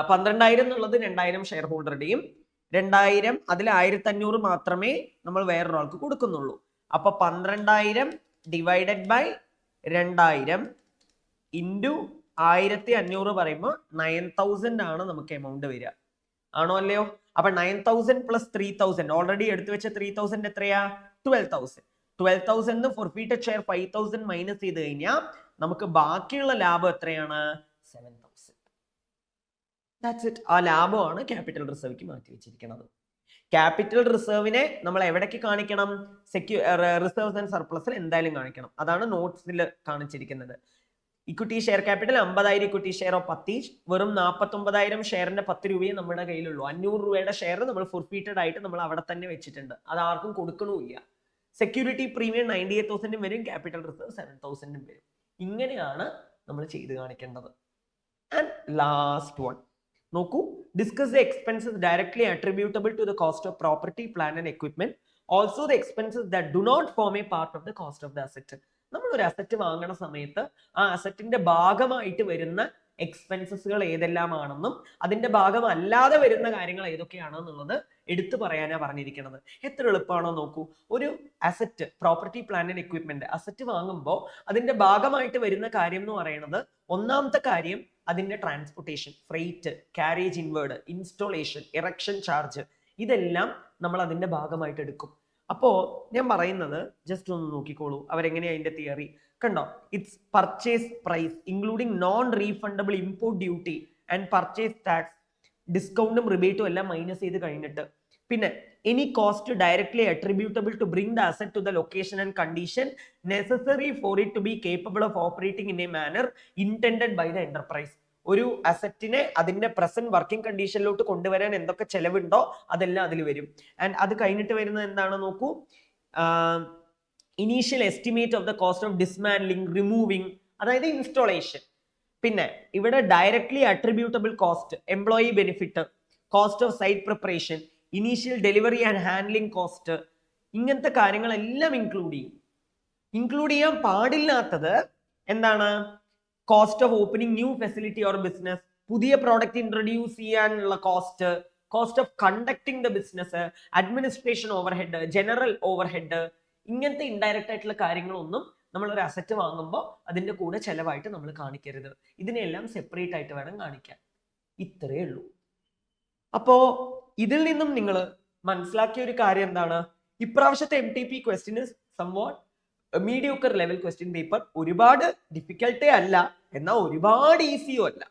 12,000 എന്നുള്ളത് 2000 ഷെയർ ഹോൾഡറുടെയും 2000 അതിൽ 1500 മാത്രമേ നമ്മൾ വേറൊരാൾക്ക് കൊടുക്കുന്നുള്ളൂ. അപ്പൊ 12,000 ഡിവൈഡഡ് ബൈ 2000 ഇൻറ്റു 1500 പറയുമ്പോൾ 9000 ആണ് നമുക്ക് എമൗണ്ട് വരിക, ആണോ അല്ലയോ? അപ്പൊ 9,000 പ്ലസ് 3,000, ഓൾറെഡി എടുത്തു വെച്ച 3,000 എത്രയാ? 12,000. 12,000 ഫോർഫീറ്റഡ് ഷെയർ 5,000 മൈനസ് ചെയ്ത് കഴിഞ്ഞാൽ നമുക്ക് ബാക്കിയുള്ള ലാഭം എത്രയാണ്? 7,000. That's it. ആ ലാഭമാണ് ക്യാപിറ്റൽ റിസർവിക്ക് മാറ്റി വെച്ചിരിക്കുന്നത്. ക്യാപിറ്റൽ റിസർവിനെ നമ്മൾ എവിടേക്ക് കാണിക്കണം? റിസർവ്സ് ആൻഡ് സർപ്ലസിൽ എന്തായാലും കാണിക്കണം. അതാണ് നോട്ട്സിൽ കാണിച്ചിരിക്കുന്നത്. Equity share capital 50,000 equity share of 10 each, വെറും 49,000 ഷെയറിന്റെ 10 രൂപയെ നമ്മുടെ കയ്യിലുള്ളൂ. 500 രൂപയുടെ ഷെയർ നമ്മൾ ഫോർഫീറ്റഡ് ആയിട്ട് നമ്മൾ അവിടെ തന്നെ വെച്ചിട്ടുണ്ട്, അത് ആർക്കും കൊടുക്കണമില്ല. സെക്യൂരിറ്റി പ്രീമിയം 98,000 വരും, ക്യാപിറ്റൽ റിസർവ് 7,000 വരും. ഇങ്ങനെയാണ് നമ്മൾ ചെയ്ത് കാണിക്കേണ്ടത്. ആൻഡ് ലാസ്റ്റ് വൺ നോക്കൂ, discuss the expenses directly attributable to the cost of property, plant and equipment, also the expenses that do not form a part of the cost of the asset. നമ്മൾ ഒരു asset വാങ്ങണ സമയത്ത് ആ അസറ്റിന്റെ ഭാഗമായിട്ട് വരുന്ന എക്സ്പെൻസസുകൾ ഏതെല്ലാമാണെന്നും അതിന്റെ ഭാഗമല്ലാതെ വരുന്ന കാര്യങ്ങൾ ഏതൊക്കെയാണെന്നുള്ളത് എടുത്തു പറയാനാണ് പറഞ്ഞിരിക്കുന്നത്. എത്ര എളുപ്പമാണോ നോക്കൂ. ഒരു asset, property, plant and equipment asset വാങ്ങുമ്പോൾ അതിന്റെ ഭാഗമായിട്ട് വരുന്ന കാര്യം എന്ന് പറയുന്നത്, ഒന്നാമത്തെ കാര്യം അതിന്റെ transportation, freight, carriage inward, installation, erection charge, ഇതെല്ലാം നമ്മൾ അതിന്റെ ഭാഗമായിട്ട് എടുക്കും. അപ്പോ ഞാൻ പറയുന്നത് ജസ്റ്റ് ഒന്ന് നോക്കിക്കോളൂ അവരെങ്ങനെയാ അതിന്റെ തിയറി കണ്ടോ. It's purchase price including non refundable import duty and purchase tax, ഡിസ്കൗണ്ടും റിബേറ്റും എല്ലാം മൈനസ് ചെയ്ത് കഴിഞ്ഞിട്ട്, പിന്നെ any cost directly attributable to bring the asset to the location and condition necessary for it to be capable of operating in a manner intended by the enterprise. ഒരു അസറ്റിനെ അതിന്റെ present working കണ്ടീഷനിലോട്ട് കൊണ്ടുവരാൻ എന്തൊക്കെ ചെലവുണ്ടോ അതെല്ലാം അതിൽ വരും. ആൻഡ് അത് കഴിഞ്ഞിട്ട് വരുന്നത് എന്താണ് നോക്കൂ, initial estimate of the cost of dismantling, removing, അതായത് ഇൻസ്റ്റോളേഷൻ. പിന്നെ ഇവിടെ directly attributable cost, employee benefit, cost of site preparation, initial delivery and handling cost, ഇങ്ങനത്തെ കാര്യങ്ങളെല്ലാം ഇൻക്ലൂഡ് ചെയ്യാൻ പാടില്ലാത്തത് എന്താണ്? Cost of opening new facility or business, പുതിയ product introduce ചെയ്യാനുള്ള cost, cost of conducting the business, administration overhead, general overhead, ഇങ്ങനത്തെ indirect ആയിട്ടുള്ള കാര്യങ്ങളൊന്നും നമ്മൾ ഒരു അസറ്റ് വാങ്ങുമ്പോൾ അതിന്റെ കൂടെ ചെലവായിട്ട് നമ്മൾ കാണിക്കരുത്. ഇതിനെല്ലാം സെപ്പറേറ്റ് ആയിട്ട് വേണം കാണിക്കാൻ. ഇത്രയേ ഉള്ളൂ. അപ്പോ ഇതിൽ നിന്നും നിങ്ങൾ മനസ്സിലാക്കിയ ഒരു കാര്യം എന്താണ്? ഇപ്രാവശ്യത്തെ MTP question somewhat mediocre level question paper. ഒരുപാട് ഡിഫിക്കൽട്ടേ അല്ല, എന്നാൽ ഒരുപാട് ഈസിയും അല്ല.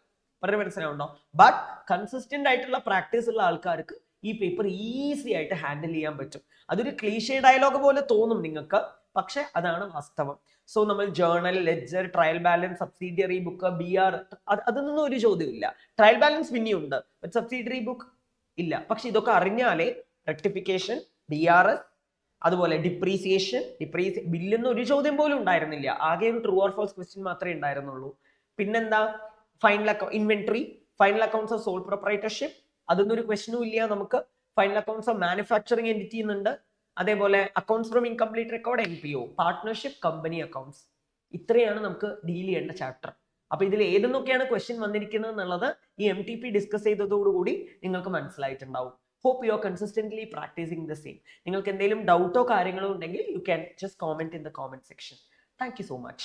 പറഞ്ഞ മനസ്സിലാവുണ്ടോ? ബട്ട് കൺസിസ്റ്റന്റ് ആയിട്ടുള്ള പ്രാക്ടീസ് ഉള്ള ആൾക്കാർക്ക് ഈ പേപ്പർ ഈസി ആയിട്ട് ഹാൻഡിൽ ചെയ്യാൻ പറ്റും. അതൊരു ക്ലീഷേ ഡയലോഗ് പോലെ തോന്നും നിങ്ങൾക്ക്, പക്ഷെ അതാണ് വാസ്തവം. സോ നമ്മൾ journal, ledger, trial balance, subsidiary book, BR, അതൊന്നും ഒരു ചോദ്യമില്ല. ട്രയൽ ബാലൻസ് പിന്നെയുണ്ട്, സബ്സിഡിയറി ബുക്ക് ഇല്ല. പക്ഷെ ഇതൊക്കെ അറിഞ്ഞാലേ റെക്ടിഫിക്കേഷൻ, BRS, അതുപോലെ ഡിപ്രീസിയേഷൻ, ബില്ലെന്ന് ഒരു ചോദ്യം പോലും ഉണ്ടായിരുന്നില്ല. ആകെ ഒരു ട്രൂ ഓർ ഫാൾസ് ക്വസ്റ്റ്യൻ മാത്രമേ ഉണ്ടായിരുന്നുള്ളൂ. പിന്നെന്താ? Final inventory, final accounts of sole proprietorship, അതൊന്നും ഒരു ക്വസ്റ്റ്യനും ഇല്ല നമുക്ക്. Final accounts of manufacturing entity എന്നുണ്ട്. അതേപോലെ accounts from incomplete record, NPO, partnership, company accounts. ഇത്രയാണ് നമുക്ക് ഡീൽ ചെയ്യേണ്ട ചാപ്റ്റർ. അപ്പൊ ഇതിൽ ഏതെന്നൊക്കെയാണ് ക്വസ്റ്റ്യൻ വന്നിരിക്കുന്നത് എന്നുള്ളത് ഈ MTP ഡിസ്കസ് ചെയ്തതോടുകൂടി നിങ്ങൾക്ക് മനസ്സിലായിട്ടുണ്ടാവും. Hope you are consistently practicing the same. നിങ്ങൾക്ക് എന്തെങ്കിലും ഡൗട്ടോ കാര്യങ്ങളോ ഉണ്ടെങ്കിൽ you can just comment in the comment section. Thank you so much.